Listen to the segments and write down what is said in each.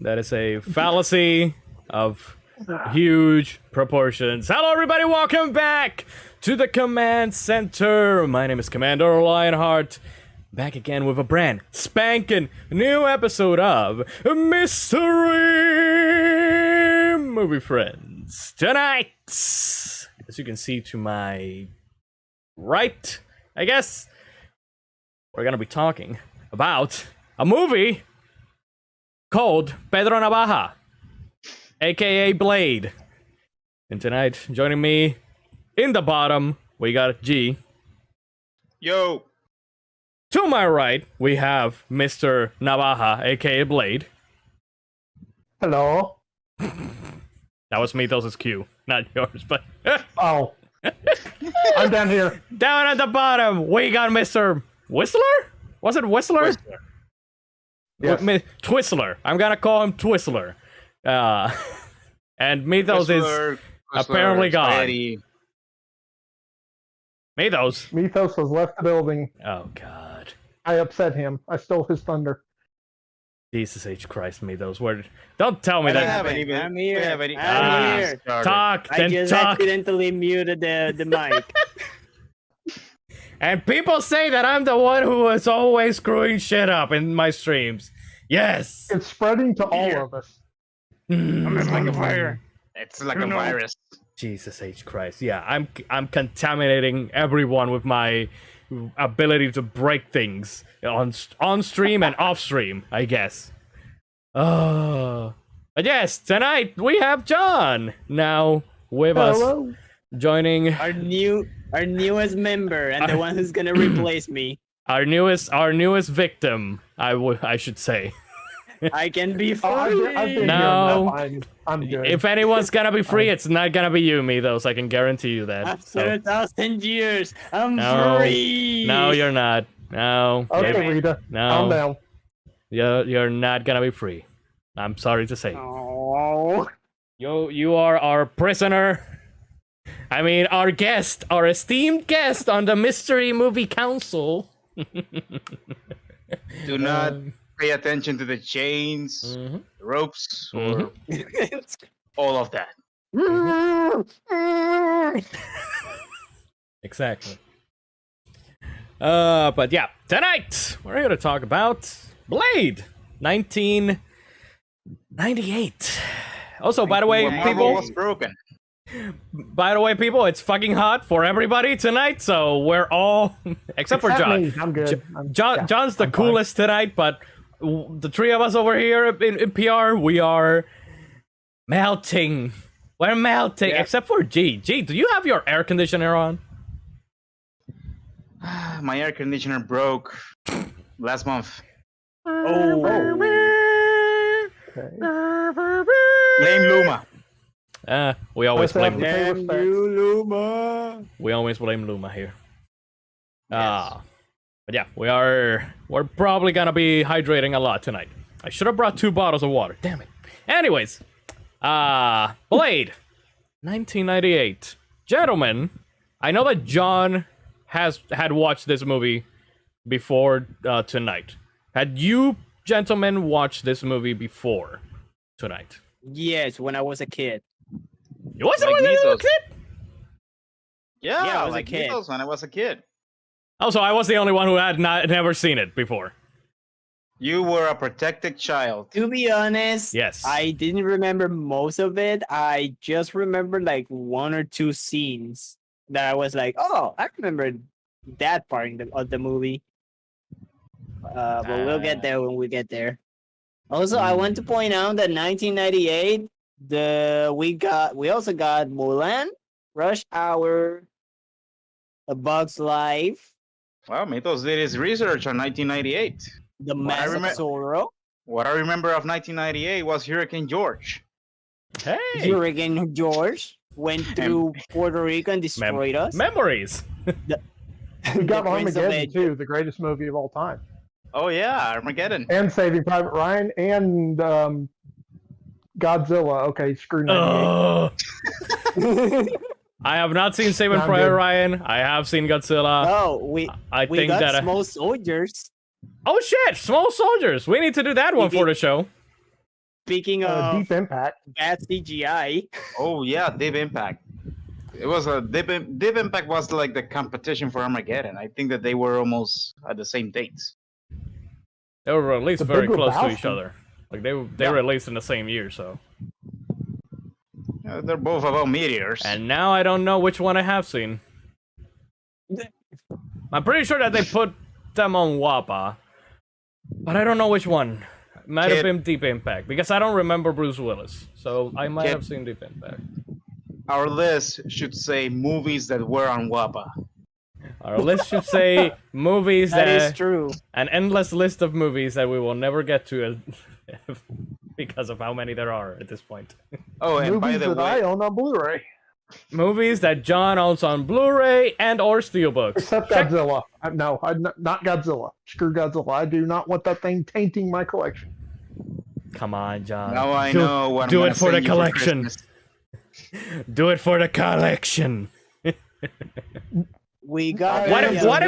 That is a fallacy of huge proportions. Hello, everybody. Welcome back to the Command Center. My name is Commander Lionheart. Back again with a brand spanking new episode of Mystery Movie Friends. Tonight, as you can see to my right, I guess, we're gonna be talking about a movie called Pedro Navaja, aka Blade. And tonight, joining me in the bottom, we got G. Yo. To my right, we have Mr. Navaja, aka Blade. Hello. That was Mythos' cue, not yours, but Oh. I'm down here. down at the bottom, we got Mr. Whistler? Was it Whistler? Whistler. Yes. Twistler. I'm gonna call him Twistler. And Mythos is apparently gone. Spaghetti. Mythos. Mythos has left the building. Oh God. I upset him. I stole his thunder. Jesus H. Christ, Mythos. Where? Don't tell me I that. haven't even. I'm here. We haven't even I'm here. started. Talk, I then just talk. accidentally muted the mic. And people say that I'm the one who is always screwing shit up in my streams. Yes. It's spreading to all of us. It's like a fire. It's like a virus. Jesus H. Christ. Yeah, I'm contaminating everyone with my ability to break things on stream and off stream, I guess. Oh. But yes, tonight we have John now with us, Hello. joining Our newest member and the one who's gonna replace me. our newest victim, I should say. I can be free. Oh, I've been No. here. I'm good. If anyone's gonna be free, it's not gonna be you, me, though, so I can guarantee you that. After So, 1,000 years, I'm No. free. no, you're not. No. okay, Maybe- Rita. No. Calm down. You're not gonna be free. I'm sorry to say. Oh. You are our prisoner. I mean, our guest, our esteemed guest on the Mystery Movie Council. Do not pay attention to the chains, Mhm. the ropes, Mhm. or all of that. Exactly. But yeah, tonight we're here to talk about Blade, 1998. Also, by the way, When Marvel people. was broken. By the way, people, it's fucking hot for everybody tonight, so we're all except for John. Me. I'm good. Yeah, John's the I'm fine. coolest tonight, but the three of us over here in PR, we are melting. We're melting, Yeah. except for G. G, do you have your air conditioner on? My air conditioner broke last month. Oh. Okay. Blame Luma. We always Let's have blame. the- Damn you, Luma. We always blame Luma here. But yeah, we're probably gonna be hydrating a lot tonight. I should have brought 2 bottles of water. Damn it. Anyways, Blade, 1998. Gentlemen, I know that John had watched this movie before tonight. Had you gentlemen watched this movie before tonight? Yes, when I was a kid. You wasn't Like when you were a Mythos. kid? Yeah, Yeah, I was a like kid. Beatles when I was a kid. Also, I was the only one who had never seen it before. You were a protected child. To be honest, Yes. I didn't remember most of it. I just remember like 1 or 2 scenes that I was like, oh, I remember that part of the movie. But we'll get there when we get there. Also, I want to point out that 1998, we also got Mulan, Rush Hour, A Bug's Life, Well, Mythos did his research on 1998. The Well, I Mask of remem- Zorro, What I remember of 1998 was Hurricane George. Hey, Hurricane George went through Puerto Rico and destroyed us. memories. We The got Prince of Armageddon Egypt. too, the greatest movie of all time, Oh yeah, Armageddon. and Saving Private Ryan, and Godzilla. Okay, screw 98. I have not seen Saving Not Private good. Ryan. I have seen Godzilla. Oh, we I think got that. small soldiers. Oh shit! Small soldiers. We need to do that one We for did- the show. Speaking of Deep Impact. bad CGI, Oh yeah, Deep Impact. It was a Deep Impact was like the competition for Armageddon. I think that they were almost at the same dates. They were released The very Big close to each Lebowski. other. Like they Yeah. released in the same year, so. They're both about meteors. And now I don't know which one I have seen. I'm pretty sure that they put them on WAPA, but I don't know which one. It might have Kid. been Deep Impact because I don't remember Bruce Willis, so I might Kid. have seen Deep Impact. Our list should say movies that were on WAPA. Our list should say movies that is true. an endless list of movies that we will never get to because of how many there are at this point. Oh, and by Movies the that I way, own on Blu-ray. Movies that John owns on Blu-ray and or Steelbooks. Except Check- Godzilla. No, not Godzilla. Screw Godzilla. I do not want that thing tainting my collection. Come on, John. now I Do- know what I'm do gonna it for the send you collection. Christmas. Do it for the collection. We got. What Yeah, if yeah, what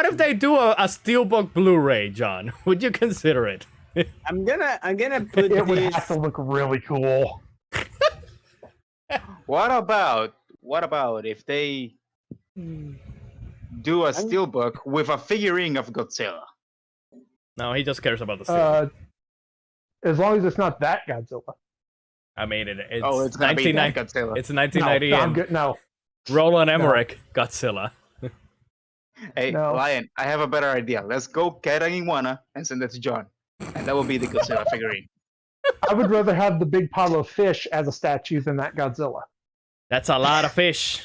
yeah. if they do a Steelbook Blu-ray, John? Would you consider it? I'm gonna put It would this. have to look really cool. What about if they do a steelbook with a figurine of Godzilla? No, he just cares about the Steelbook. As long as it's not that Godzilla. I mean, it's Oh, it's gonna be that Godzilla. It's No, 1990 I'm and good. No, Roland Emmerich Godzilla. Hey, No. Lion, I have a better idea. Let's go get an iguana and send it to John, and that will be the Godzilla figurine. I would rather have the big pile of fish as a statue than that Godzilla. That's a lot of fish.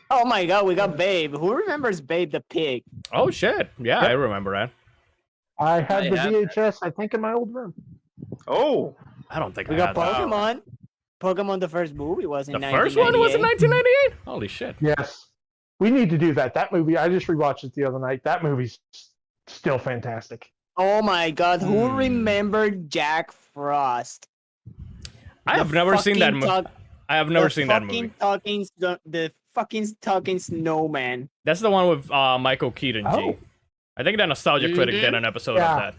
Oh my god, we got Babe. Who remembers Babe the pig? Oh shit! Yeah, Yep. I remember that. I had I the have VHS, I think, in my old room. Oh, I don't think We I got had that. Pokemon. Pokemon, the first movie was in The first one was in 1998. 1998. Holy shit! Yes. We need to do that. That movie, I just rewatched it the other night. That movie's still fantastic. Oh my god, who Hmm. remembered Jack Frost? I have never seen that movie. movie. I have never seen that movie. The fucking talking snowman. That's the one with Michael Keaton. G. Oh. I think the Nostalgia Critic Mhm. did an episode Yeah. of that.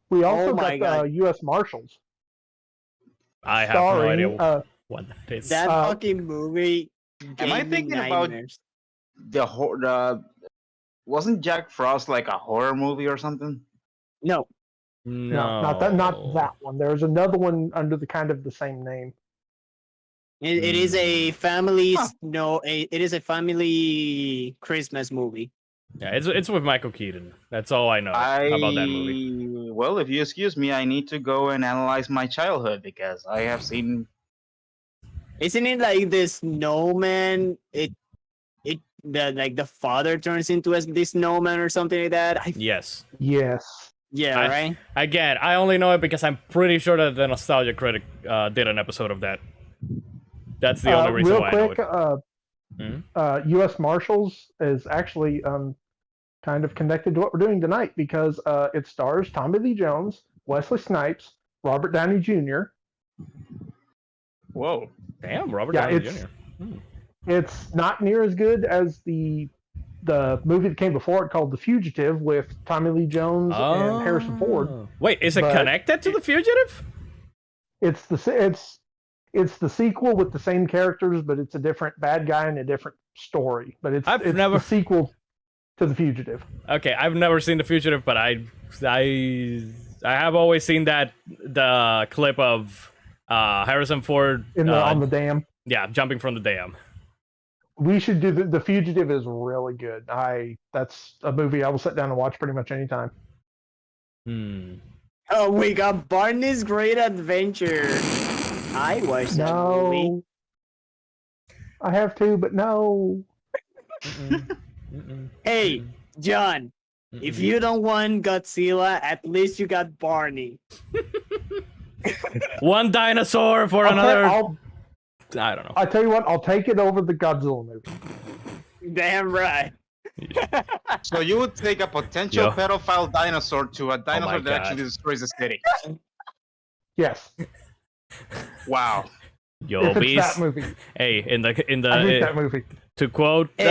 We also my got God. U.S. Marshals. I have no starring, idea what that is. That Uh, fucking movie. Am I gave me thinking about- nightmares. wasn't Jack Frost like a horror movie or something? No, No, Not that one. There's another one under the kind of the same name. it is a family. Huh. No, it is a family Christmas movie. Yeah, it's with Michael Keaton. That's all I know about that movie. Well, if you excuse me, I need to go and analyze my childhood because I have seen. Isn't it like this snowman? The father turns into this snowman or something like that. Yes. Yes. Yeah, I- right. Again, I only know it because I'm pretty sure that the Nostalgia Critic did an episode of that. That's the only reason real why I know quick, it. Mhm. U.S. Marshals is actually kind of connected to what we're doing tonight because it stars Tommy Lee Jones, Wesley Snipes, Robert Downey Jr. Whoa. Damn, Robert Yeah, Downey it's- Jr. It's not near as good as the movie that came before it called The Fugitive with Tommy Lee Jones and Harrison Ford. Oh. Wait, is it But- connected to The Fugitive? It's the sequel with the same characters, but it's a different bad guy and a different story. But it's I've it's never- the sequel to The Fugitive. Okay, I've never seen The Fugitive, but I have always seen the clip of Harrison Ford On the dam. yeah, jumping from the dam. We should do the Fugitive is really good. That's a movie I will sit down and watch pretty much anytime. Hmm. Oh, we got Barney's Great Adventure. I watched that movie. No, I have to, but no. Mm-mm. Mm-mm. Hey, John, if Mm-mm. you don't want Godzilla, at least you got Barney. One dinosaur for another. I don't know. I tell you what, I'll take it over the Godzilla movie. Damn right. So you would take a potential Yo. pedophile dinosaur to a dinosaur that God. actually destroys the city. Yes, Wow. Yo, if it's bees. that movie. Hey, in the I hate that movie. to quote Hey,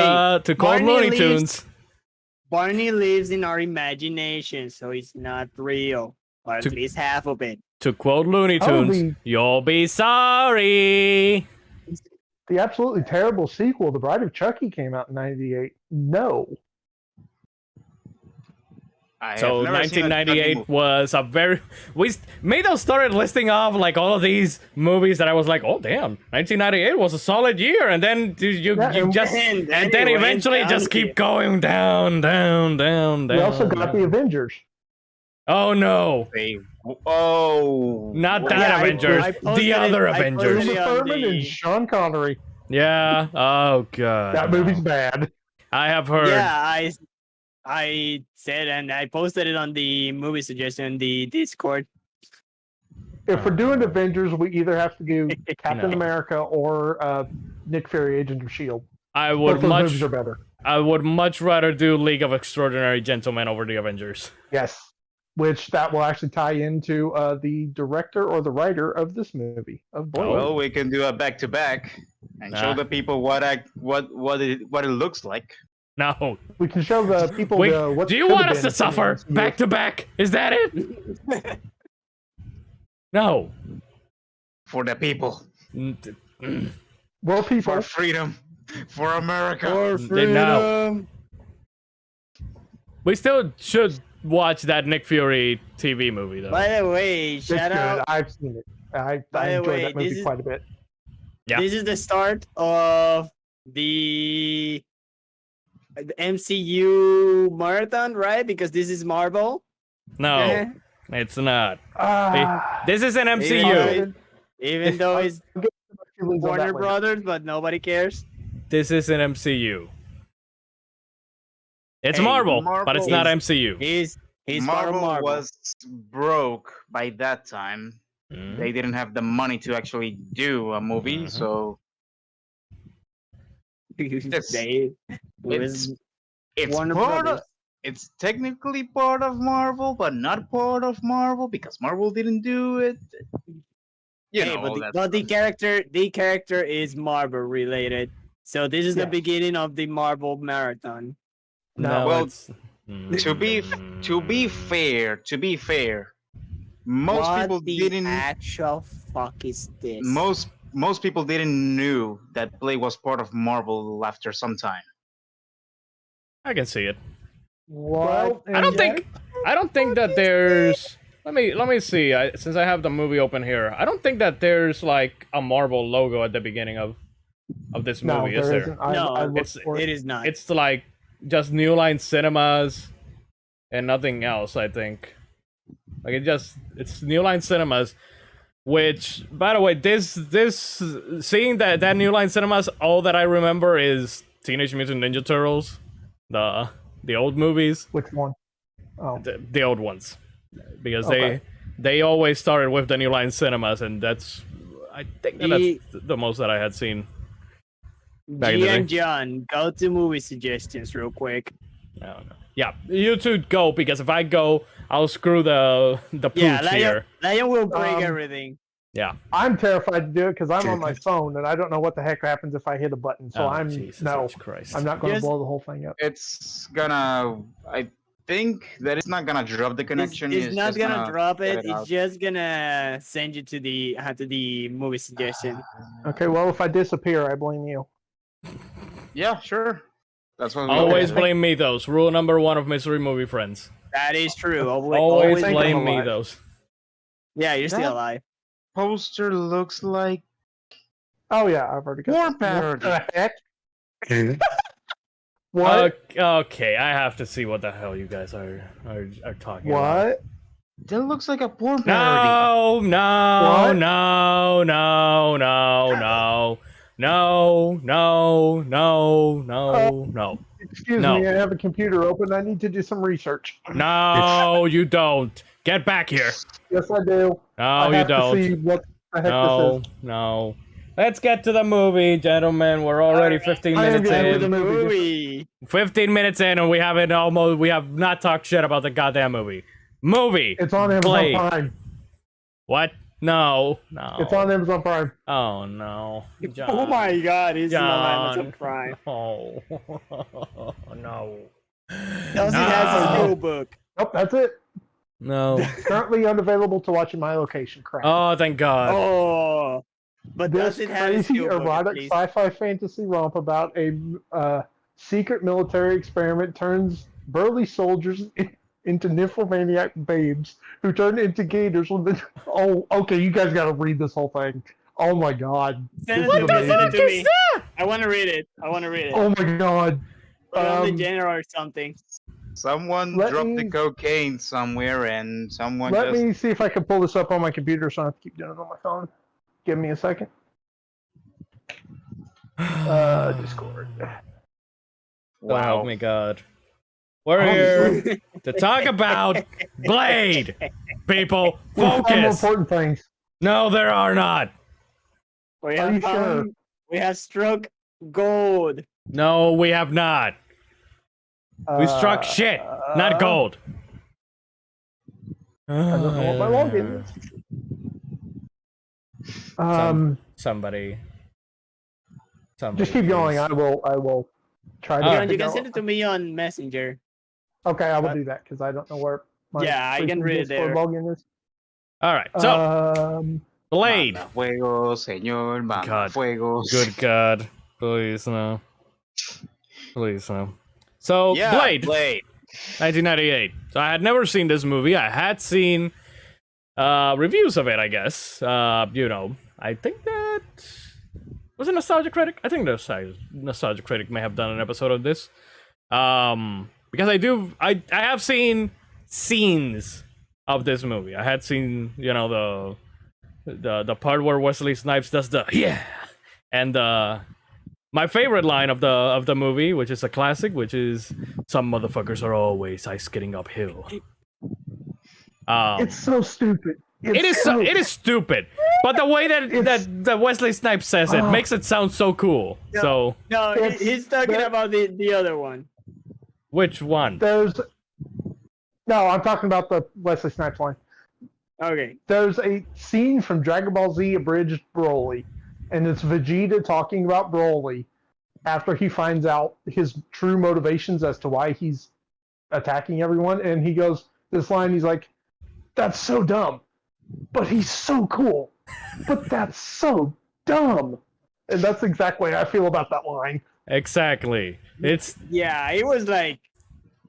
Barney Looney leaves- Tunes. Barney lives in our imagination, so it's not real. or at To- least half of it. To quote Looney Oh, Tunes, the- you'll be sorry. The absolutely terrible sequel, The Bride of Chucky, came out in '98. No. I So have never seen a Chucky 1998 movie. was a very Mato started listing off like all of these movies that I was like, oh damn, 1998 was a solid year, and then you Yeah, and- just And and it then went eventually just downhill. keep going down. We also got the Avengers. Oh no, Oh, not well, that Yeah, Avengers, posted the it- other I posted Avengers. it Uma on Thurman the- and Sean Connery. Yeah. Oh god. That movie's bad. I have heard. Yeah, I said, and I posted it on the movie suggestion, the Discord. If we're doing Avengers, we either have to do Captain No. America or Nick Fury, Agent of Shield. I Both would those much. movies are better. I would much rather do League of Extraordinary Gentlemen over the Avengers. Yes, which that will actually tie into the director or the writer of this movie of Blade. Well, we can do a back to back and Nah. show the people what it looks like. No. We can show the people Wait, what do you could want have us been to suffer in the MCU. back to back? Is that it? No. For the people, Well, people, for freedom, for America. No. We still should watch that Nick Fury TV movie though. By the way, it's shout good. out. I've seen it. I By the enjoyed way, that movie this is- quite a bit. Yeah. This is the start of the MCU marathon, right? Because this is Marvel. No, Eh, it's not. Ah, This is an Even MCU. Even though it's feelings on that Warner later. Brothers, but nobody cares. This is an MCU. It's Hey, Marvel, but it's Marvel not is- MCU. He's Marvel, Marvel. was broke by that time. Mm. They didn't have the money to actually do a movie, Mhm. so They was it's Warner part of, Brothers. it's technically part of Marvel, but not part of Marvel because Marvel didn't do it. You Hey, know, but all the, that but stuff. the character is Marvel related. So this is the Yes. beginning of the Marvel marathon. No, Well, it's, to be fair, most what people the didn't. actual fuck is this? Most people didn't knew that Blade was part of Marvel after some time. I can see it. Well, I don't think that there's. Let me see. Since I have the movie open here, I don't think that there's like a Marvel logo at the beginning of this no, movie. Is there there? isn't. I No, looked it's- for It is not. It's like just New Line Cinemas and nothing else. I think. Like it's New Line Cinemas, which by the way, this seeing that New Line Cinemas, all that I remember is Teenage Mutant Ninja Turtles, the old movies. Which one? Oh, The old ones, because Okay. they always started with the New Line Cinemas, and that's I think The- that's the most that I had seen. back in the G and day. John, go to movie suggestions real quick. I don't know. Yeah, you two go because if I go, I'll screw the pooch Yeah, here. Lion will break Um, everything. I'm terrified to do it because I'm on my phone and I don't know what the heck happens if I hit a button. So Oh, I'm Jesus no, H. Christ. I'm not going to Just- blow the whole thing up. It's gonna. I think that it's not gonna drop the connection. It's not just gonna drop get it. out. It's just gonna send you to the movie suggestion. Okay, well if I disappear, I blame you. Yeah, sure. That's what. we Always do. blame me. Those rule number one of Mystery Movie Friends. That is true. Always think I'm blame me. alive. Those. Yeah, you're That- still alive. Poster looks like Oh yeah, I've already got War that. parody. What the heck? What? Okay, I have to see what the hell you guys are talking about. What? That looks like a porn parody. No, no, What? no, no, no, no, no, no, no, no, no. Excuse No. me, I have a computer open. I need to do some research. No, you don't. Get back here. Yes, I do. No, I you have to see don't. what the heck No, this is. no. Let's get to the movie, gentlemen. We're already Alright. 15 I am minutes getting to the in. movie. 15 minutes in, and we have not talked shit about the goddamn movie. Movie. It's on Amazon Blade. Prime. What? No, no. It's on Amazon Prime. Oh no. John. Oh my god, it's John. not Amazon Prime. Oh no. Does it has a No. steel book? Nope, that's it. No. Currently unavailable to watch in my location. Crap. Oh, thank God. Oh, but This does it have a crazy Spielberg, erotic please? sci-fi fantasy romp about a secret military experiment turns burly soldiers into nymphomaniac babes who turn into gators when the... Oh, okay, you guys got to read this whole thing. Oh my God. Send it This to is me. Send it amazing. to me. I want to read it. I want to read it. Oh my God. Put it on the Um, general or something. Someone Let dropped the me- cocaine somewhere, and someone Let just. me see if I can pull this up on my computer so I don't have to keep doing it on my phone. Give me a second. Discord. Oh Wow. my God. We're Oh, here to talk about Blade. People, We have more focus. important things. No, there are not. We Are have you sure? found, we have struck gold. No, we have not. We struck shit, not gold. I don't know what my login is. Somebody. Just keep going. I will try to. All John, right. you can send it to me on Messenger. Okay, I will do that because I don't know where my Yeah, I can freaking read it Discord there. login is. All right, so Blade. Manda fuego, señor. Manda God. fuego. Good God, please no. Please no. So Yeah, Blade, Blade. 1998. So I had never seen this movie. I had seen reviews of it, I guess. I think that was it Nostalgia Critic? I think Nostalgia Critic may have done an episode of this. Because I have seen scenes of this movie. I had seen, the part where Wesley Snipes does the yeah, and my favorite line of the movie, which is a classic, which is "Some motherfuckers are always ice skating uphill." It's so stupid. It is stupid, but the way that Wesley Snipes says it makes it sound so cool. Yeah. So No, It's- he's talking that- about the other one. which one? No, I'm talking about the Wesley Snipes line. Okay. There's a scene from Dragon Ball Z Abridged Broly, and it's Vegeta talking about Broly after he finds out his true motivations as to why he's attacking everyone, and he goes this line. He's like, "That's so dumb, but he's so cool. But that's so dumb." And that's the exact way I feel about that line. Exactly. It's Yeah, it was like,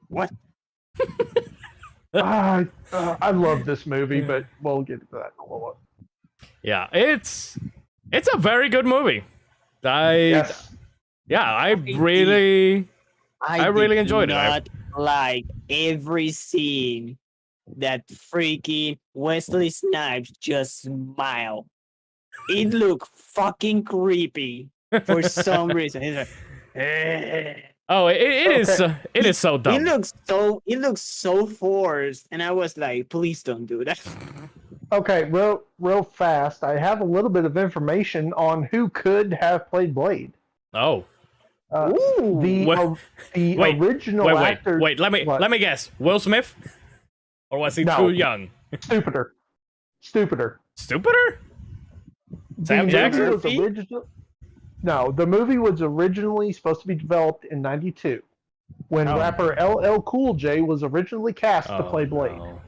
what? I love this movie, but we'll get to that in a little bit. yeah. It's a very good movie. I really. I really did enjoyed it. not like every scene that freaking Wesley Snipes just smile. It looked fucking creepy for some reason. He's like, "Eh." Oh, it is. Okay. It is so It dumb. looks so forced, and I was like, please don't do that. Okay, real fast. I have a little bit of information on who could have played Blade. Oh, Ooh. The What? the Wait, original wait. actor. Let What? me guess. Will Smith, or was he No. too young? Stupider. Stupider? The Sam movie Jackson? was No, the movie was originally supposed to be developed in '92 when Oh. rapper LL Cool J was originally cast to play Blade. No.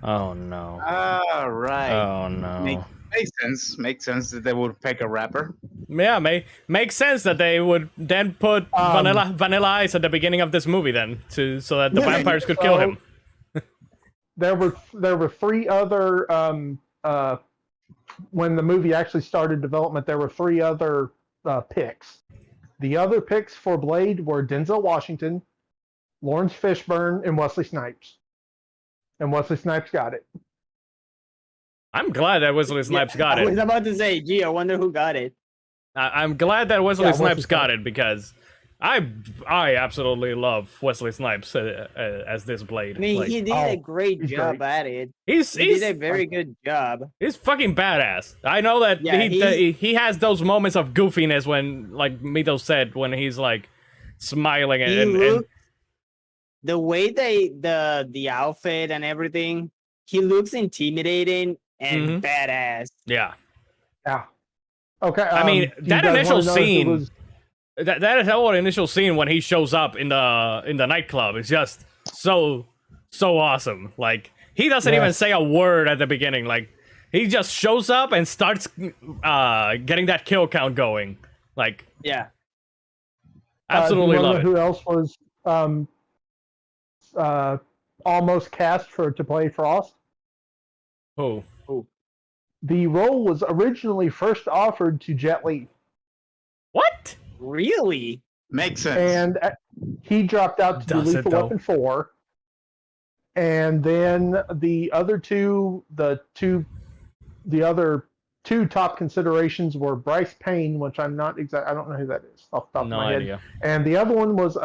Oh no. Ah, right. Oh no. Makes sense. Makes sense that they would pick a rapper. Yeah, makes sense that they would then put Vanilla Ice at the beginning of this movie, then, so that the vampires could kill him. There were three other when the movie actually started development. There were three other picks. The other picks for Blade were Denzel Washington, Lawrence Fishburne, and Wesley Snipes. And Wesley Snipes got it. I'm glad that Wesley Snipes got I was it. about to say, gee, I wonder who got it. I'm glad that Wesley Yeah, Snipes Wesley got Snipes. it because I absolutely love Wesley Snipes as this Blade. I mean, Like, he did a great he's job great. at it. he's He did a very good job. He's fucking badass. I know that Yeah, he has those moments of goofiness when, like Mito said, when he's like smiling He and looked, the way the outfit and everything, he looks intimidating and badass. yeah. Yeah. Okay. I mean, do you that guys initial wanna know if it scene- was- That whole initial scene when he shows up in the nightclub is just so awesome. Like He doesn't even Yes. say a word at the beginning. Like, he just shows up and starts getting that kill count going. Like, Yeah. absolutely do you love know it. who else was almost cast to play Frost? Who? The role was originally first offered to Jet Li, What? Really? Makes sense. and he dropped out to do Does it, Lethal though? Weapon 4. And then the other the other two top considerations were Bryce Payne, which I don't know who that is off the top No of my head. idea. And the other one was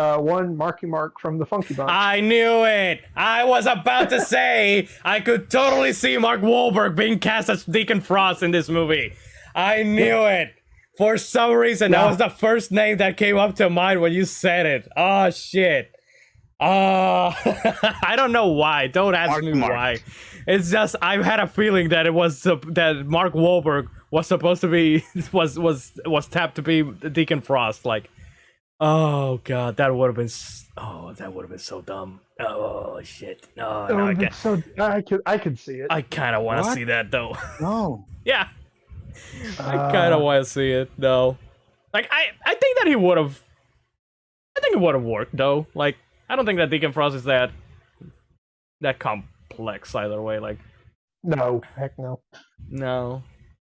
Marky Mark from the Funky Bunch. I knew it. I was about to say I could totally see Mark Wahlberg being cast as Deacon Frost in this movie. I knew it. For some reason, that Yeah. was the first name that came up to mind when you said it. Oh shit. I don't know why. Don't ask me Mark. why. It's just I had a feeling that it was that Mark Wahlberg was supposed to be was tapped to be Deacon Frost. Like, oh god, that would have been so dumb. Oh shit. No, no, I can't. So I could see it. I kind of want to What? see that though. No. Yeah, I kind of want to see it though. Like I think that he would have. I think it would have worked though. Like I don't think that Deacon Frost is that complex either way. Like No, heck no. no,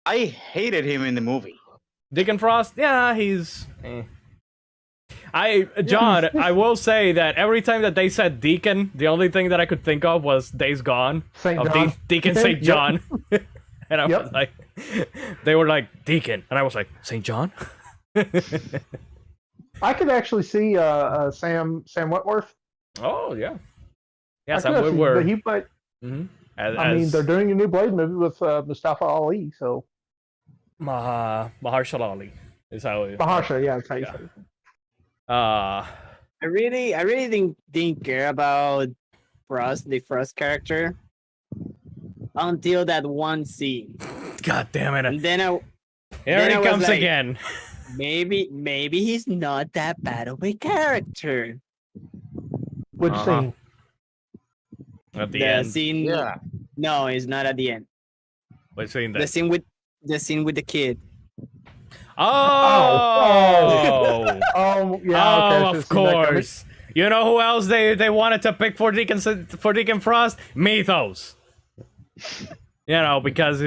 I hated him in the movie. Deacon Frost. Yeah, he's. John, I will say that every time that they said Deacon, the only thing that I could think of was Days Gone. St. Of John. Deacon St. Yep. John. And I was Yep. like, they were like, Deacon. And I was like, St. John? I could actually see Sam Wentworth. Oh, yeah. Yeah, I Sam could actually- Witwer. but he might. Mhm. I mean, they're doing a new Blade movie with Mustafa Ali, so Mahershala Ali is how it. Mahershala, yeah, that's how you Yeah. say it. I really didn't care about Frost, the Frost character, until that one scene. God damn it. And then Here then he I was comes like- again. maybe he's not that bad of a character. Which Uh-huh. scene? At the The end. scene, Yeah. no, it's not at the end. What scene The that? scene with the kid. Oh! Yeah. Oh, Okay, I should've of seen that coming. course. You know who else they wanted to pick for Deacon Frost? Mythos. You know, because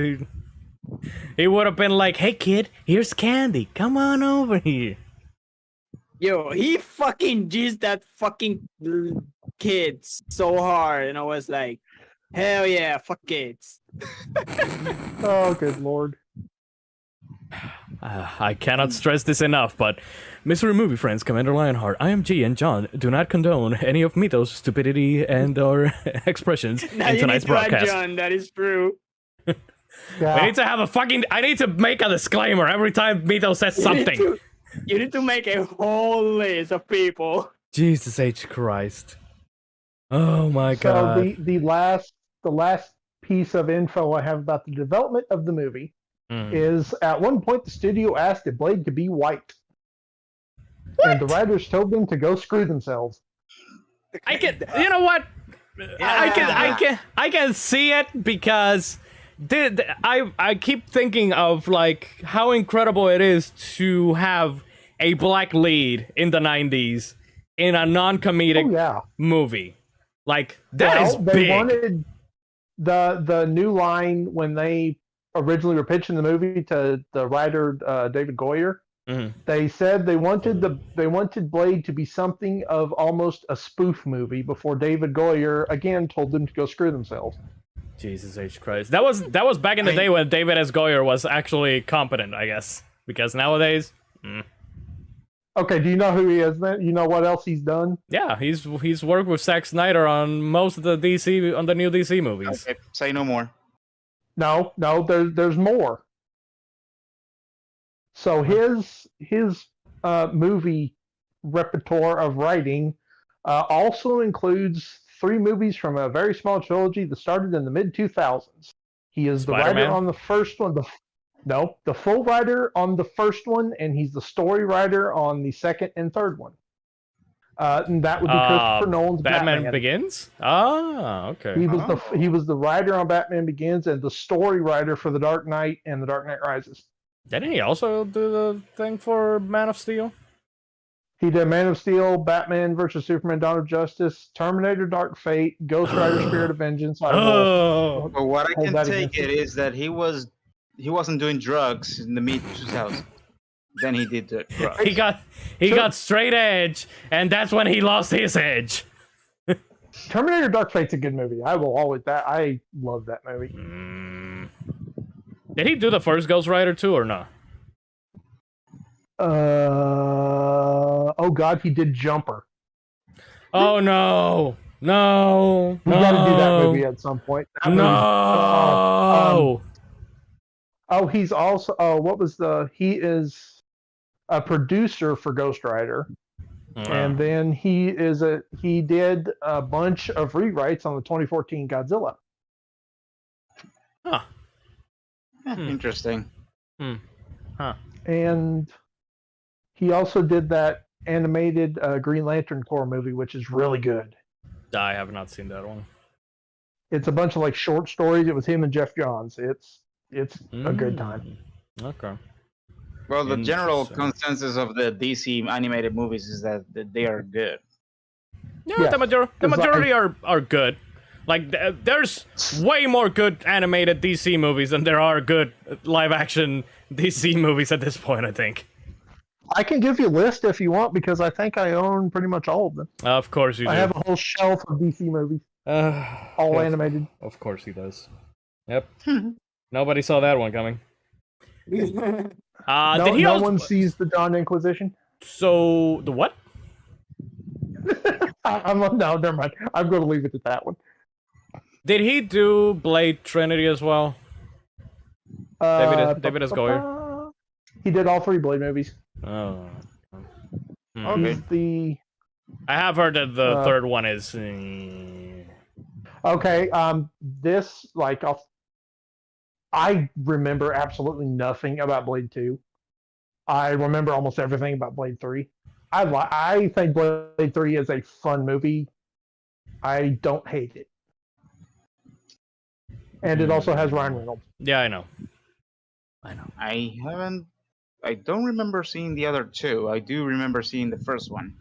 he would have been like, "Hey kid, here's candy. Come on over here." Yo, he fucking jizzed that fucking kid so hard, and I was like, hell yeah, fuck kids. Oh, good lord. I cannot stress this enough, but Mystery Movie Friends, Commander Lionheart, IMG, and John do not condone any of Mythos' stupidity and or expressions Now in you tonight's need to add broadcast. John, that is true. Yeah. I need to have a fucking. I need to make a disclaimer every time Mythos says something. You need to make a whole list of people. Jesus H. Christ. Oh my So god. the last piece of info I have about the development of the movie Mm. is at one point the studio asked if Blade could be white. And the writers told them to go screw themselves. I can. You know what? I can see it because I keep thinking of like how incredible it is to have a black lead in the 90s in a non-comedic Oh yeah. movie. Like that is They big. wanted the new line when they originally were pitching the movie to the writer David Goyer. Mhm. They said they wanted Blade to be something of almost a spoof movie before David Goyer again told them to go screw themselves. Jesus H. Christ. That was back in the day when David S. Goyer was actually competent, I guess. Because nowadays, Okay, do you know who he is then? You know what else he's done? yeah, he's worked with Zack Snyder on most of the new DC movies. Okay, say no more. No, there's more. So his movie repertoire of writing also includes 3 movies from a very small trilogy that started in the mid 2000s. He is the Spider-Man? writer on the first one. The full writer on the first one, and he's the story writer on the second and third one. And that would be Christopher Nolan's Batman Batman. Begins? Ah, okay. He was Oh. he was the writer on Batman Begins and the story writer for The Dark Knight and The Dark Knight Rises. Didn't he also do the thing for Man of Steel? He did Man of Steel, Batman vs Superman: Dawn of Justice, Terminator: Dark Fate, Ghost Rider: Spirit of Vengeance. I will Oh, But what I hold can that take against it is that he wasn't doing drugs in the mid 2000s. Then he did the drugs. he got straight edge, and that's when he lost his edge. Terminator: Dark Fate's a good movie. I will always that. I love that movie. Did he do the first Ghost Rider too, or no? Oh God, he did Jumper. Oh no, no, We no, got to do that movie at some point. That movie's- no. Oh, he's also. Oh, what was the? He is a producer for Ghost Rider, and then he did a bunch of rewrites on the 2014 Godzilla. Huh. Interesting. And he also did that animated Green Lantern Corps movie, which is really good. I have not seen that one. It's a bunch of like short stories. It was him and Jeff Johns. It's a good time. Okay. Well, the general Interesting. consensus of the DC animated movies is that they are good. Yeah, Yeah, the it's like- majority are good. Like there's way more good animated DC movies than there are good live action DC movies at this point, I think. I can give you a list if you want because I think I own pretty much all of them. Of course you do. I have a whole shelf of DC movies, all of, animated. Of course he does. Yep. Nobody saw that one coming. No, Did he no also... one sees the Dawn Inquisition. So the what? I'm like, no, never mind. I'm going to leave it at that one. Did he do Blade Trinity as well? David S. Goyer? He did all three Blade movies. Oh. Okay. He's the I have heard that the Uh, third one is. okay. This like I remember absolutely nothing about Blade 2. I remember almost everything about Blade 3. I think Blade 3 is a fun movie. I don't hate it. And it also has Ryan Reynolds. Yeah, I know. I don't remember seeing the other two. I do remember seeing the first one.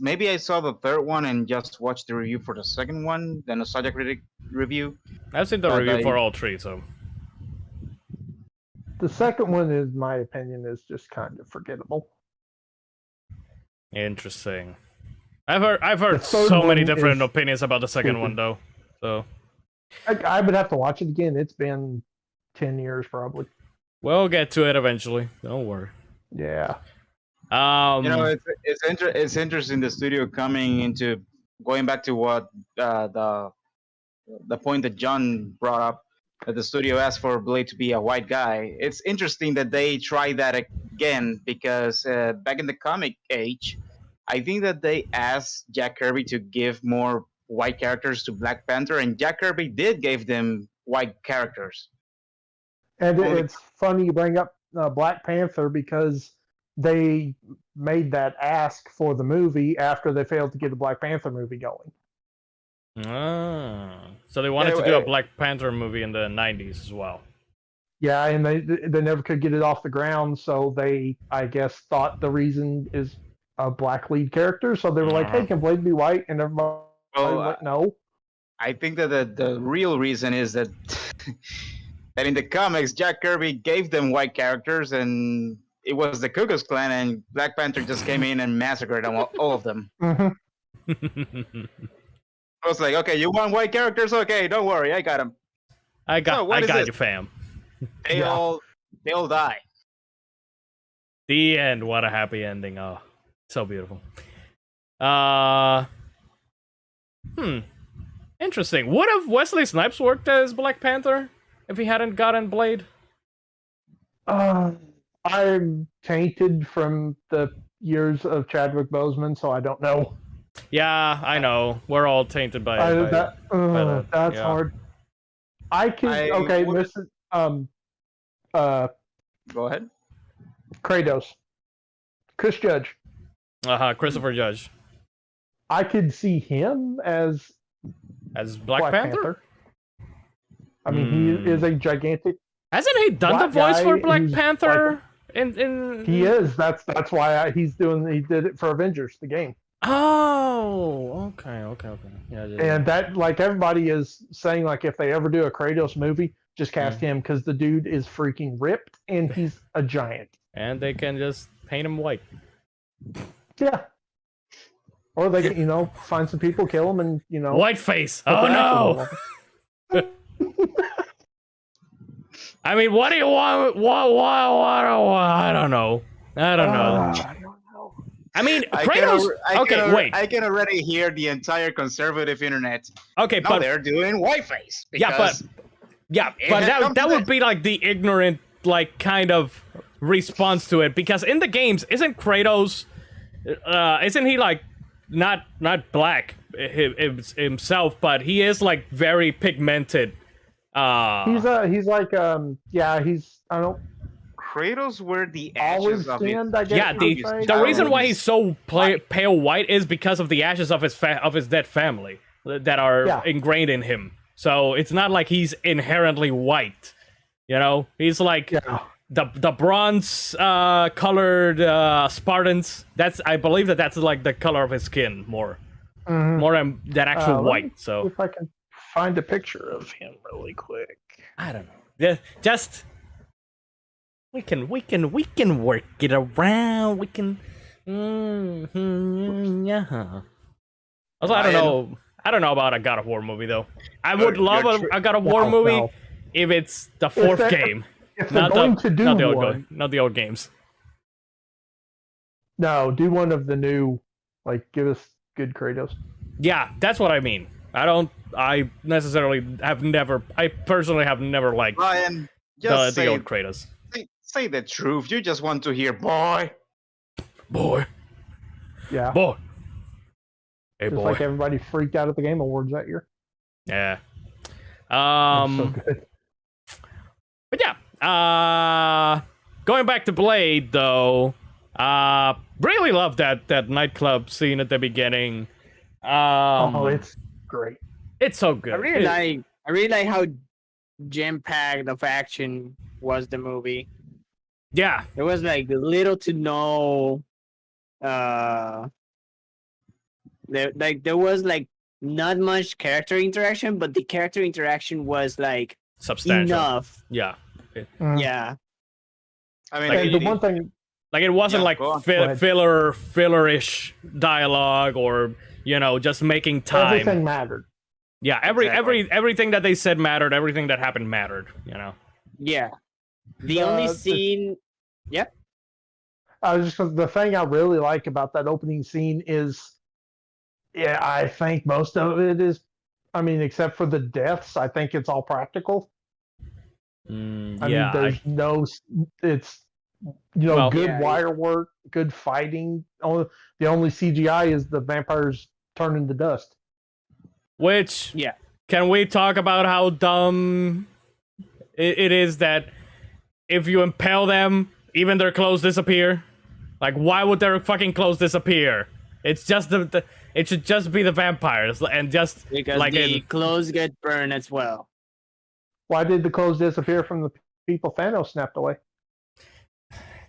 Maybe I saw the third one and just watched the review for the second one, the Nostalgia Critic review. I've seen the But review I- for all three, so. The second one, in my opinion, is just kind of forgettable. Interesting. I've heard The third so many one different is opinions about the second stupid. one, though. So I would have to watch it again. It's been 10 years probably. we'll get to it eventually. Don't worry. Yeah. It's interesting the studio coming into going back to what the point that John brought up, that the studio asked for Blade to be a white guy. It's interesting that they try that again because back in the comic age, I think that they asked Jack Kirby to give more white characters to Black Panther, and Jack Kirby did give them white characters. And Well, it's funny you bring up Black Panther because they made that ask for the movie after they failed to get the Black Panther movie going. So they wanted Yeah, to do a Black Panther movie in the 90s as well. Yeah, and they never could get it off the ground, so they, I guess, thought the reason is a black lead character. So they were like, "Hey, can Blade be white?" And everybody was like, "No." I think that the real reason is that that in the comics, Jack Kirby gave them white characters, and it was the Ku Klux Klan, and Black Panther just came in and massacred them, all of them. Mhm. I was like, okay, you want white characters? Okay, don't worry, I got them. I got what is this? you, fam. They Yeah. all die. The end. What a happy ending. Oh, so beautiful. Interesting. Would have Wesley Snipes worked as Black Panther if he hadn't gotten Blade? I'm tainted from the years of Chadwick Boseman, so I don't know. Yeah, I know. We're all tainted by it. That's yeah. hard. I can. I Okay, would- this is Go ahead. Kratos. Chris Judge. Christopher Judge I could see him as as Black Panther. I mean, he is a gigantic. Hasn't he done the Black voice guy for Black who's Panther? In He is. That's why he did it for Avengers, the game. Oh, okay. Yeah. And that, like, everybody is saying, like, if they ever do a Kratos movie, just cast him because the dude is freaking ripped and he's a giant. And they can just paint him white. Yeah. Or they can, find some people, kill him, and Whiteface. put Oh the no. actions I mean, what do you want? What? I don't know. I don't know. on them. I don't know. I mean, Kratos. Wait. I can already hear the entire conservative internet. Okay, Now but they're doing whiteface. Yeah, but that would be like the ignorant, like, kind of response to it, because in the games, isn't Kratos, isn't he like not black himself, but he is like very pigmented. He's like I don't Kratos were the always ashes of it. stand. I guess Yeah, you would say. the reason why he's so pale white is because of the ashes of his dead family that are ingrained in him. So it's not like he's inherently white. He's like the bronze colored Spartans. I believe that's like the color of his skin more than actual Let me white. see So if I can find a picture of him really quick. I don't know. Yeah, just we can work it around. We can. Yeah. Also, I don't know about a God of War movie though. I would love a God of War movie no. if it's the fourth game, If they're going to do one, not the old games. no, do one of the new, like, give us good Kratos. Yeah, that's what I mean. I personally have never liked Ryan, the just old Kratos. say the truth. You just want to hear boy. Yeah, Hey just boy. like everybody freaked out at the Game Awards that year. Yeah. It's so good. But yeah, going back to Blade though, really love that nightclub scene at the beginning. It's great. It's so good. I really like how jam-packed of action was the movie. Yeah, There was like little to no there was like not much character interaction, but the character interaction was like substantial. enough. Yeah, Yeah. I mean, Like, And the one thing, like it wasn't Yeah, like go on. Go ahead. filler-ish dialogue or just making time. everything mattered. Yeah, Exactly. everything that they said mattered. Everything that happened mattered. Yeah. The only The- scene The thing I really like about that opening scene is, I think most of it is, I mean, except for the deaths, I think it's all practical. I mean, there's it's Well, good Yeah, wire work, good fighting. The only CGI is the vampires turning to dust. which Yeah. can we talk about how dumb it is that if you impale them, even their clothes disappear? Like, why would their fucking clothes disappear? It's just it should just be the vampires and just because like the in, clothes get burned as well. Why did the clothes disappear from the people Thanos snapped away?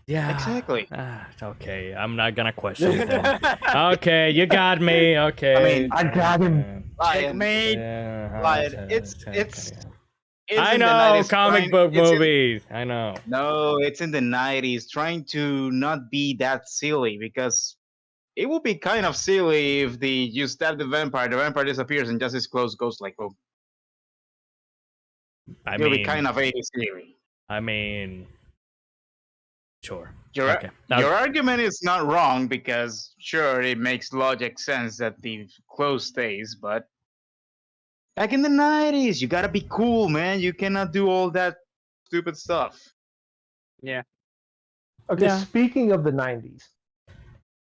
yeah. Exactly. Okay, I'm not gonna question it. Okay, you got me. Okay. I mean, I got him. Lion, Checkmate. Lion, it's I in the know 90s comic trying- book it's in- movies. I know. No, it's in the 90s, trying to not be that silly, because it would be kind of silly if you stab the vampire disappears, and just his clothes goes like, oh, I it would be mean, kind of 80s theory. Sure. Your, Okay. Now- your argument is not wrong, because sure, it makes logic sense that the clothes stays, but back in the 90s, you gotta be cool, man. You cannot do all that stupid stuff. Okay, Yeah. speaking of the 90s,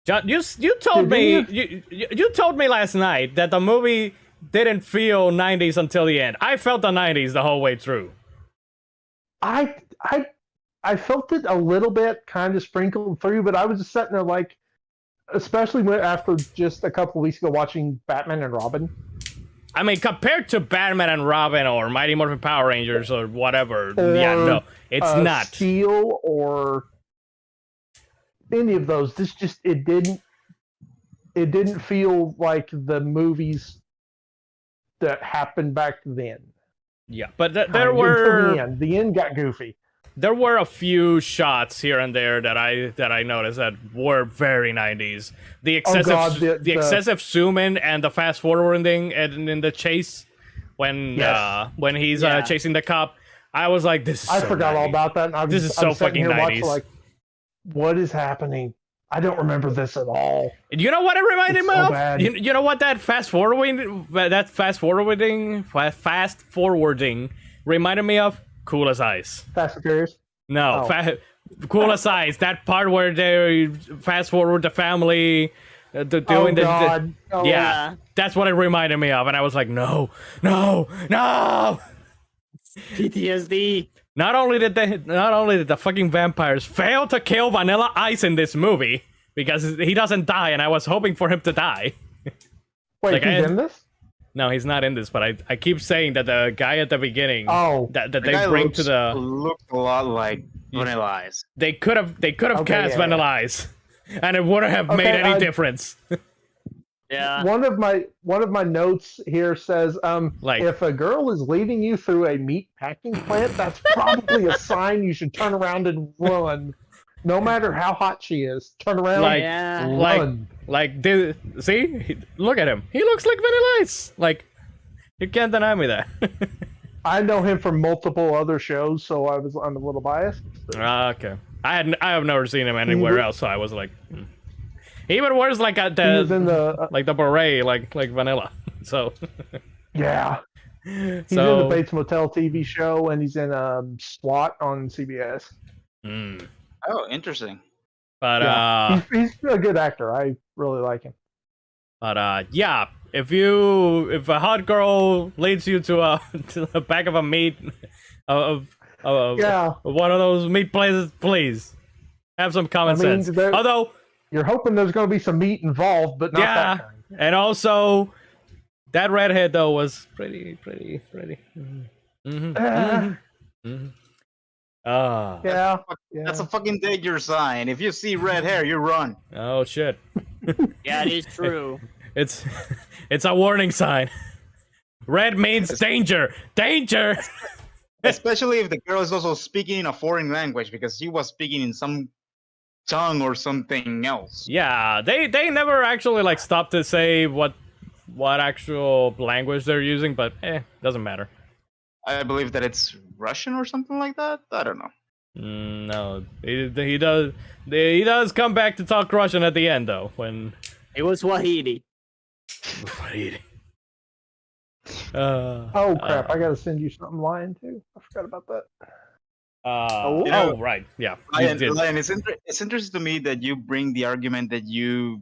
John, you told me Did you told me last night that the movie didn't feel 90s until the end. I felt the 90s the whole way through. I I felt it a little bit, kind of sprinkled through, but I was just sitting there like, especially after just a couple weeks ago watching Batman and Robin. I mean, compared to Batman and Robin or Mighty Morphin Power Rangers or whatever, Or, yeah, no, it's not. Steel or any of those. This just it didn't feel like the movies that happened back then. Yeah, but there Until were the end got goofy. there were a few shots here and there that I noticed that were very 90s. The excessive God, the excessive zoom in and the fast forwarding and in the chase when Yes. he's Yeah. chasing the cop. I was like, this is I so forgot all 90s. about that. And I was, This is I was so sitting fucking here watching 90s. like, what is happening? I don't remember this at all. You know what it reminded It's me so of? bad. You know what that fast forwarding reminded me of? Cool as Ice. Fast and Furious. No, Oh. Cool as Ice. That part where they fast forward the family doing the God. Oh, yeah, that's what it reminded me of, and I was like, no. PTSD. Not only did the fucking vampires fail to kill Vanilla Ice in this movie because he doesn't die, and I was hoping for him to die. Wait, Like, he's I- in this? No, he's not in this, but I keep saying that the guy at the beginning Oh, that The they guy bring to the looked a lot like Vanilla Ice. they could have Okay, cast yeah, Vanilla Ice, and it wouldn't have made Okay, any I- difference. Yeah. one of my notes here says, Like- if a girl is leading you through a meat packing plant, that's probably a sign you should turn around and run. No matter how hot she is, turn around, Like- Yeah. run. Look at him. He looks like Vanilla Ice. Like, you can't deny me that. I know him from multiple other shows, so I'm a little biased. Okay, I have never seen him anywhere else, so I was like, He even wears like He was in the like the beret, like Vanilla. So yeah. He's in so the Bates Motel TV show, and he's in SWAT on CBS. mm. Oh, interesting. But Yeah. He's a good actor. I really like him. Yeah, if a hot girl leads you to to the back of a meat of Yeah, one of those meat places, please have some common I mean, sense. there- Although, you're hoping there's going to be some meat involved, but not yeah, that kind. and also that redhead though was pretty. Mm-hmm. Ah, Ah. yeah, yeah. That's a fucking danger sign. If you see red hair, you run. Oh shit. Yeah, it is true. It's it's a warning sign. Red means danger. Danger. Especially if the girl is also speaking in a foreign language, because she was speaking in some tongue or something else. Yeah, they never actually like stopped to say what actual language they're using, but doesn't matter. I believe that it's Russian or something like that. I don't know. No, he does come back to talk Russian at the end though when. It was Swahili. Oh crap! I got to send you something, Lion, too. I forgot about that. Oh, You know, right, yeah. you Lion, did. Lion, it's interesting to me that you bring the argument that you.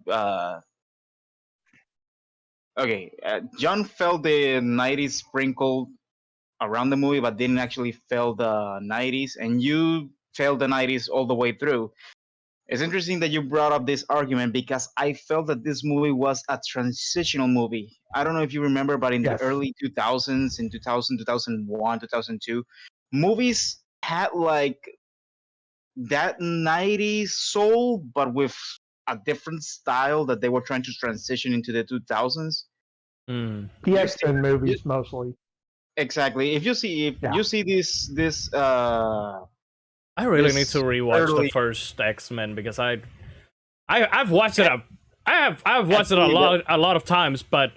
Okay, John felt the 90s sprinkled around the movie, but didn't actually feel the 90s, and you felt the 90s all the way through. It's interesting that you brought up this argument because I felt that this movie was a transitional movie. I don't know if you remember, but in Yes. the early 2000s, in 2000, 2001, 2002, movies had like that 90s soul, but with a different style that they were trying to transition into the 2000s. Mm. The X-Men movies mostly. Exactly. If you see Yeah. this I really This need to rewatch the early- first X-Men because I've watched it. I've watched it Actually, a lot of times, but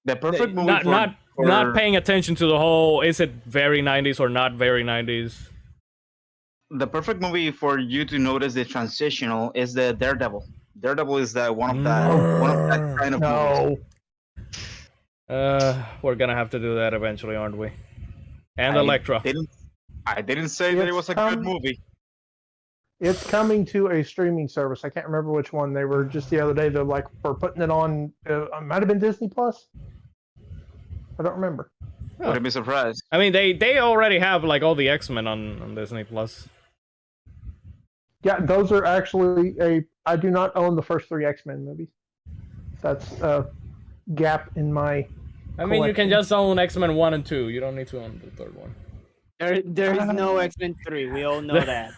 the perfect movie not for not paying attention to the whole. Is it very 90s or not very 90s? the perfect movie for you to notice the transitional is the Daredevil. Daredevil is the one of that kind of movies. No, We're gonna have to do that eventually, aren't we? And I Elektra. didn't say that it was a good It's, movie. it's coming to a streaming service. I can't remember which one. They were just the other day. They're like, we're putting it on. It might have been Disney Plus. I don't remember. Wouldn't be surprised. I mean, they already have like all the X-Men on Disney Plus. Yeah, those are actually a. I do not own the first 3 X-Men movies. That's a gap in my. I mean, you can collection. just own X-Men 1 and 2. You don't need to own the third one. There is no X-Men 3. We all know that.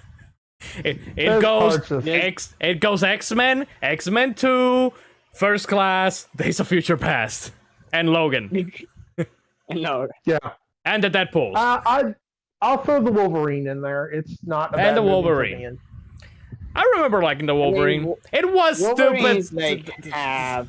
It There's goes parts of- it goes X-Men, X-Men 2, First Class, Days of Future Past, and Logan, No. Yeah, and the Deadpool. I'll throw the Wolverine in there. It's not a And bad the movie to Wolverine. be in. I remember liking the Wolverine. It was Wolverine's stupid. like half.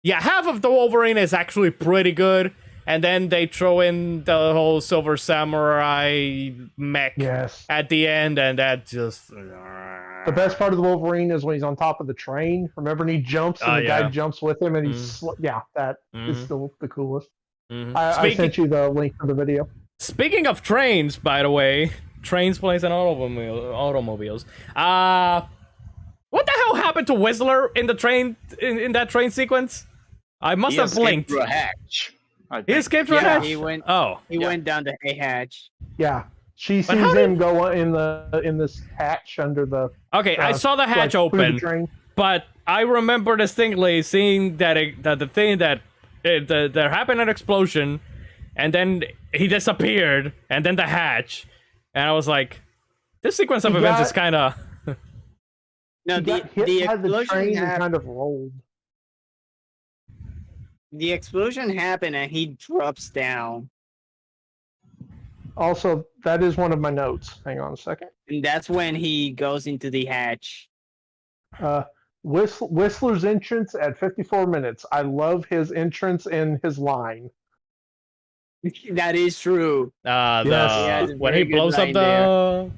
Yeah, half of the Wolverine is actually pretty good, and then they throw in the whole Silver Samurai mech Yes. at the end, and that just. The best part of the Wolverine is when he's on top of the train. Remember, and he jumps, and Oh, the yeah. guy jumps with him, and he's Mhm. yeah, that is Mhm. still the coolest. Mhm. I sent you the link for the video. Speaking of trains, by the way, trains, planes, and automobiles. What the hell happened to Whistler in the train in that train sequence? I must He have escaped blinked. through a hatch. I He think. escaped from a Yeah, hatch? he went. Oh, He went down the hay hatch. Yeah, she But sees how him go in this hatch under the. okay. I saw the hatch like, through the open, train. but I remember distinctly seeing that the thing that there happened an explosion, and then he disappeared, and then the hatch, and I was like, this sequence of He events got- is kind of. No, He got hit the by the explosion train and happened. kind of rolled. The explosion happened, and he drops down, Also, that is one of my notes. Hang on a second. and that's when he goes into the hatch. Whistler's entrance at 54 minutes. I love his entrance and his line. That is true. Yes. The, Yeah, it's a when very he good blows up line the.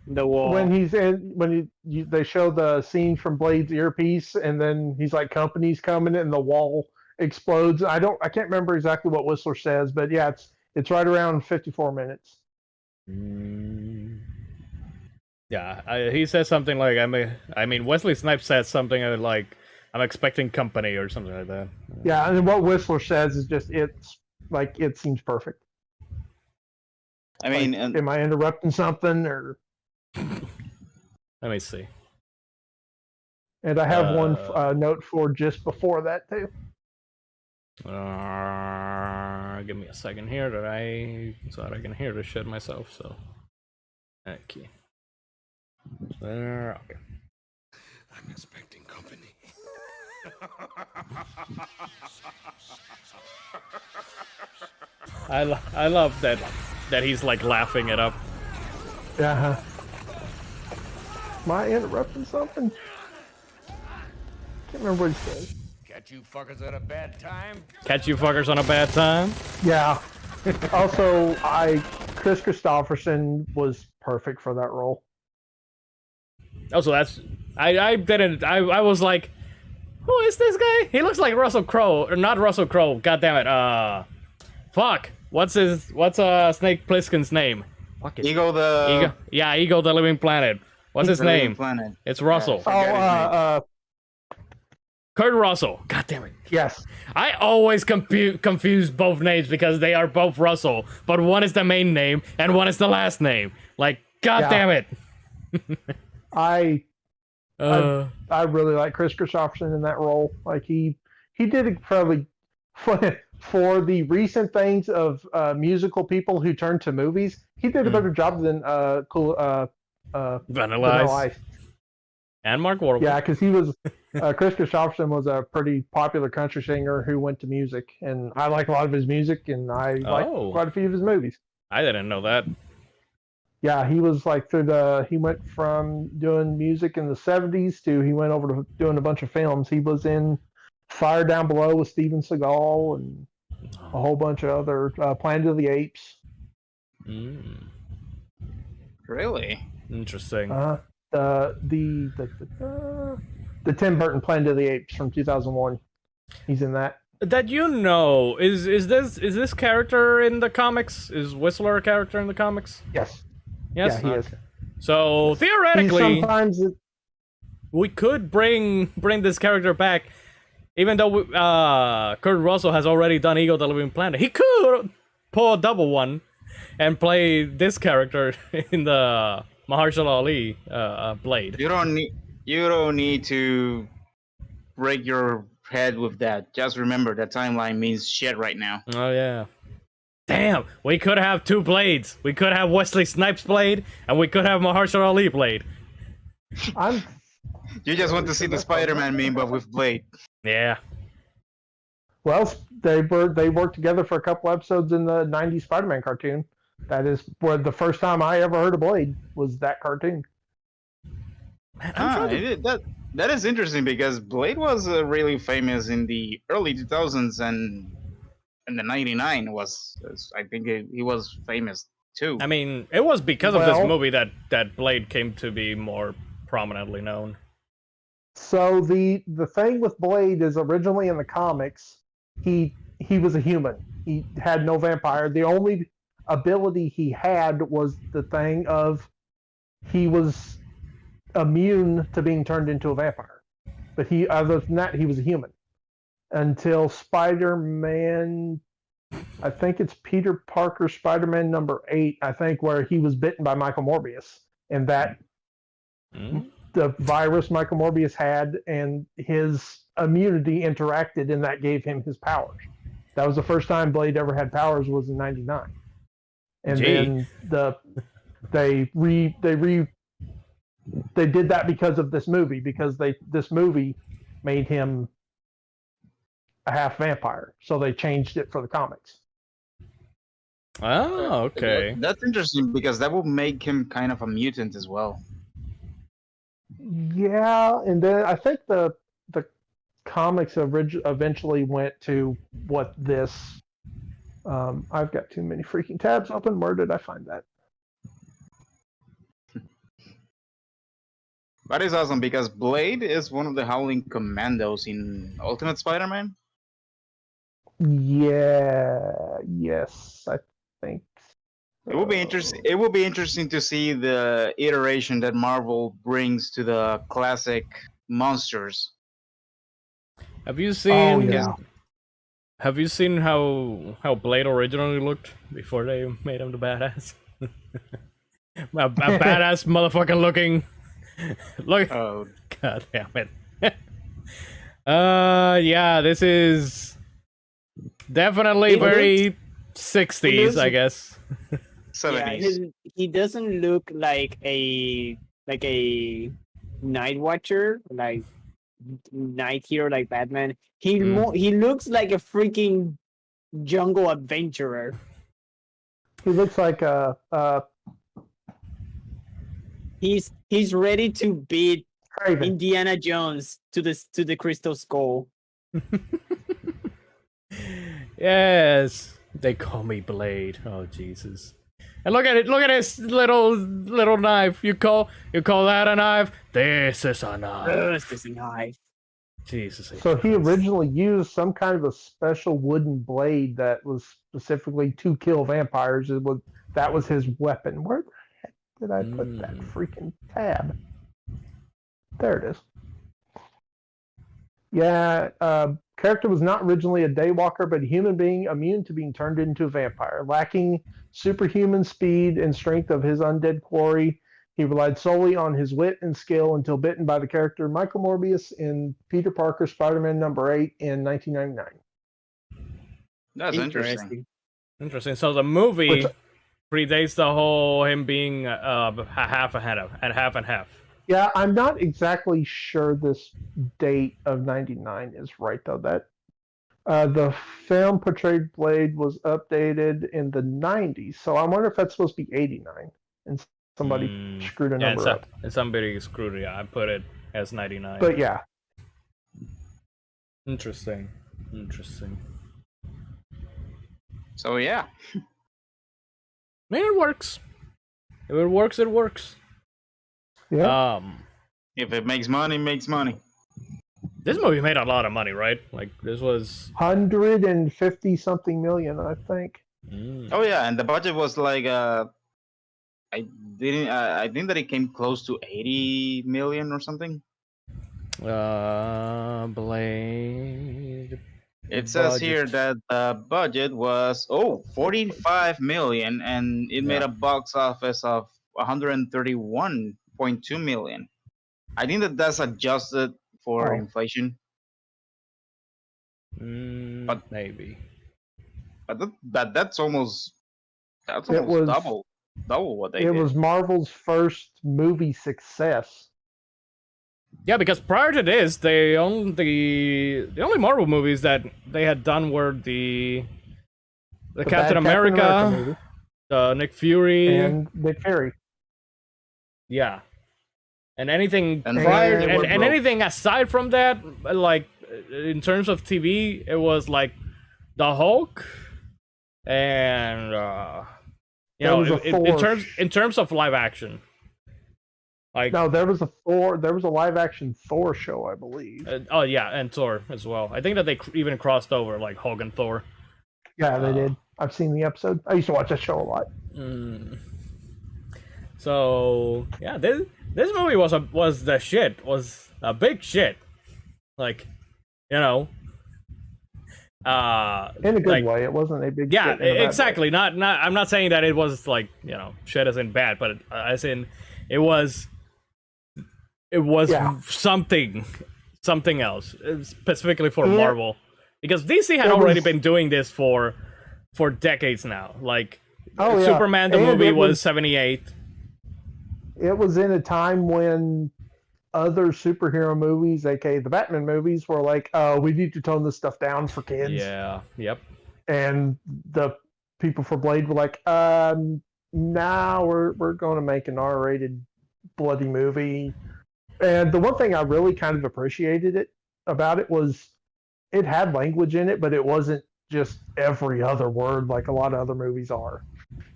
The wall. When he's in, they show the scene from Blade's earpiece, and then he's like, "Company's coming," and the wall explodes. I can't remember exactly what Whistler says, but yeah, it's right around 54 minutes. Yeah, he says something like, I mean, Wesley Snipes says something like, I'm expecting company or something like that. Yeah, and what Whistler says is just it's like it seems perfect. I mean, Like, and am I interrupting something or? Let me see. And I have one note for just before that too. Give me a second here so that I can hear this shit myself. So, okay. Okay. I'm expecting company. I love that he's like laughing it up. Yeah. Am I interrupting something? Can't remember what he said. Catch you fuckers at a bad time. Catch you fuckers on a bad time. Yeah. Also, Chris Christopherson was perfect for that role. Also, that's I was like, who is this guy? He looks like Russell Crowe, or not Russell Crowe. God damn it. Fuck. What's Snake Plissken's name? Fuck it. Ego the Ego the Living Planet. What's his Living name? Planet. It's Russell. Forget his name. Kurt Russell. God damn it. Yes. I always confuse both names because they are both Russell, but one is the main name and one is the last name. Like, god Yeah. damn it. I really like Chris Christopherson in that role. Like he did it probably for the recent things of musical people who turn to movies. He did a better job than Vanilla Vanilla Ice. Ice. And Mark Wahlberg. Yeah, because he was Chris Christopherson was a pretty popular country singer who went to music, and I like a lot of his music, and I like Oh. quite a few of his movies. I didn't know that. Yeah, he was like he went from doing music in the 70s to he went over to doing a bunch of films. He was in Fire Down Below with Steven Seagal and a whole bunch of other Planet of the Apes. Mm, Really? interesting. The Tim Burton Planet of the Apes from 2001. He's in that. That you know, is this character in the comics? Is Whistler a character in the comics? Yes. Yes. Yeah, he is. So He's theoretically, sometimes we could bring this character back, even though Kurt Russell has already done Ego the Living Planet. He could pull a double one and play this character in the Mahershala Ali Blade. You don't need to break your head with that. Just remember that timeline means shit right now. Oh yeah. Damn, we could have two Blades. We could have Wesley Snipes Blade, and we could have Mahershala Ali Blade. I'm You just want to see the Spider-Man meme, but with Blade. Yeah. well. They worked together for a couple episodes in the '90s Spider-Man cartoon. That is where the first time I ever heard of Blade was that cartoon. Man, That is interesting because Blade was really famous in the early 2000s, and in the '99 I think he was famous too. I mean, it was because of this Well- movie that Blade came to be more prominently known. So the thing with Blade is originally in the comics, he was a human. He had no vampire. The only ability he had was the thing of he was immune to being turned into a vampire. But other than that, he was a human. Until Spider-Man, I think it's Peter Parker Spider-Man number 8, I think, where he was bitten by Michael Morbius. And that Mm. the virus Michael Morbius had and his immunity interacted, and that gave him his powers. That was the first time Blade ever had powers, was in '99. And Gee. then they did that because of this movie, because this movie made him a half vampire, so they changed it for the comics. Oh, okay. That's interesting because that will make him kind of a mutant as well. Yeah, and then I think the comics eventually went to what this. I've got too many freaking tabs open. Where did I find that? That is awesome because Blade is one of the Howling Commandos in Ultimate Spider-Man. Yeah, yes, I think. It will be interesting. It will be interesting to see the iteration that Marvel brings to the classic monsters. Have you seen? yeah. Have you seen how Blade originally looked before they made him the badass? a badass motherfucking looking. Look. Oh, God damn it. Yeah, this is definitely It very 60s, I guess. Yeah, 70s. he doesn't look like a night watcher, like night hero, like Batman. He looks like a freaking jungle adventurer. He looks like a He's ready to beat Craven. Indiana Jones to the Crystal Skull. Yes, they call me Blade. Oh Jesus! And look at it! Look at this little knife. You call that a knife? This is a knife. This is a knife. Jesus. So he Christ. originally used some kind of a special wooden blade that was specifically to kill vampires. That was his weapon. Where the heck did I put that freaking tab? There it is. Yeah, character was not originally a daywalker, but a human being immune to being turned into a vampire. Lacking superhuman speed and strength of his undead quarry, he relied solely on his wit and skill until bitten by the character Michael Morbius in Peter Parker Spider-Man number 8 in 1999. That's interesting. Interesting. So the movie Which- predates the whole him being half and half. Yeah, I'm not exactly sure this date of 99 is right, though. That the film portrayed Blade was updated in the 90s, so I wonder if that's supposed to be 89 and somebody screwed a number up. Somebody screwed it. I put it as 99. But yeah, Interesting. So yeah, I mean, it works. If it works, it works. yeah. if it makes money, it makes money. This movie made a lot of money, right? Like this was. 150 something million, I think. Oh yeah, and the budget was like I think that it came close to 80 million or something. Blade. It says Budget. here that the budget was 45 million, and it made Yeah. a box office of 131.2 million. I think that that's adjusted for Oh. inflation, But- Maybe. but that's almost It was- double what they It did. was Marvel's first movie success. Yeah, because prior to this, the only Marvel movies that they had done were the The Captain bad America, movie, the Nick Fury, and Nick Fury. yeah, and anything And prior they were and broke. anything aside from that, like in terms of TV, it was like the Hulk, and you There know, was a in Thor. terms of live action, like No, there was a Thor. There was a live action Thor show, I believe. oh yeah, and Thor as well. I think that they even crossed over like Hulk and Thor. Yeah, they did. I've seen the episode. I used to watch that show a lot. Mm. So yeah, this movie was the shit, was a big shit, like, you know, In a good like, way. It wasn't a big. yeah, shit in a bad way. exactly. Not I'm not saying that it was like, you know, shit as in bad, but as in it was Yeah. something else, specifically for Yeah. Marvel, because DC had It already was- been doing this for decades now. Like Oh, yeah. Superman the And movie it was 78. It was in a time when other superhero movies, aka the Batman movies, were like, we need to tone this stuff down for kids. Yeah. Yep. And the people for Blade were like, now we're going to make an R-rated bloody movie. And the one thing I really kind of appreciated about it was it had language in it, but it wasn't just every other word like a lot of other movies are.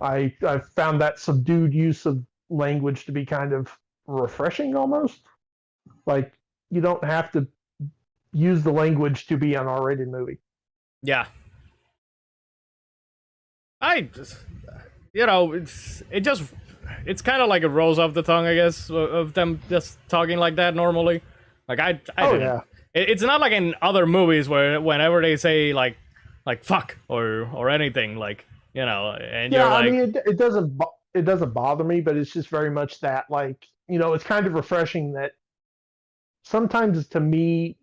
I found that subdued use of language to be kind of refreshing almost. Like you don't have to use the language to be an R-rated movie. Yeah. You know, it's kind of like it rolls off the tongue, I guess, of them just talking like that normally. Like I Oh didn't. yeah. It's not like in other movies where whenever they say like fuck or anything, like, you know, and Yeah, you're like, I mean, it doesn't bother me, but it's just very much that, like, you know, it's kind of refreshing that sometimes to me,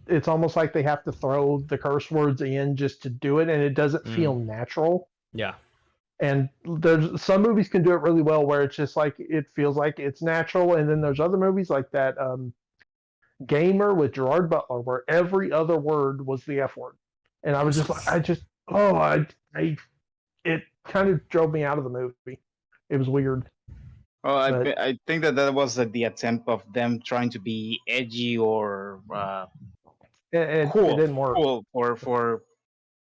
it's almost like they have to throw the curse words in just to do it, and it doesn't feel natural. yeah, And there's some movies can do it really well where it's just like it feels like it's natural, and then there's other movies like that Gamer with Gerard Butler where every other word was the F word, and I was just like, it kind of drove me out of the movie. It was weird. Well, but- I think that was the attempt of them trying to be edgy or It cool, didn't work. cool for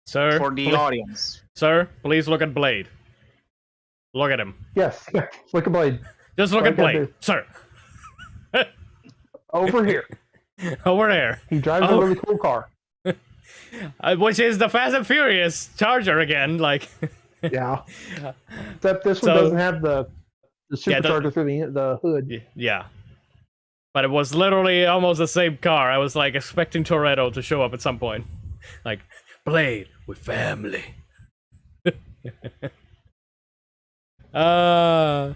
sir, the audience. sir, please look at Blade. Look at him. Yes, look at Blade Just look Like at I Blade, do. sir. over here. Over there, He drives Oh. a really cool car. which is the Fast and Furious Charger again. Like, Yeah, except this one So- doesn't have the Yeah, supercharger through the hood. yeah. But it was literally almost the same car. I was like expecting Toretto to show up at some point. Like, Blade with family. I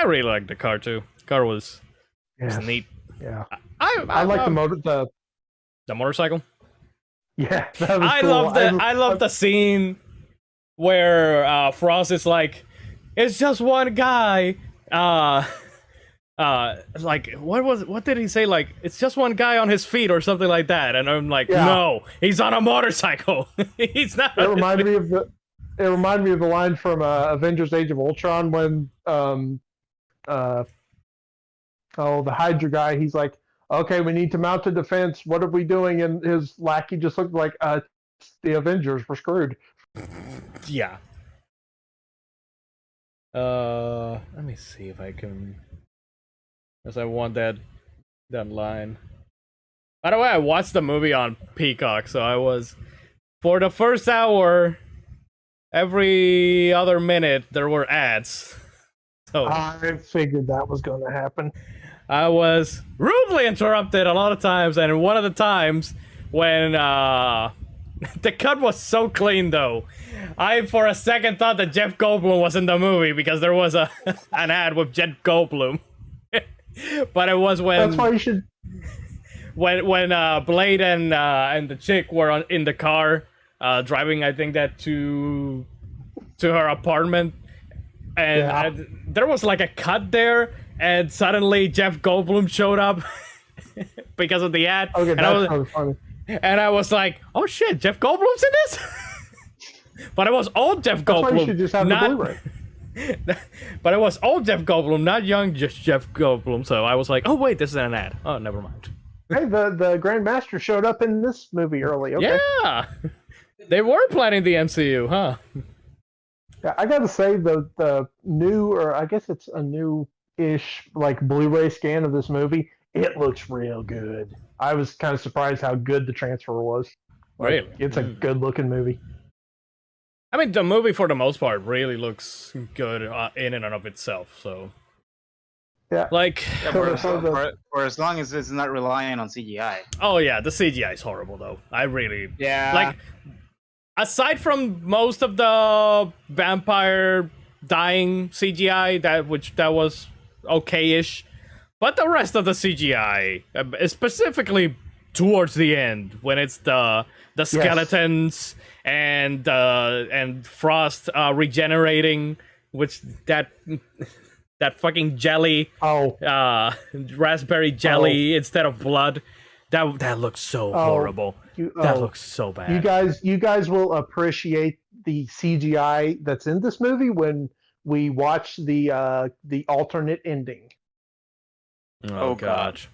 really liked the car too. Car was Yes. neat. Yeah, I I like the motorcycle. Yeah, that was I cool. love I love the scene where Frost is like, it's just one guy. Like what did he say? Like, it's just one guy on his feet or something like that. And I'm like, Yeah. no, he's on a motorcycle. He's not. It reminded me of the line from Avengers: Age of Ultron when the Hydra guy, he's like, okay, we need to mount a defense. What are we doing? And his lackey just looked like, it's the Avengers. We're screwed. Yeah. Let me see if I can. Because I want that line. By the way, I watched the movie on Peacock, so I was, for the first hour, every other minute there were ads. So I figured that was going to happen. I was rudely interrupted a lot of times, and one of the times when the cut was so clean though, I for a second thought that Jeff Goldblum was in the movie because there was an ad with Jeff Goldblum. But it was That's why you should. when Blade and the chick were in the car driving, I think that to her apartment, and Yeah. there was like a cut there, and suddenly Jeff Goldblum showed up because of the ad, Okay, and I was, that's funny. and I was like, oh shit, Jeff Goldblum's in this. But it was old Jeff That's why Goldblum, you should just have the not. Blu-ray. But it was old Jeff Goldblum, not young just Jeff Goldblum. So I was like, oh wait, this is an ad. Oh, never mind. Hey, the Grand Master showed up in this movie early. Okay. Yeah, they were planning the MCU, huh? Yeah, I gotta say the new, or I guess it's a new-ish like Blu-ray scan of this movie. It looks real good. I was kind of surprised how good the transfer was. Like, Really? it's a good-looking movie. I mean, the movie for the most part really looks good in and of itself. So, Yeah. like, Yeah, for as long as it's not relying on CGI. oh yeah, the CGI is horrible though. I really Yeah. like. Aside from most of the vampire dying CGI, that was okay-ish, but the rest of the CGI, specifically towards the end when it's the skeletons and Frost regenerating, which that fucking jelly, Oh, raspberry jelly instead of blood, that looks so horrible. That looks so bad. you guys will appreciate the CGI that's in this movie when we watch the alternate ending. Oh God. gosh.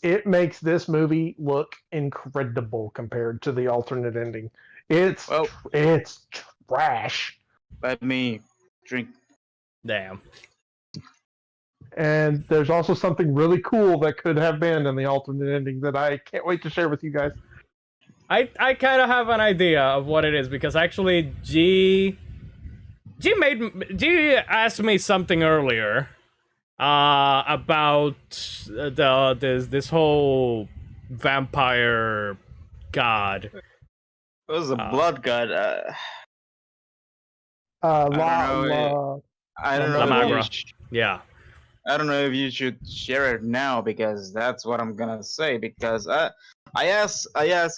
It makes this movie look incredible compared to the alternate ending. It's Well- it's trash. Let me drink. Damn. And there's also something really cool that could have been in the alternate ending that I can't wait to share with you guys. I kind of have an idea of what it is because actually G asked me something earlier about this whole vampire god. It was a blood god. I don't know. La if Magra. you sh- Yeah. I don't know if you should share it now because that's what I'm gonna say. Because I asked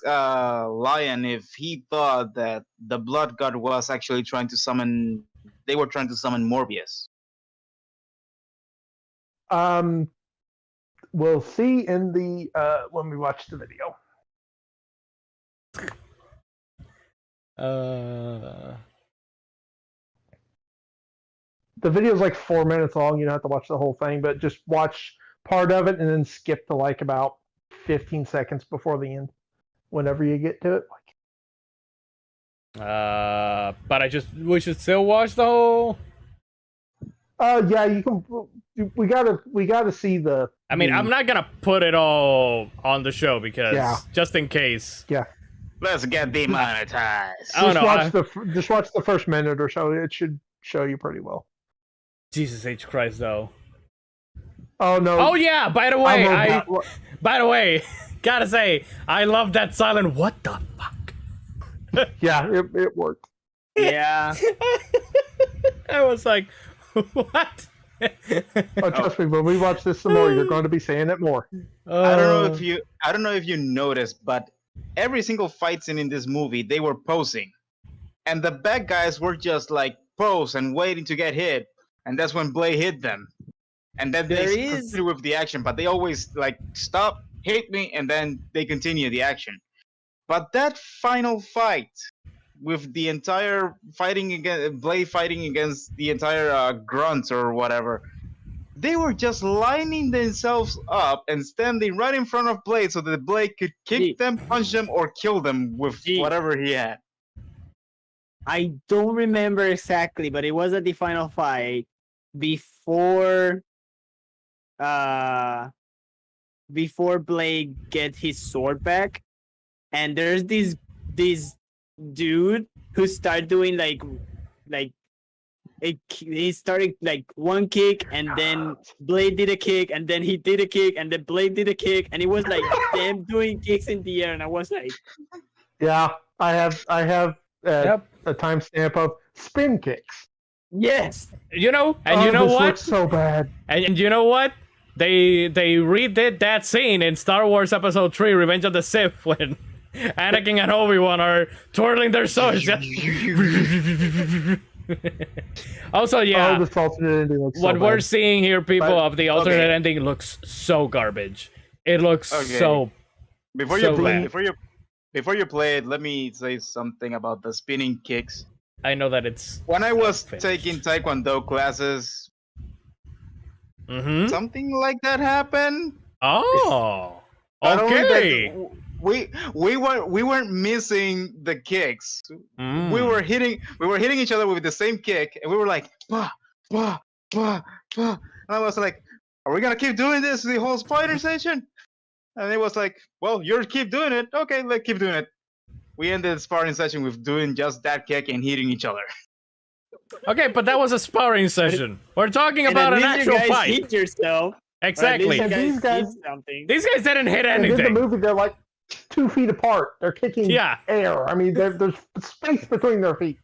Lion if he thought that the blood god was actually trying to summon. They were trying to summon Morbius. We'll see in the when we watch the video. The video's like 4 minutes long. You don't have to watch the whole thing, but just watch part of it and then skip to like about 15 seconds before the end, whenever you get to it. But we should still watch the whole. Yeah, you can. We gotta see the. I mean, I'm not gonna put it all on the show because just in case. Let's get demonetized. I don't know. Just watch the first minute or so. It should show you pretty well. Jesus H Christ, though. Oh no. Oh yeah. By the way, gotta say, I love that silent. What the fuck? Yeah, it worked. Yeah. I was like, what? Oh, trust me, when we watch this some more, you're going to be saying it more. I don't know if you noticed, but every single fight scene in this movie, they were posing, and the bad guys were just like pose and waiting to get hit, and that's when Blade hit them, and then they continue with the action. But they always like stop, hit me, and then they continue the action. But that final fight with the entire fighting against Blade fighting against the entire grunts or whatever, they were just lining themselves up and standing right in front of Blade so that Blade could kick them, punch them, or kill them with whatever he had. I don't remember exactly, but it was at the final fight before Blade get his sword back, and there's this dude who started doing he started like one kick, and then Blade did a kick, and then he did a kick, and then Blade did a kick, and it was like them doing kicks in the air, and I was like, Yeah, I have at Yep. a timestamp of spin kicks. Yes. You know, and Oh, you know this what? looks so bad. And you know what? They redid that scene in Star Wars Episode 3, Revenge of the Sith, when Anakin and Obi-Wan are twirling their swords. Also, yeah, Oh, this alternate ending looks so what we're bad. seeing here, people, But- of the alternate okay. ending looks so garbage. It looks Okay. so... Before So you bad. before you play it, let me say something about the spinning kicks. I know that it's... When I was Finished. taking Taekwondo classes, Mm-hmm. something like that happened. Oh, Not only that, okay. we weren't missing the kicks. Mm. We were hitting each other with the same kick, and we were like, bah, bah, bah, bah. And I was like, are we gonna keep doing this the whole spider session? And it was like, well, you keep doing it. Okay, let's keep doing it. We ended the sparring session with doing just that kick and hitting each other. Okay, but that was a sparring session. We're talking And about at an least actual you guys fight. hit yourself. Exactly. Or at least you And guys these hit something. These guys didn't hit And in the anything. movie, they're like 2 feet apart. They're kicking Yeah. air. I mean, there's space between their feet.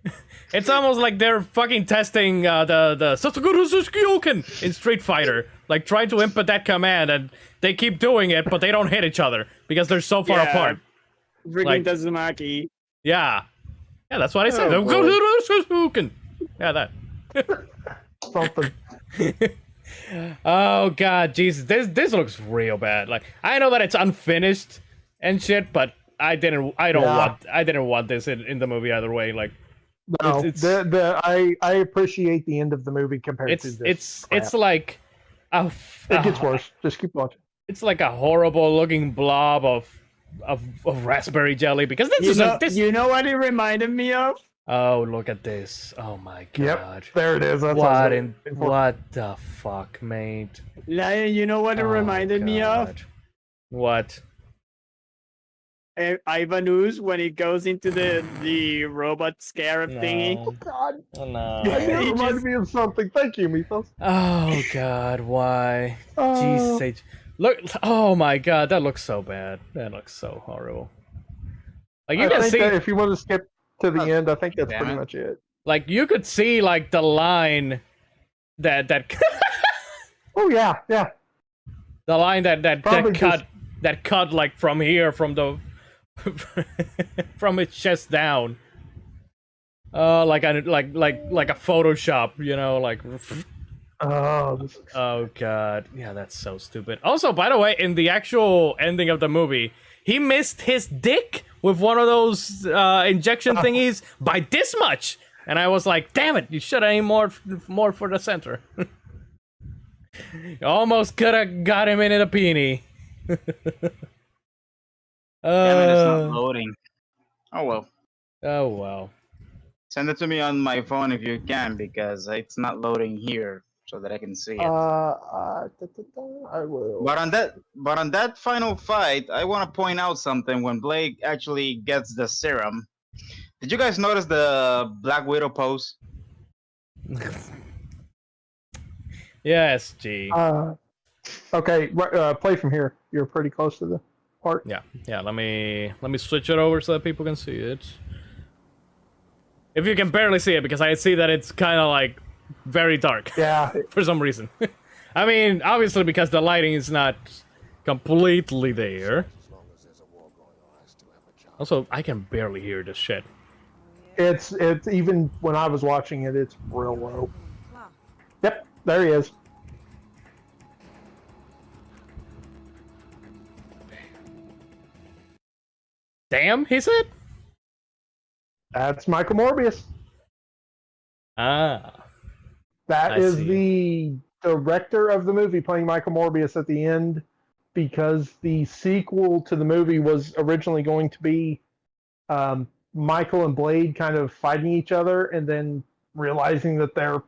It's almost like they're fucking testing the Sasaguru Suskyoken in Street Fighter. Like, trying to input that command, and they keep doing it, but they don't hit each other because they're so far Yeah. apart. Freaking Like- Tazumaki. Yeah. Yeah, that's what I said. Oh, boy. Suskyoken. Yeah, that. Something. Oh god, Jesus, this looks real bad. Like, I know that it's unfinished and shit, but I didn't want this in the movie either way. Like, No, It's- I appreciate the end of the movie compared to this. it's like It gets worse. Just keep watching. It's like a horrible looking blob of raspberry jelly, because this is this. You know what it reminded me of? Oh, look at this! Oh my god! Yep, there it is. That's What in? what the fuck, mate? Lion, you know what it Oh, reminded me of? God. What? Ivanus when it goes into the robot scarab thingy. No. God, Oh, no. it He reminded just- me of something. Thank you, Mythos. Oh god, why? Oh. Jesus H. Look, oh my god, that looks so bad. That looks so horrible. Like, you I can think see, that if you want to skip to the end, I think that's Damn pretty it. much it. like, you could see, like, the line that Oh yeah, yeah. the line that Probably cut like from here, from the from its chest down. Like a Photoshop, you know, like. Oh, this is, Oh god, yeah, that's so stupid. Also, by the way, in the actual ending of the movie, he missed his dick with one of those injection thingies by this much, and I was like, "Damn it! You should have aimed more for the center." You almost could have got him into the peenie. Damn it, it's not loading. Oh well. Oh well. Send it to me on my phone if you can, because it's not loading here so that I can see it. I will. But on that final fight, I want to point out something. When Blake actually gets the serum, did you guys notice the Black Widow pose? Yes, G. Okay, play from here. You're pretty close to the part. Yeah. Let me switch it over so that people can see it. If you can barely see it, because I see that it's kind of like very dark Yeah, for some reason. I mean, obviously because the lighting is not completely there. Also, I can barely hear this shit. it's even when I was watching it, it's real low. Yep, there he is. Damn, he said? That's Michael Morbius. Ah. That I is see. the director of the movie playing Michael Morbius at the end, because the sequel to the movie was originally going to be Michael and Blade kind of fighting each other, and then realizing that they're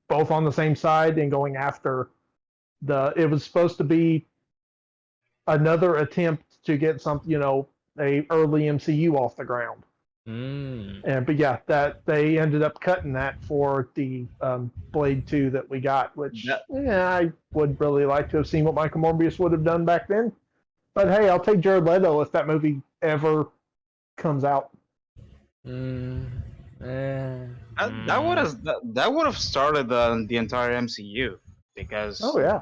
both on the same side and going after it was supposed to be another attempt to get a early MCU off the ground. But yeah, that they ended up cutting that for the Blade 2 that we got, which I would really like to have seen what Michael Morbius would have done back then. But hey, I'll take Jared Leto if that movie ever comes out. Mm, eh, That would have started the entire MCU because Oh, yeah.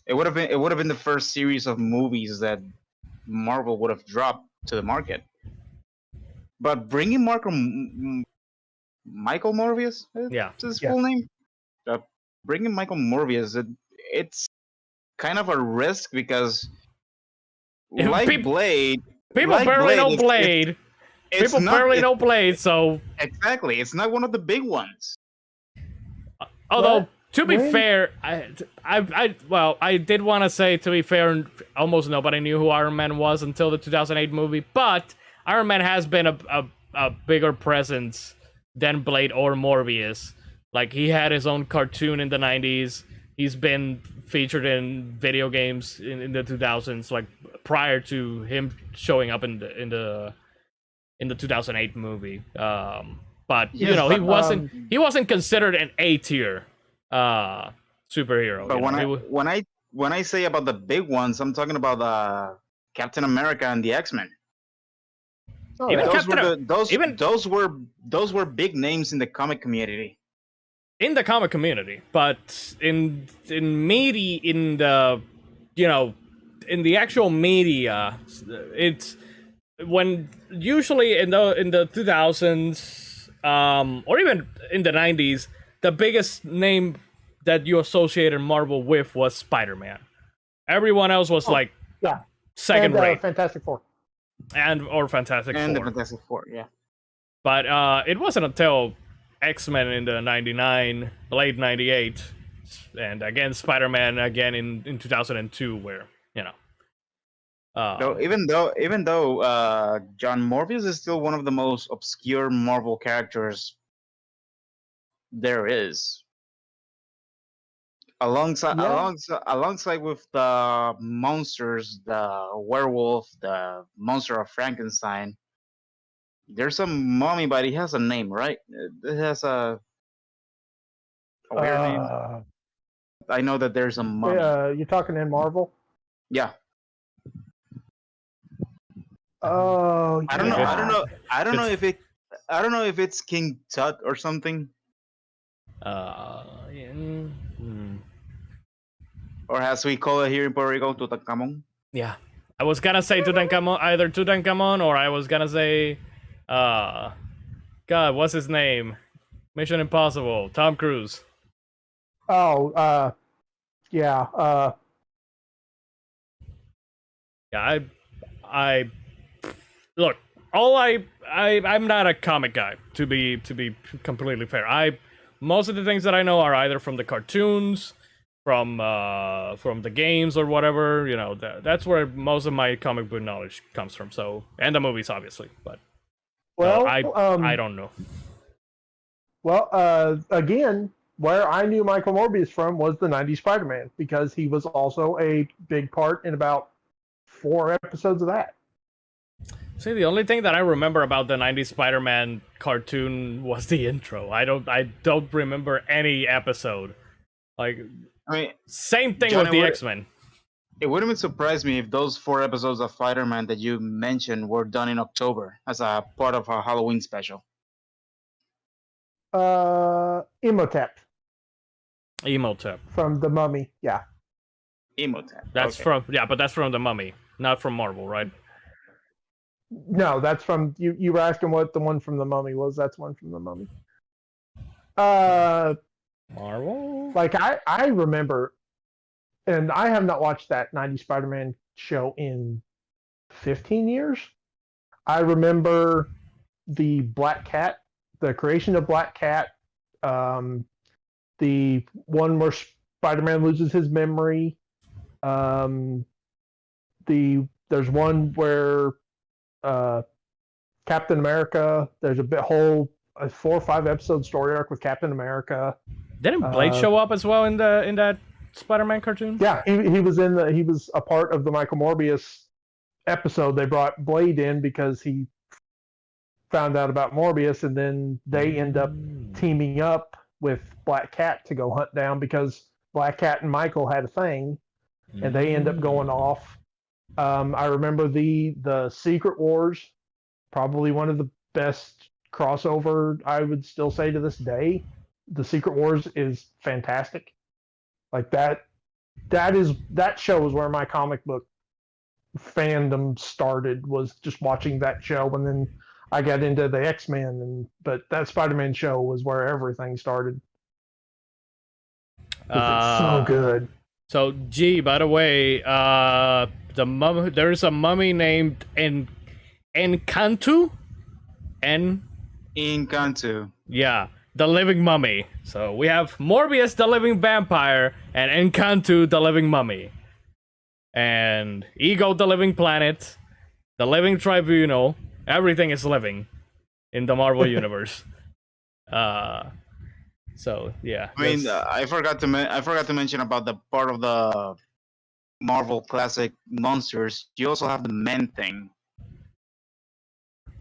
it would have been the first series of movies that Marvel would have dropped to the market. But bringing Michael Morbius, Yeah. is his Yeah. full name. Bringing Michael Morbius, it's kind of a risk because, If like peop- Blade, People like barely know it's- Blade. it's People not barely it- know Blade, so exactly. It's not one of the big ones. although But to be when- fair, I did want to say to be fair, almost nobody knew who Iron Man was until the 2008 movie, but Iron Man has been a bigger presence than Blade or Morbius. Like he had his own cartoon in the 90s. He's been featured in video games in the 2000s, like prior to him showing up in the 2008 movie. But you Yes, know, he but, wasn't considered an A tier superhero. But you know? when I say about the big ones, I'm talking about Captain America and the X-Men. Oh, Even yeah. Those were big names in the comic community. In the comic community, but in media, in the in the actual media, it's when usually in the 2000s or even in the 90s, the biggest name that you associated Marvel with was Spider-Man. Everyone else was like yeah. second And, rate Fantastic Four. or Fantastic And the Four. Fantastic Four, yeah. But it wasn't until X-Men in the 99, late 98, and again Spider-Man again in 2002, where, you know. So even though John Morbius is still one of the most obscure Marvel characters there is, Yeah. alongside with the monsters, the werewolf, the monster of Frankenstein, there's a mummy, but he has a name, right? It has a weird name. I know that there's a mummy. You're talking in Marvel? Yeah. Oh, I don't know. yeah. I don't know if it's King Tut or something, Yeah, or as we call it here in Puerto Rico, Tutankhamun. yeah. I was gonna say Tutankhamun, either Tutankhamun or I was gonna say, God, what's his name? Mission Impossible, Tom Cruise. Oh, yeah. Yeah, I look. I'm not a comic guy, to be completely fair. Most of the things that I know are either from the cartoons, from the games or whatever. You know, that's where most of my comic book knowledge comes from. So, and the movies, obviously. But Well, I don't know. Well, again, where I knew Michael Morbius from was the 90s Spider-Man, because he was also a big part in about 4 episodes of that. See, the only thing that I remember about the 90s Spider-Man cartoon was the intro. I don't remember any episode. Like, I mean, same thing Johnny, with the what- X-Men. it wouldn't surprise me if those 4 episodes of Spider-Man that you mentioned were done in October as a part of a Halloween special. Imhotep Emotep. from The Mummy. Yeah. Imhotep. That's okay. but that's from the Mummy, not from Marvel, right? No, that's from you were asking what the one from The Mummy was. That's one from The Mummy. Marvel? Like I remember, and I have not watched that 90s Spider-Man show in 15 years. I remember the Black Cat, the creation of Black Cat, the one where Spider-Man loses his memory. There's one where Captain America. There's a whole 4 or 5 episode story arc with Captain America. Didn't Blade show up as well in that Spider-Man cartoon? Yeah, he was he was a part of the Michael Morbius episode. They brought Blade in because he found out about Morbius, and then they end up teaming up with Black Cat to go hunt down, because Black Cat and Michael had a thing, and they end up going off. I remember the Secret Wars, probably one of the best crossover, I would still say to this day, the Secret Wars is fantastic. Like that show was where my comic book fandom started, was just watching that show, and then I got into the X-Men, but that Spider-Man show was where everything started. 'Cause it's so good. So, G, by the way, there's a mummy named Encantu? Encanto. Yeah, the living mummy. So we have Morbius, the living vampire, and Encantu, the living mummy. And Ego, the living planet, the living tribunal. Everything is living in the Marvel universe. So yeah. I mean, that's- I forgot to mention about the part of the Marvel Classic monsters. You also have the Men Thing.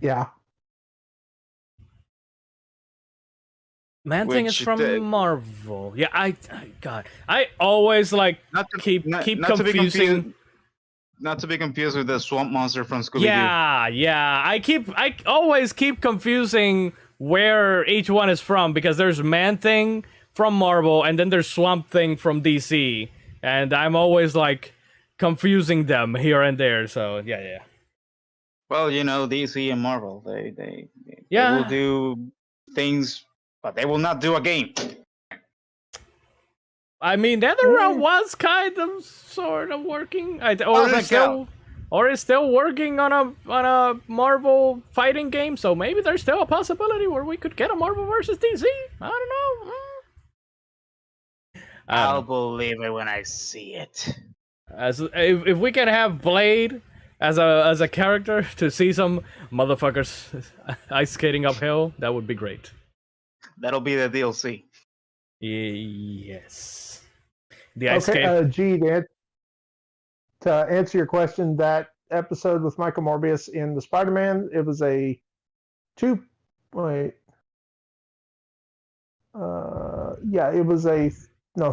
Yeah. Man Thing is which from the- Marvel. Yeah, God, I always like Not to, keep not, keep not to be confusing. confused. Not to be confused with the Swamp Monster from Scooby-Doo. Yeah. I always keep confusing where each one is from, because there's Man Thing from Marvel and then there's Swamp Thing from DC, and I'm always like confusing them here and there. So yeah. Well, you know, DC and Marvel, they Yeah. will do things, but they will not do a game. I mean, NetherRealm was kind of sort of working, or is still working on a Marvel fighting game. So maybe there's still a possibility where we could get a Marvel versus DC. I don't know. I'll believe it when I see it. As if we can have Blade as a character to see some motherfuckers ice skating uphill, that would be great. That'll be the DLC. Yes. The ice Okay, skate. G, to answer your question, that episode with Michael Morbius in the Spider-Man, it was a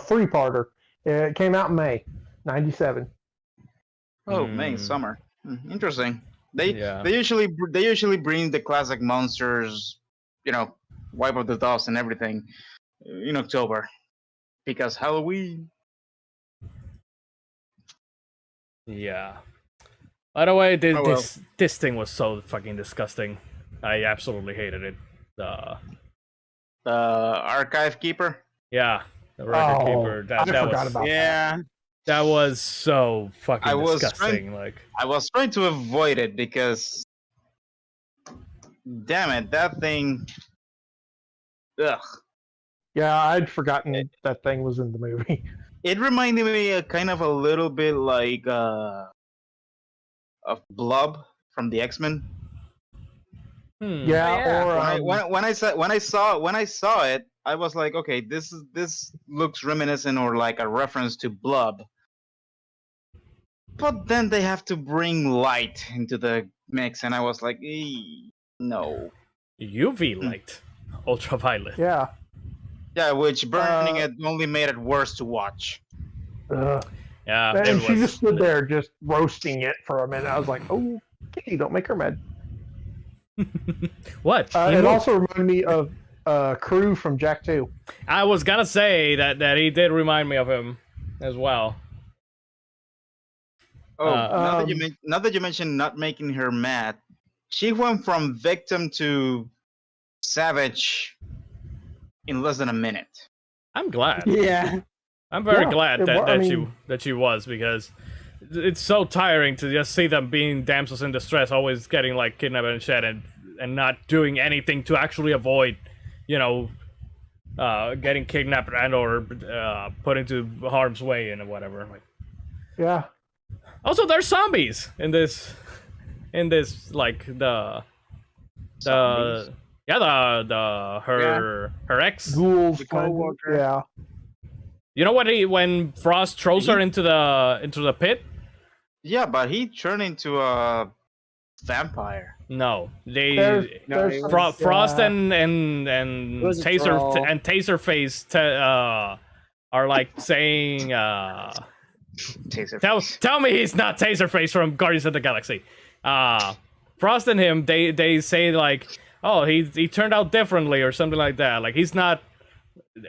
three-parter. It came out in May, 97. Oh, May, Hmm. summer. Interesting. They Yeah. they usually bring the classic monsters, wipe up the dust and everything in October, because Halloween. Yeah. By the way, Oh, well. this thing was so fucking disgusting. I absolutely hated it. The Archive Keeper. Yeah, the record Oh, keeper. I That forgot was about Yeah. that was so fucking I was disgusting. Like, I was trying to avoid it because, damn it, that thing. Ugh. Yeah, I'd forgotten that thing was in the movie. It reminded me kind of a little bit like of Blob from the X-Men. Yeah, Yeah. or When I saw it, I was like, okay, this looks reminiscent or like a reference to Blob. But then they have to bring light into the mix, and I was like, no. UV light, ultraviolet. yeah. Yeah, which burning it only made it worse to watch. Yeah, And it she was- just stood there just roasting it for a minute. I was like, oh, okay, don't make her mad. What? He It moved. also reminded me of Crew from Jack 2. I was gonna say that he did remind me of him as well. Oh, Um, now that you mentioned not making her mad, she went from victim to savage in less than a minute. I'm glad. Yeah. I'm very Yeah, glad it that, wa- I that mean- she was, because it's so tiring to just see them being damsels in distress, always getting like kidnapped and shit, and not doing anything to actually avoid, getting kidnapped and or put into harm's way and whatever. Like, Yeah. also, there's zombies in this like Zombies? her ex. Ghouls. The kind of, coworker. yeah. You know what? When Frost throws her into the pit. Yeah, but he turned into a vampire. No, they There's some- Frost yeah. and It was a troll. Taserface are like saying Taser. tell me he's not Taserface from Guardians of the Galaxy. Frost and him they say like, oh, he turned out differently or something like that. Like he's not.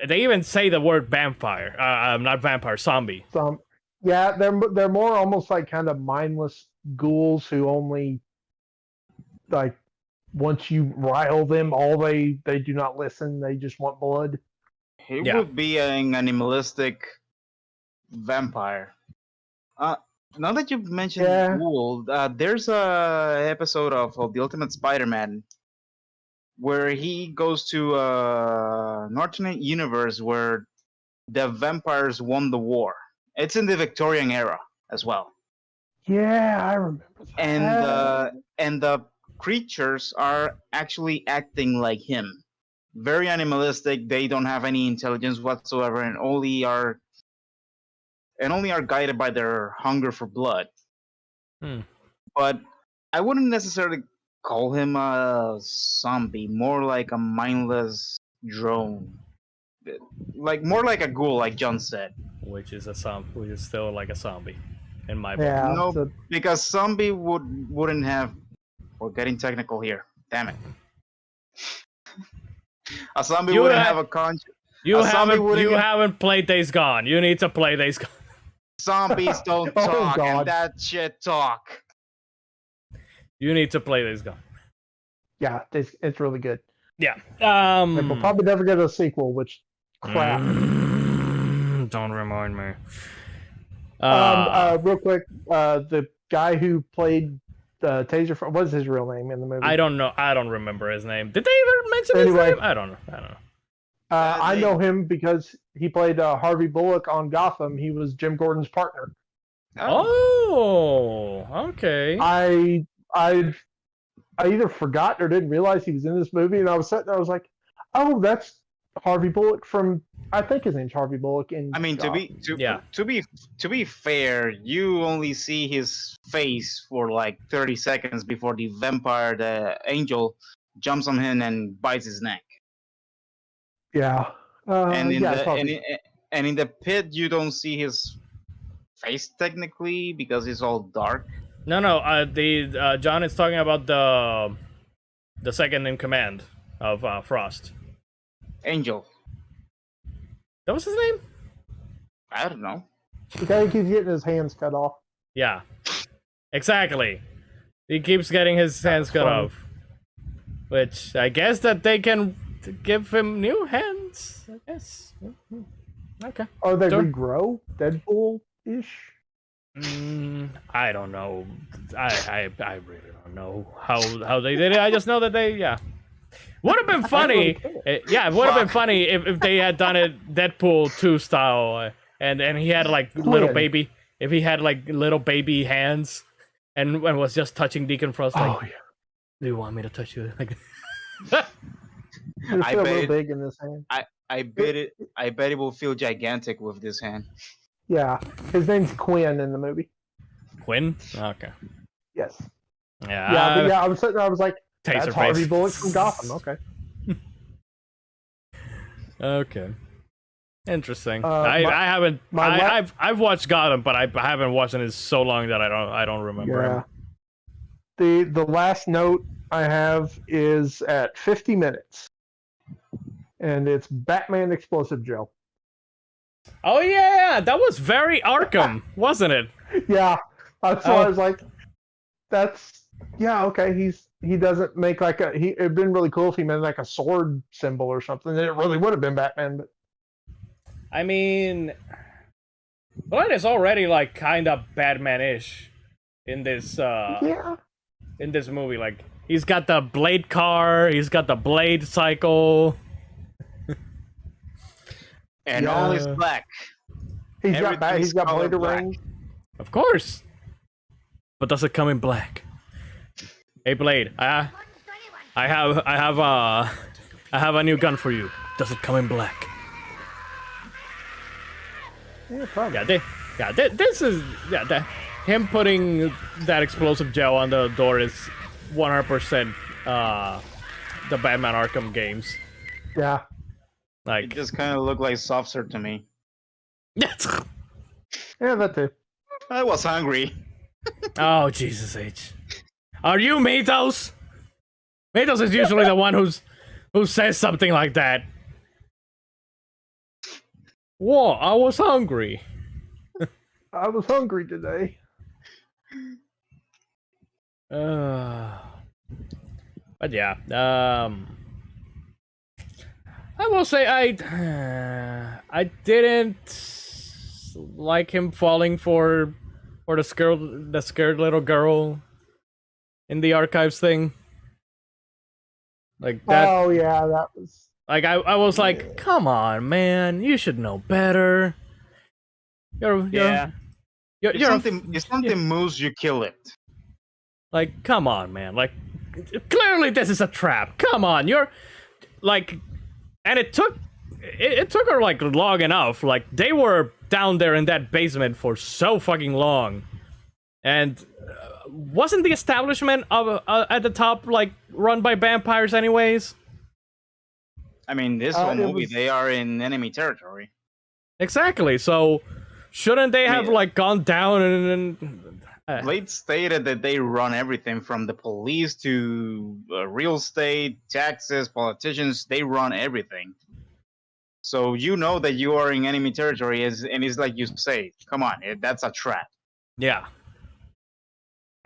They even say the word vampire. Not vampire, zombie. Yeah, they're more almost like kind of mindless ghouls who only like once you rile them, they do not listen. They just want blood. He Yeah. would be an animalistic vampire. Now that you've mentioned Yeah. ghoul, there's a episode of the Ultimate Spider-Man where he goes to an alternate universe where the vampires won the war. It's in the Victorian era as well, Yeah, I remember that. and the creatures are actually acting like him, very animalistic. They don't have any intelligence whatsoever, and only are guided by their hunger for blood. Hmm. But I wouldn't necessarily call him a zombie, more like a mindless drone. Like more like a ghoul, like John said. Which is which is still like a zombie, in my book. Yeah, No, so- because zombie wouldn't have. We're getting technical here. Damn it. A zombie You wouldn't ha- have a conscience. You A zombie wouldn't get- haven't played Days Gone. You need to play Days Gone. Zombies don't Oh, talk, God. and that shit talk. You need to play Days Gone. yeah, it's really good. Yeah. Like, we'll probably never get a sequel, which crap. Don't remind me. Real quick, the guy who played Taser, what's his real name in the movie? I don't know. I don't remember his name. Did they ever mention his Anyway. name? I don't know. I know him because he played Harvey Bullock on Gotham. He was Jim Gordon's partner. Oh, okay. I either forgot or didn't realize he was in this movie, and I was sitting there, I was like, "Oh, that's Harvey Bullock from." I think his name's Harvey Bullock. I mean, to be fair, you only see his face for like 30 seconds before the vampire, the angel, jumps on him and bites his neck. Yeah. And in yeah, the probably. and in the pit, you don't see his face technically because it's all dark. No. John is talking about the second in command of Frost. Angel, That was his name? I don't know. The guy who keeps getting his hands cut off. Yeah. Exactly. He keeps getting his hands cut funny. off. Which I guess that they can give him new hands. I guess. Okay. Or they Sure. regrow? Deadpool-ish? I don't know. I really don't know how they did it. I just know that they would have been funny. It would have been funny if they had done it Deadpool 2 style, and he had like little Twin. baby. If he had like little baby hands, and was just touching Deacon Frost like, Oh, yeah. do you want me to touch you? Like, It's I a bet- little big in this hand. I bet it will feel gigantic with this hand. Yeah. His name's Quinn in the movie. Quinn? Okay. Yes. Yeah. Yeah, but yeah, I was sitting there, I was like, Taser that's Harvey face. Bullock from Gotham. Okay. Okay. Interesting. Uh, I haven't. my I've watched Gotham, but I haven't watched it in so long that I don't remember Yeah. him. The last note I have is at 50 minutes. And it's Batman Explosive Joe. Oh yeah, that was very Arkham, wasn't it? Yeah. That's why Oh. I was like, that's okay, he doesn't make like it'd been really cool if he made like a sword symbol or something. Then it really would have been Batman, but I mean, Blade is already like kind of Batman-ish in this yeah. in this movie. Like he's got the Blade car, he's got the Blade cycle. And all is black. He's got Everything's he's got color Blade black. rings. Of course. But does it come in black? Hey Blade, I have a new gun for you. Does it come in black? Yeah, probably. This is him putting that explosive gel on the door is 100% the Batman Arkham games. Yeah. It Like just kind of looked like soft serve to me. Yeah, that too. I was hungry. Oh Jesus H. Are you Mathos? Matos is usually the one who says something like that. Whoa, I was hungry. I was hungry today. But yeah, I will say I didn't like him falling for the scared little girl in the archives thing. Like that. Oh yeah, that was. Like I was like, come on, man, you should know better. Yeah. If something moves, you kill it. Like, come on, man. Like, clearly this is a trap. Come on, you're like, and it took her like long enough. Like they were down there in that basement for so fucking long, and wasn't the establishment of at the top like run by vampires anyways? I mean, this whole movie, was- they are in enemy territory. Exactly. So shouldn't they have like gone down and Blade stated that they run everything from the police to real estate, taxes, politicians. They run everything. So you know that you are in enemy territory, and it's like you say, come on, that's a trap. yeah.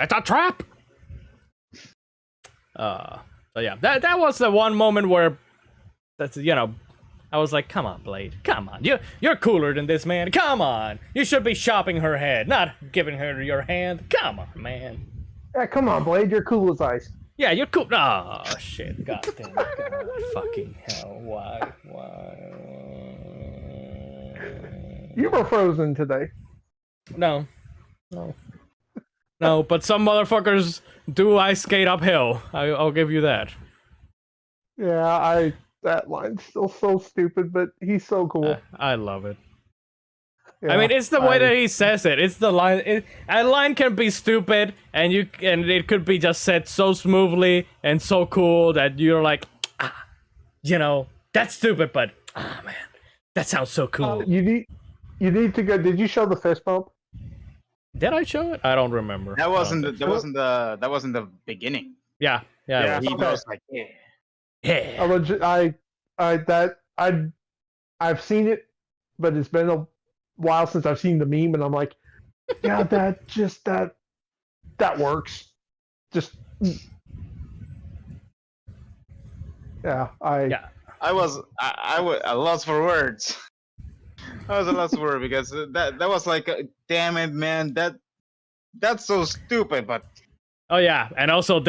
It's a trap. So yeah, that was the one moment where that's I was like, come on, Blade, come on, you're cooler than this, man. Come on, you should be chopping her head, not giving her your hand. Come on, man. Yeah, come on, Blade. You're cool as ice. Yeah, you're cool. Oh shit, god damn it, god, fucking hell, why? You were frozen today. No. No, but some motherfuckers do ice skate uphill. I'll give you that. Yeah, that line's still so stupid, but he's so cool. I love it. Yeah, I mean, it's the way that he says it. It's the line. A line can be stupid, and it could be just said so smoothly and so cool that you're like, that's stupid, but man, that sounds so cool. You need to go. Did you show the fist bump? Did I show it? I don't remember. That wasn't I the, don't that wasn't the beginning. Yeah. Yeah. it was. He was like, yeah. Yeah. I've seen it, but it's been a while since I've seen the meme, and I'm like, yeah, that works. Just yeah, Yeah. I was lost for words. I was a lost for words because that was like, damn it, man, that's so stupid. But Oh yeah, and also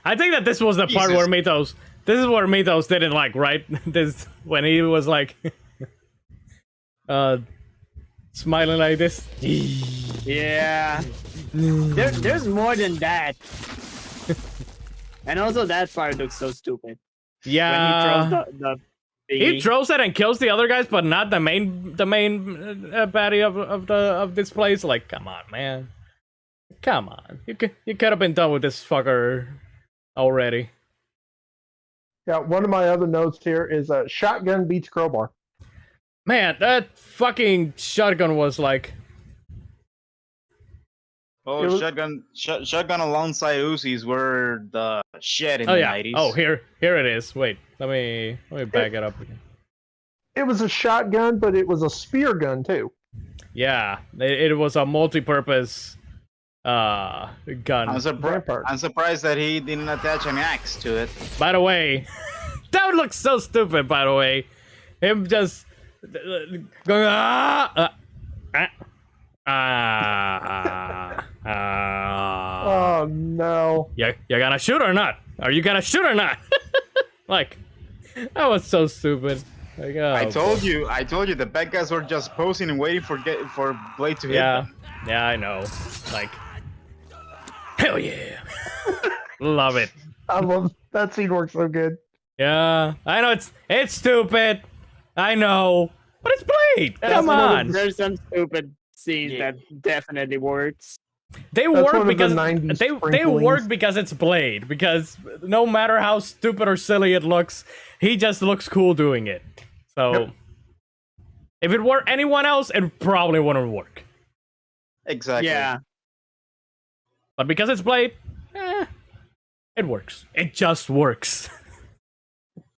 I think that this was the part Jesus. where Matos. This is where Matos didn't like, right? This when he was like, smiling like this. Yeah. There's more than that. And also that part looks so stupid. Yeah. When he throws the He thingy. throws it and kills the other guys, but not the main baddie of this place. Like, come on, man, come on. You could have been done with this fucker already. yeah. One of my other notes here is shotgun beats crowbar. Man, that fucking shotgun was like, It was- shotgun alongside Uzis were the shit in oh the yeah, 90s. oh here it is. Wait, let me back it up again. It was a shotgun, but it was a spear gun too. Yeah, it was a multi-purpose gun. I'm Rampart. surprised that he didn't attach an axe to it. By the way, that would look so stupid. By the way, him just going Oh no! you're gonna shoot or not? Are you gonna shoot or not? Like, that was so stupid. Like, oh, I told you the bad guys were just posing and waiting for Blade to hit Yeah, them. yeah, I know. Like, hell yeah, love it. I love that scene. Works so good. Yeah, I know it's stupid. I know, but it's Blade. Come on. There's some stupid scenes Yeah. that definitely works. They That's one work of the because 90s they sprinklings. work because it's Blade. Because no matter how stupid or silly it looks, he just looks cool doing it. So Yep. if it were anyone else, it probably wouldn't work. Exactly. Yeah. But because it's Blade, It works. It just works.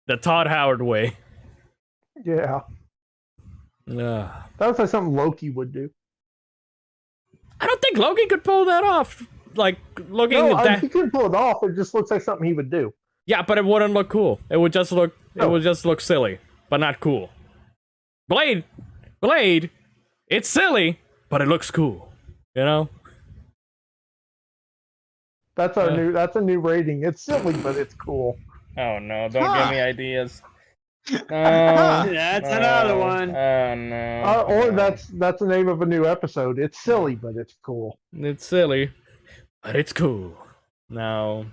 The Todd Howard way. Yeah, Ugh. that was like something Loki would do. I don't think Loki could pull that off. Like looking No, at that. he could pull it off. It just looks like something he would do. Yeah, but it wouldn't look cool. It would just look. It No. would just look silly, but not cool. Blade. It's silly, but it looks cool. You know. That's our new. That's a new rating. It's silly, but it's cool. Oh no! Don't Huh. give me ideas. That's another one. Oh no! Or that's the name of a new episode. It's silly, but it's cool. It's silly, but it's cool. No.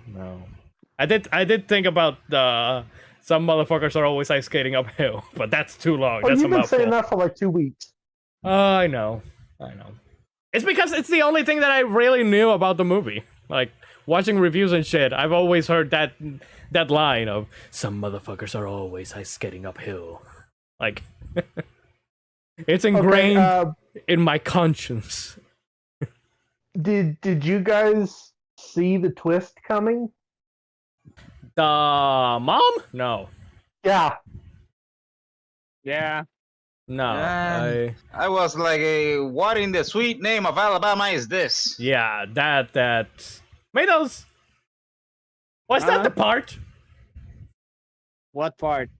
I did think about some motherfuckers are always ice skating uphill, but that's too long. Oh, That's you've a been saying mouthful. that for like 2 weeks. I know. It's because it's the only thing that I really knew about the movie. Like watching reviews and shit, I've always heard that line of "some motherfuckers are always ice skating uphill." Like it's ingrained in my conscience. Did you guys see the twist coming? The mom? No, Yeah. Yeah. no. Man. I was like, what in the sweet name of Alabama is this? Yeah, that Matos. Was that Huh? the part? What part?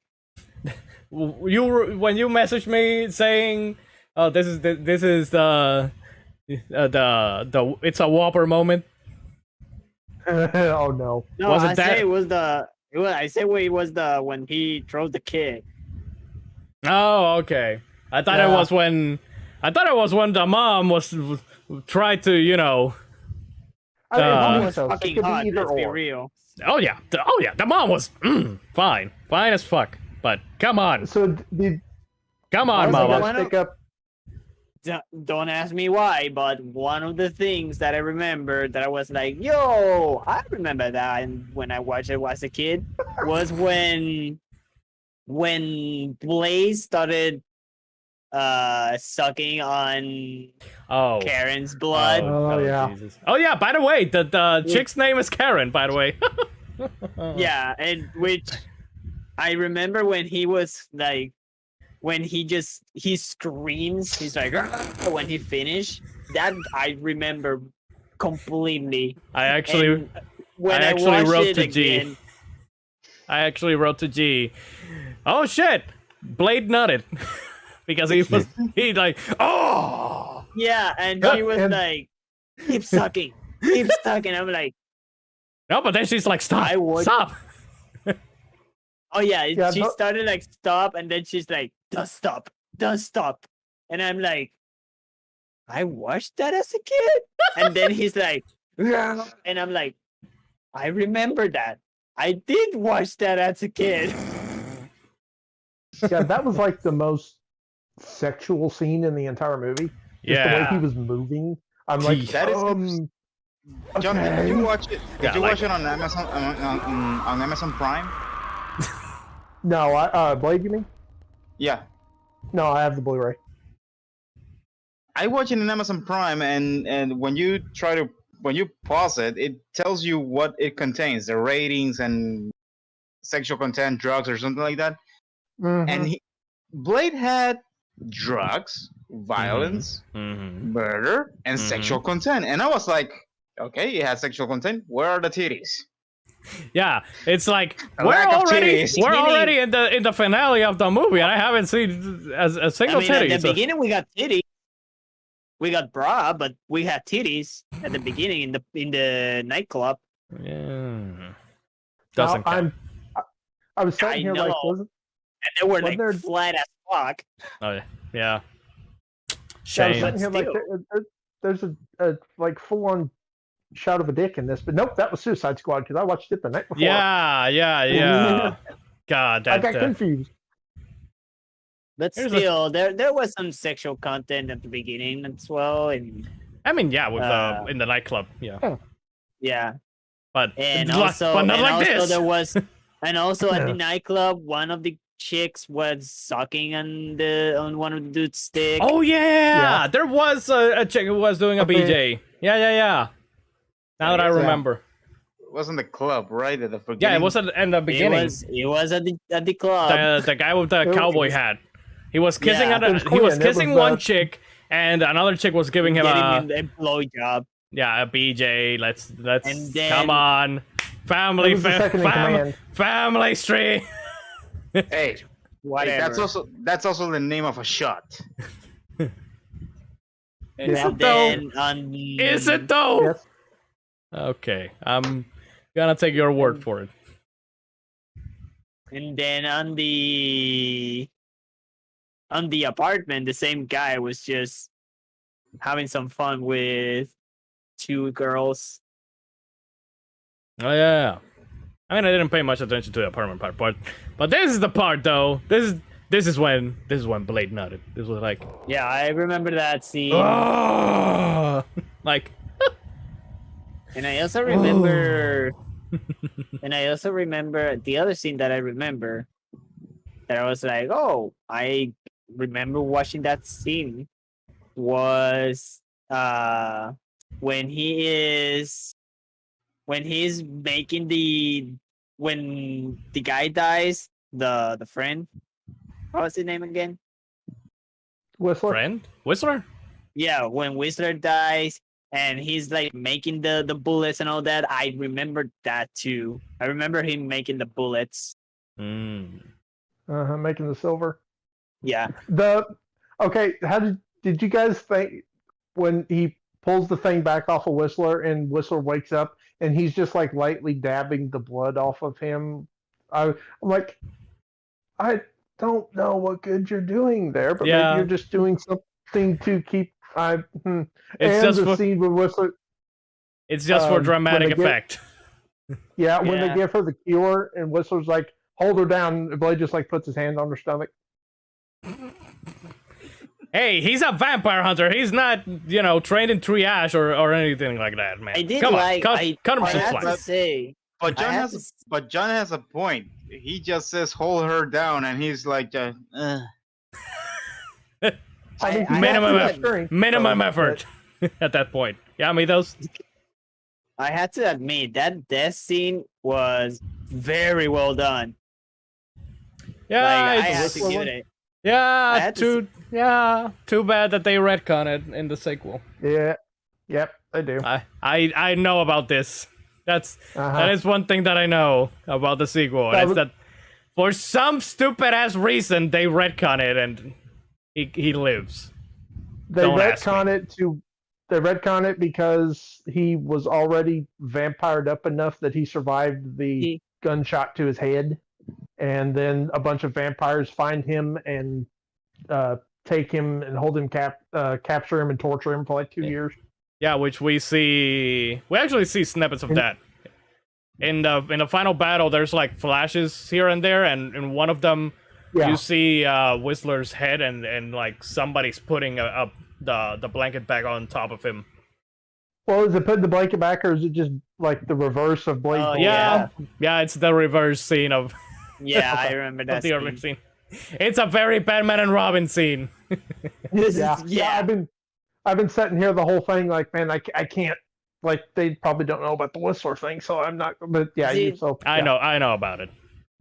When you messaged me saying, "Oh, this is the it's a Whopper moment." Oh no. No, Was it I that- say it was the. I say it was the when he throws the kid. Oh, okay. I thought Yeah. it was when the mom was tried to, you know. I mean, Uh, how He many was shows? It fucking could be hot. either Let's be or. real. Oh yeah, the mom was fine as fuck. But come on, So did come on, I was like, mama. why not? pick up? Don't ask me why, but one of the things that I remember that I was like, yo, I remember that, and when I watched it as a kid, was when Blaze started sucking on Oh. Karen's blood. Oh, yeah. Jesus. Oh yeah. By the way, the chick's name is Karen. By the way. Yeah, and which I remember when he was like, when he screams, he's like, "Argh," when he finished. That I remember completely. I actually. And when I I actually watched wrote it to G. again, I actually wrote to G. Oh shit! Blade nutted because he like oh yeah, and she was And- like, keep sucking. I'm like, no, but then she's like stop I would- stop. oh yeah, Yeah, she but- started like stop, and then she's like, don't stop, and I'm like, I watched that as a kid, and then he's like, "Yeah," and I'm like, I remember that. I did watch that as a kid. Yeah, that was like the most sexual scene in the entire movie. Just the way Yeah. he was moving. I'm like, That is John, did okay. you watch it? Did Yeah, you like- watch it on Amazon on Amazon Prime? No, Blade, you mean? Yeah, No, I have the Blu-ray. I watch it on Amazon Prime, and when you pause it, it tells you what it contains, the ratings and sexual content, drugs, or something like that. Mhm. And Blade had drugs, violence, Mhm. murder, and Mhm. sexual content, and I was like, okay, it has sexual content. Where are the titties? Yeah, it's like A we're lack of already titties. in the finale of the movie, and I haven't seen a I single mean, at titty. the so- beginning we got titties. We got bra, but we had titties at the beginning in the nightclub. Yeah. Doesn't Now, count. I was sitting I here like, know. wasn't And they were Wasn't like there- flat as fuck. Oh yeah. I was Shame. sitting here like still. there's a like full on shot of a dick in this, but nope, that was Suicide Squad because I watched it the night before. Yeah. God, I that. got confused. But Here's a- still, there was some sexual content at the beginning as well, and I mean, yeah, with Uh, in the nightclub, yeah. yeah, But and not- also, but not and like also this. there was, and also at the Yeah. nightclub, one of the chicks was sucking on one of the dude's stick. Oh yeah, Yeah. there was a chick who was doing a Okay. BJ. Yeah. Now that I Yeah. remember. wasn't the club, right? At the Yeah, beginning. it was in the beginning. It was at the club. The guy with the It was- cowboy hat. He was kissing Yeah. another, It was he was Quinn. It kissing was, one chick, and another chick was giving him Getting a him a blowjob. yeah, a BJ. Let's And then- come on, family, It was the second in command. family stream. Hey, Whatever. that's also the name of a shot. Is And it though? then on Is it though? Yes. Okay, I'm gonna take your word for it. And then on the apartment, the same guy was just having some fun with two girls. Oh yeah. I mean, I didn't pay much attention to the apartment part, but this is the part though. This is when Blade nutted. This was like, Yeah, I remember that scene. oh, like, And I also remember the other scene that I remember that I was like, oh, I remember watching that scene was when he's making when the guy dies, the friend. What was his name again? Whistler. friend Whistler. Yeah, when Whistler dies and he's like making the bullets and all that, I remember that too. I remember him making the bullets. Mm. Making the silver. Yeah. Okay, how did you guys think when he pulls the thing back off of Whistler and Whistler wakes up and he's just like lightly dabbing the blood off of him? I'm like, I don't know what good you're doing there, but Yeah. maybe you're just doing something to keep. It's and just the for scene with Whistler. it's just for when dramatic they get- effect. Yeah, when they Yeah. give her the cure and Whistler's like, hold her down, and Blade just like puts his hand on her stomach. Hey, he's a vampire hunter. He's not, trained in triage or anything like that, man. I did Come like on, I cut him I some had slack. to say But I John had has to a, s- but John has a point. He just says hold her down, and he's like, I mean, I he minimum has effort. strength, Minimum so- effort at that point. Yeah, Mythos. I had to admit that death scene was very well done. Yeah, Like, I it's- had to give it. yeah, had to too bad that they retcon it in the sequel. Yeah. Yep, they do. I know about this. That Uh-huh. is one thing that I know about the sequel. That And it's was- that for some stupid ass reason they retcon it and he lives. They Don't ask retcon it because he was already vampired up enough that he survived the He- gunshot to his head, and then a bunch of vampires find him and take him and hold him capture him and torture him for like 2 years. Yeah, which we actually see snippets of In- that. In the final battle, there's like flashes here and there, and in one of them Yeah, you see Whistler's head and like somebody's putting up the blanket back on top of him. well, is it putting the blanket back, or is it just like the reverse of Blade? Oh, Bullet? Yeah, it's the reverse scene of, Yeah, I remember of that the early scene. scene. It's a very Batman and Robin scene. This Yeah, is, yeah. I've been sitting here the whole thing like, man, I can't. Like, they probably don't know about the Whistler thing, so I'm not. But yeah, See, I yeah. know about it.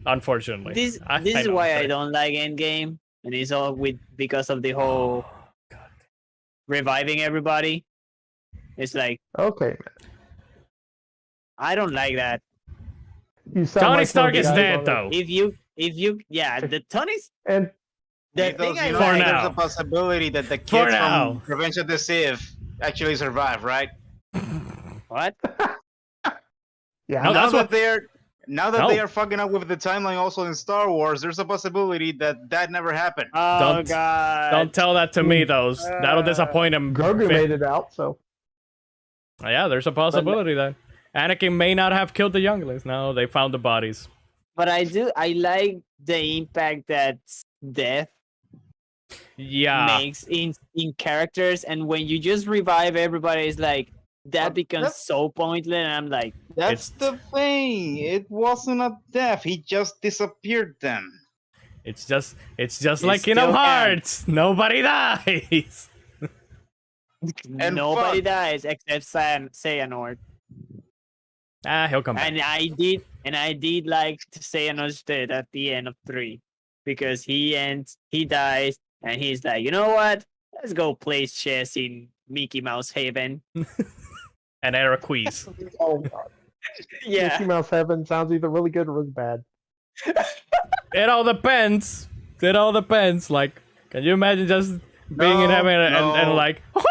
Unfortunately, This I is know, why I sorry. don't like Endgame, and it's all because of the whole reviving everybody. It's like Okay, I don't like that. you sound Tony like Stark one of the is guys dead on though. If you the Tony's And the Mythos, thing I you know, For like. now. there's a possibility that the For kids now. from Revenge of the Sith actually survive, right? What? yeah, No, that's what- Now that No. they are fucking up with the timeline also in Star Wars, there's a possibility that never happened. Oh Don't- god! Don't tell that to me, though. That'll disappoint him. Grogu made it out, so Yeah, there's a possibility that Anakin may not have killed the younglings. No, they found the bodies. But I like the impact that death Yeah, makes in characters, and when you just revive everybody, it's like that But becomes that's- so pointless. And I'm like, That's the thing. It wasn't a death. He just disappeared then. it's just It like Kingdom still Hearts. Nobody dies. And nobody fuck. dies except Xehanort. He'll come back. And I did like to say understood at the end of 3 because he dies, and he's like, you know what? Let's go play chess in Mickey Mouse Haven. And Eric Quees. Oh god. Yeah. Mickey Mouse Heaven sounds either really good or really bad. It all depends. It all depends. Like, can you imagine just being in No, heaven and no. like, all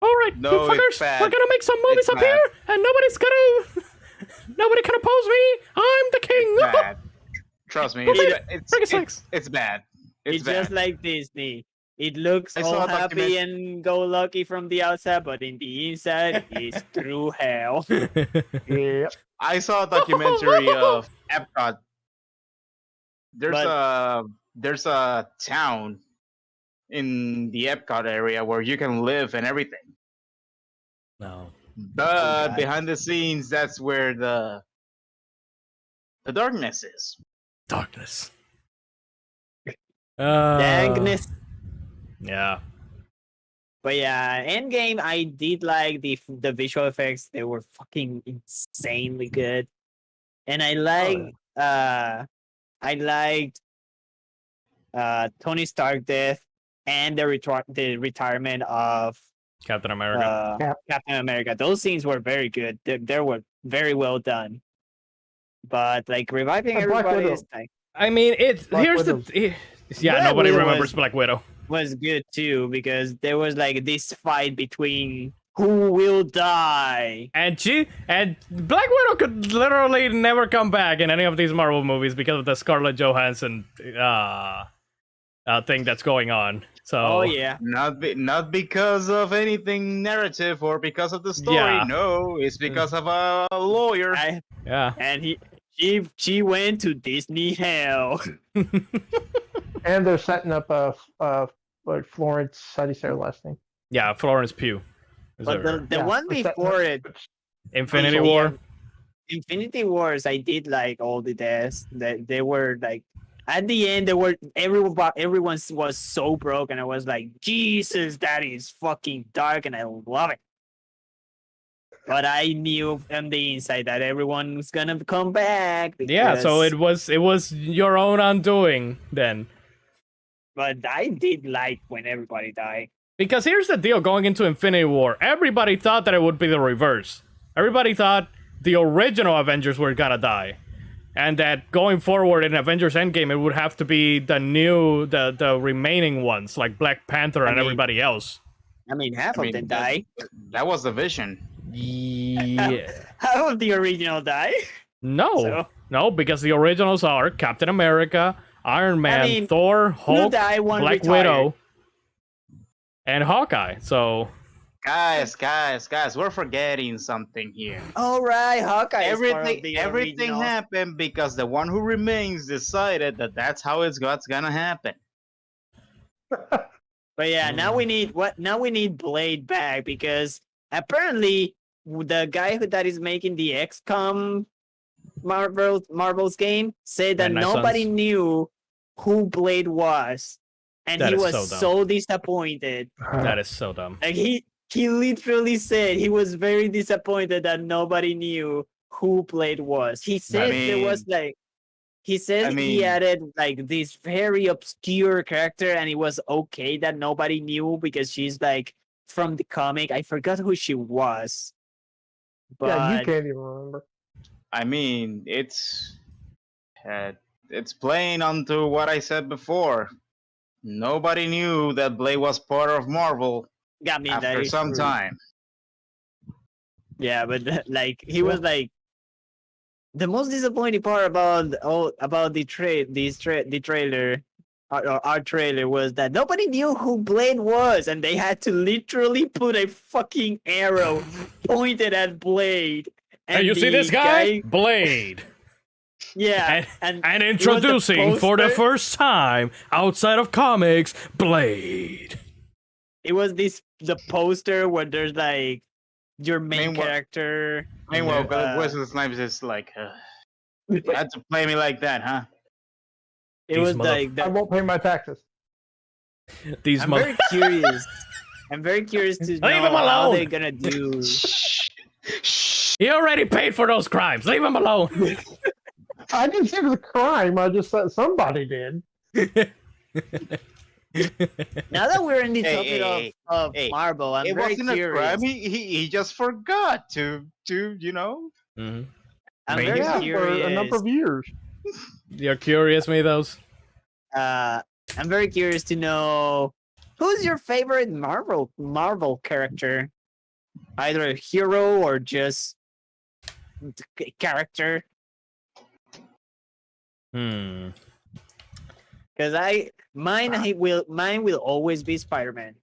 right, No, you fuckers, it's bad. we're gonna make some movies It's up here, and nobody can oppose me. I'm the king. Bad. Trust me, it's bad. It's It's bad. just like Disney. It looks I saw all a happy and go lucky from the outside, but in the inside, it's through hell. Yeah. I saw a documentary of Epcot. But- There's a town in the Epcot area where you can live and everything. No. But God. behind the scenes, that's where the darkness is. Darkness. Dankness. Yeah. But yeah, Endgame, I did like the visual effects. They were fucking insanely good, and I liked Tony Stark death and the retirement of Captain America. Captain America. Those scenes were very good. They were very well done. But like reviving And Black everybody Widow. is like I mean, Black here's Widow's- the. Yeah, Black nobody Widow remembers was- Black Widow. was good too because there was like this fight between who will die. And Black Widow could literally never come back in any of these Marvel movies because of the Scarlett Johansson thing that's going on. So Oh yeah. Not because of anything narrative or because of the story. Yeah. No, it's because of a lawyer. yeah. And she went to Disney hell. And they're setting up like Florence. How do you say her last name? Yeah, Florence Pugh. Is But her- the Yeah, one they're setting before up- it, Infinity yeah, War. Infinity Wars, I did like all the deaths. That they were like at the end, everyone was so broke, and I was like, Jesus, that is fucking dark, and I love it. But I knew on the inside that everyone was gonna come back. Yeah, so because- it was your own undoing then. But I did like when everybody died. Because here's the deal going into Infinity War. Everybody thought that it would be the reverse. Everybody thought the original Avengers were gonna die. And that going forward in Avengers Endgame, it would have to be the remaining ones, like Black Panther and mean- everybody else. I mean, half I of mean, them died. That was the vision. Yeah. Half of the original died. No. So- No, because the originals are Captain America, Iron Man, mean, Thor, Who Hulk, died? One Black retired. Widow, and Hawkeye. So Guys, we're forgetting something here. All right, Hawkeye. is part of the Everything original. happened because the one who remains decided that that's how it's gonna happen. But yeah, now we need what? Now we need Blade back because apparently the guy that is making the XCOM Marvel's game said that Midnight nobody Suns. knew who Blade was, and That he is was so dumb. so disappointed. that is so dumb. Like he literally said he was very disappointed that nobody knew who Blade was. He said there was like he said he mean- added like this very obscure character and it was okay that nobody knew because she's like from the comic. I forgot who she was. But Yeah, you can't even remember. I mean, it's playing onto what I said before. Nobody knew that Blade was part of Marvel I mean, that after is some true. time. Yeah, but like he was like the most disappointing part about the trailer. Our trailer was that nobody knew who Blade was, and they had to literally put a fucking arrow pointed at Blade. Hey, you see the this guy? Blade. Yeah, and And it was the introducing for the poster. first time outside of comics, Blade. it was the poster where there's like your main Meanwhile- character. Meanwhile, Uh, Wesley Snipes is like, you had to play me like that, huh? It These was mother- like I won't pay my taxes. These I'm mother- very curious. I'm very curious to know him how alone. they're gonna do. Shh. He already paid for those crimes. Leave him alone. I didn't say it was a crime. I just said somebody did. Now that we're in the Hey, topic hey, of hey. Marvel, I'm It very wasn't a curious. crime. He just forgot to you know. Mhm. I'm Maybe. very Yeah, for curious. a number of years. You're curious, Mythos? I'm very curious to know who's your favorite Marvel character, either a hero or just character. Hmm. Because mine will always be Spider-Man.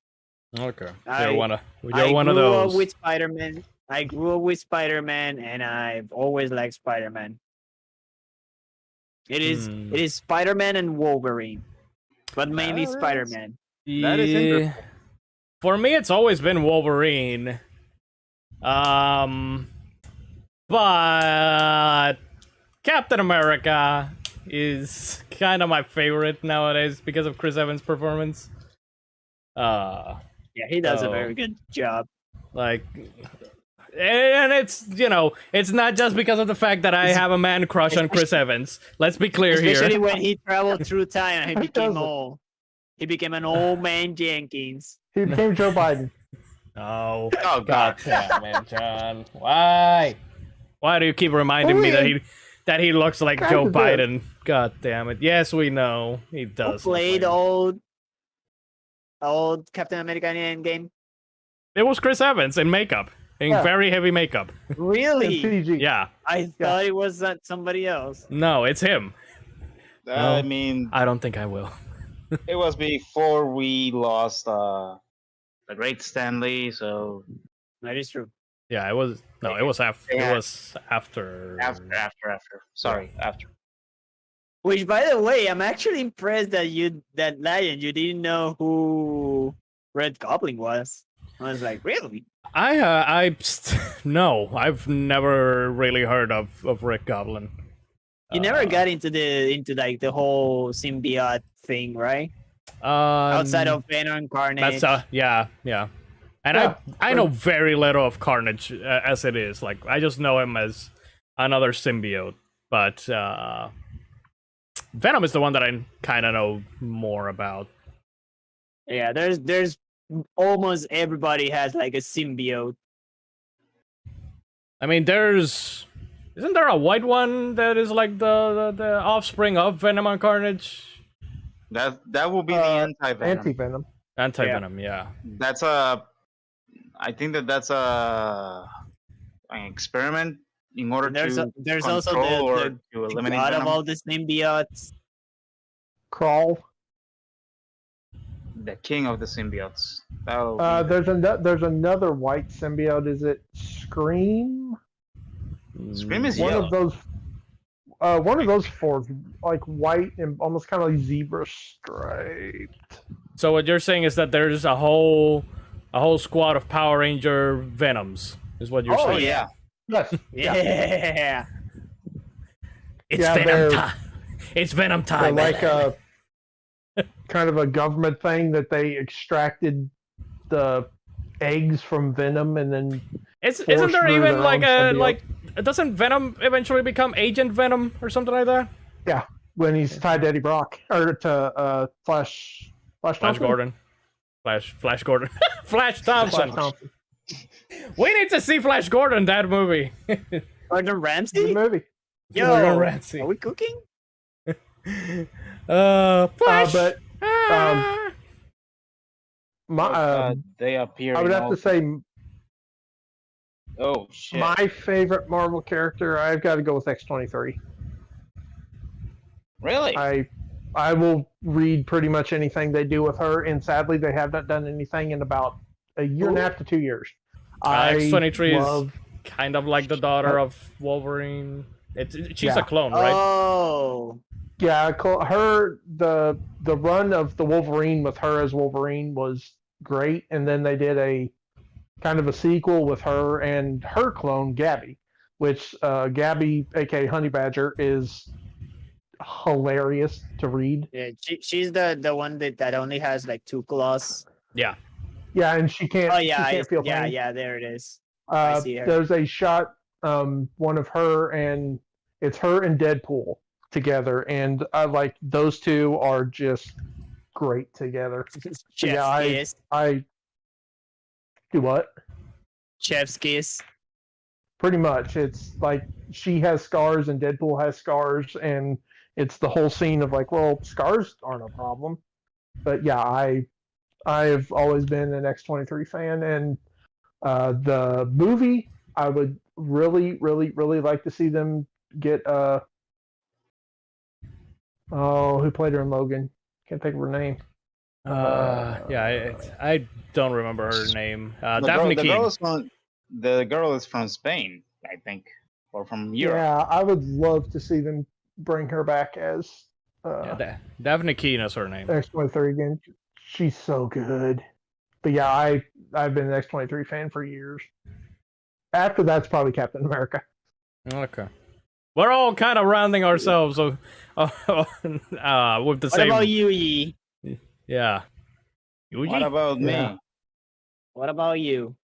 Okay. I- You're one of I one of grew up those. with Spider-Man. I grew up with Spider-Man, and I've always liked Spider-Man. It is Spider-Man and Wolverine, but mainly That is- Spider-Man. That is interesting. For me, it's always been Wolverine. But Captain America is kind of my favorite nowadays because of Chris Evans' performance. Yeah, he does a Oh. very good job. Like, and it's, it's not just because of the fact that I have a man crush on Chris Evans. Let's be clear Especially here. when he traveled through time and he Who became doesn't? old. He became an old man Jenkins. He became Joe Biden. Oh, Oh God God. damn it, John. Why? Why do you keep reminding me that he looks like Kinda Joe does. Biden? God damn it. Yes, we know. He Who does. look played like- old Captain America in Endgame? It was Chris Evans in makeup. In Yeah. very heavy makeup. In Really? PG. Yeah. I thought it was somebody else. No, it's him. I mean, I don't think I will. it was before we lost the great Stanley. So That is true. Yeah, it was. No, it was after. Yeah. It was after. after. Sorry, after. Which, by the way, I'm actually impressed that Lion, you didn't know who Red Goblin was. I was like, really? No, I've never really heard of Rick Goblin. You never got into like the whole symbiote thing, right? Outside of Venom and Carnage. That's yeah. And Yeah, I know very little of Carnage as it is. Like, I just know him as another symbiote. But Venom is the one that I kind of know more about. Yeah, there's almost everybody has like a symbiote. I mean, isn't there a white one that is like the offspring of Venom and Carnage? That will be the anti-venom. Anti-Venom. Anti-Venom, yeah. That's I think that's an experiment in order There's to also control or the to eliminate god of venom. all the symbiotes. Crawl. The king of the symbiotes. That'll be- There's another white symbiote. Is it Scream? Scream is One yellow. of those. One of those four, like white and almost kind of like zebra striped. So what you're saying is that there's a whole squad of Power Ranger Venoms, is what you're Oh saying. yeah. Yes. Yeah. It's Yeah, Venom they're- time. It's Venom They're time. like a kind of a government thing that they extracted the eggs from Venom and then Isn't force there through even their like own a symbiote. doesn't Venom eventually become Agent Venom or something like that? when he's tied to Eddie Brock or to Flash Flash Thompson? Gordon. Flash Gordon. Flash Thompson. Flash Thompson. We need to see Flash Gordon, that movie. Gordon Good Ramsay? movie. Yo, Gordon Ramsay. are we cooking? Flash. But Ah. my They appear. I would in have all- to say Oh shit. my favorite Marvel character. I've got to go with X-23. Really? I will read pretty much anything they do with her, and sadly, they have not done anything in about a year and a half to 2 years. X-23 is love, kind of like the daughter of Wolverine. She's a clone, right? Oh. yeah, her the run of the Wolverine with her as Wolverine was great, and then they did a kind of a sequel with her and her clone Gabby, which Gabby, aka Honey Badger, is hilarious to read. Yeah, she's the one that only has like 2 claws. Yeah, and she can't. Oh she yeah, can't feel yeah, pain. yeah. There it is. I see her. There's a shot one of her and it's her and Deadpool together, and I like those two are just great together. Chef's kiss. I do what? Chef's kiss. Pretty much, it's like she has scars and Deadpool has scars, and it's the whole scene of like, well, scars aren't a problem. But yeah, I've always been an X-23 fan, and the movie I would really, really, really like to see them get. Who played her in Logan? Can't think of her name. Yeah, I don't remember her name. The Daphne Keane. The girl is from Spain, I think, or from Europe. Yeah, I would love to see them bring her back as Daphne Keane is her name. X-23 again. She's so good. But yeah, I've been an X-23 fan for years. After that's probably Captain America. Okay. We're all kind of rounding ourselves with the What same. about you, Yi? Yeah. What Yuji? about me? Yeah. What about you?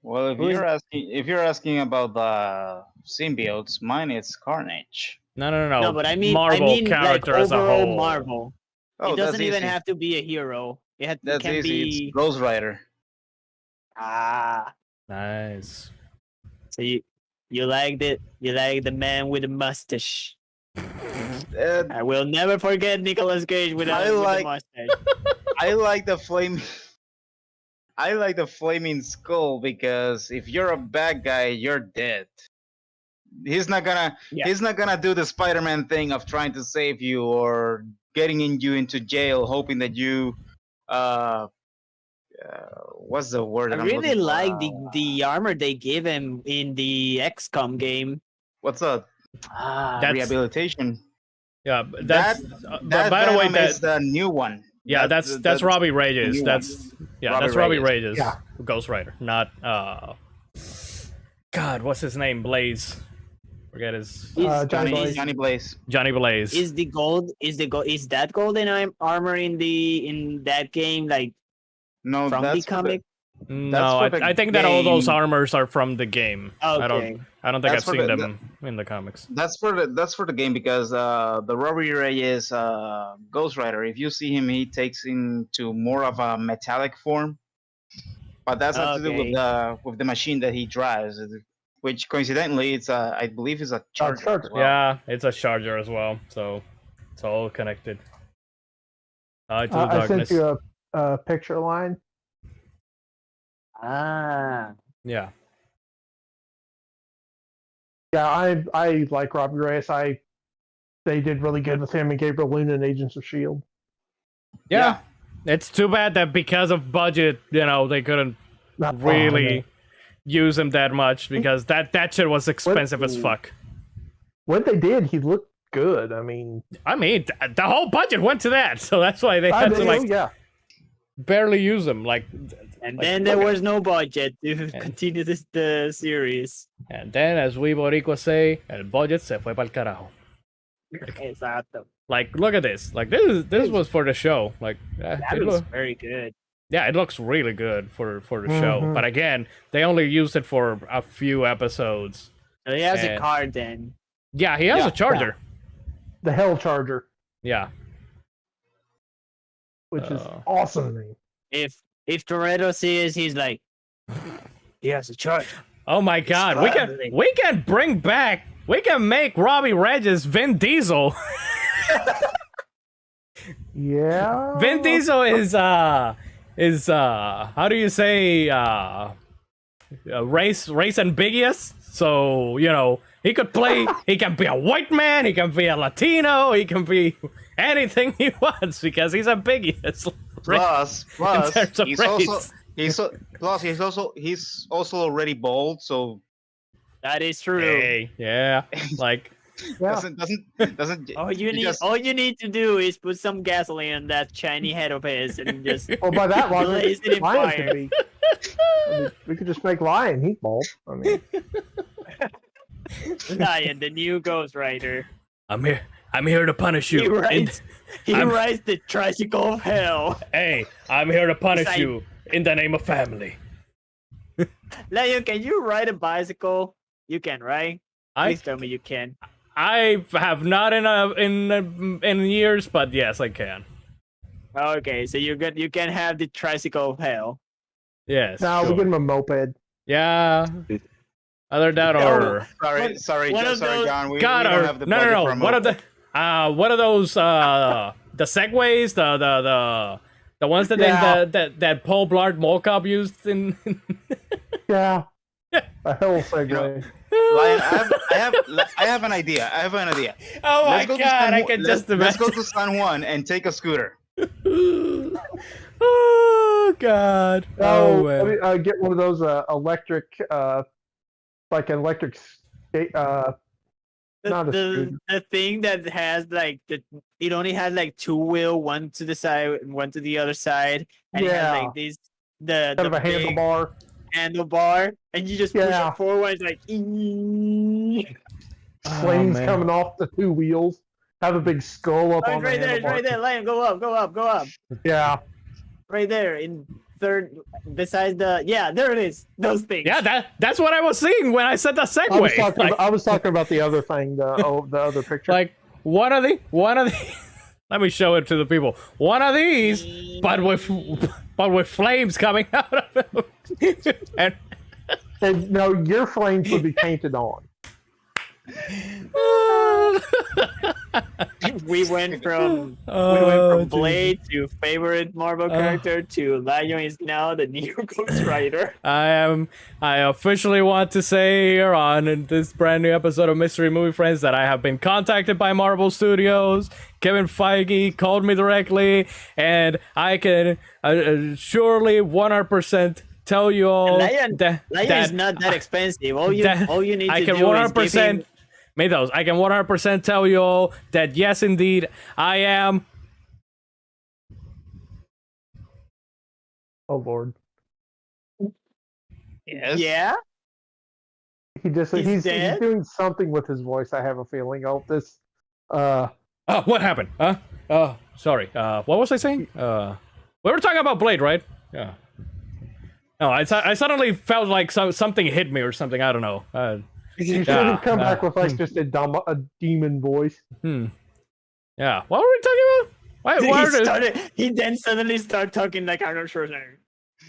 Well, Who is- if you're asking about the symbiotes, mine is Carnage. No. No, but I mean, Marvel character like as a overall whole. Marvel. Oh, It doesn't that's even easy. have to be a hero. It That's can easy. be. It's Ghost Rider. Nice. So you like the man with the mustache. I will never forget Nicolas Cage with I with like- the mustache. I like the flame. I like the flaming skull because if you're a bad guy, you're dead. He's not gonna. Yeah. He's not gonna do the Spider-Man thing of trying to save you or getting you into jail, hoping that you. What's the word? I that I'm really looking for? like the armor they give him in the XCOM game. What's up? That's- Rehabilitation. Yeah, but that's. That but by the way, Venom is the new one. yeah, that's Robbie Reyes. new That's Robbie that's Robbie Reyes. Reyes. Yeah. Ghost Rider, not God, what's his name? Blaze. Forget his Johnny Johnny Blaze. Johnny Blaze. Johnny Blaze. Is that golden armor in that game like No, from the that's for comic? No, for the I think that all those game. armors are from the game. Okay. I don't think That's I've for seen the- them in the comics. That's for the game because the Robbie Reyes Ghost Rider. If you see him, he takes into more of a metallic form. But that's not to do with the machine that he drives, which coincidentally, it's I believe is a charger. Charger. as well. Yeah, it's a charger as well, so it's all connected. To the I darkness. sent you a picture line. Yeah. Yeah, I like Robbie Reyes. They did really good with him and Gabriel Luna in Agents of Shield. Yeah. It's too bad that because of budget, they couldn't Not really use him that much because that shit was expensive as fuck. What they did, he looked good. I mean, The whole budget went to that, so that's why they had to yeah. barely use him. And then there was no budget to continue the series. And then, as we boricuas say, el budget se fue pa'l carajo. Exacto. Look at this. This was for the show. That was very good. Yeah, it looks really good for the show. Mhm. But again, they only used it for a few episodes. So he has a And- card then. Yeah, he has Yeah, a charger. The Hell Charger, Yeah. which is Oh. awesome to me. If Toretto sees, he's like, he has a charge. Oh my God, we can make Robbie Reyes Vin Diesel. Yeah. Vin Diesel is how do you say race ambiguous? So he could play. He can be a white man. He can be a Latino. He can be anything he wants because he's ambiguous. Plus, terms of he's also already bald, so That is true. Hey, yeah, Yeah. doesn't. All you need to do is put some gasoline on that shiny head of his and just Well, by that logic, blaze it in Lion fire. could be. I mean, we could just make Lion. He's bald. I mean, Lion, the new Ghost Rider. I'm here to punish you. He rides I'm- rides the tricycle of hell. Hey, I'm here to punish Like- you in the name of family. Lion, can you ride a bicycle? You can, right? I Please tell me you can. I have not in years, but yes, I can. Okay, so you can have the tricycle of hell. Yes. Now we sure. get him a moped. Yeah. Either that or Sorry, One of those- John. We God, don't or have the no, budget no, for a no. What are moped. what are those? The segways, the ones that Yeah. that Paul Blart Mall Cop used in. Yeah. A hell segue. Lion, I have an idea. I have an idea. Oh my Let's go to god! San I Ju- can let's- just Let's go imagine. to San Juan and take a scooter. Oh god! Oh, Oh let man! me get one of those electric, like an electric skate. Not a scooter. The thing that has like it only has like two wheel, one to the side, and one to the other side, and it has Yeah. like these the Kind of a big handlebar. handlebar, and you just push Yeah. it forward. It's like Flames man. coming off the two wheels. Have a big skull up oh, on it's right the there, it's handlebar. right there. Lion, go up, go up, go up. Yeah. Right there in third, besides there it is. Those things. Yeah, that's what I was seeing when I said the Segway. I was talking about the other thing, the other picture. Like one of the let me show it to the people. One of these, but with flames coming out of them. And And, no, your flames would be painted on. we went from Oh, Blade to favorite Marvel character to Lion is now the new Ghost Rider. I officially want to say here on in this brand new episode of Mystery Movie Friends that I have been contacted by Marvel Studios. Kevin Feige called me directly, and I can surely 100% tell you all Lion that is not that expensive. All you need I to can do 100%. is give him. Mythos, I can 100% tell you all that yes, indeed, I am. Oh Lord. Yes. Yeah. He's dead? doing something with his voice. I have a feeling. Oh, this. Oh, what happened? Huh? Oh, sorry. What was I saying? We were talking about Blade, right? Yeah. No, I suddenly felt like something hit me or something. I don't know. You should Yeah, have come back with like just a demon voice. Yeah. What were we talking about? He then suddenly started talking like Arnold Schwarzenegger.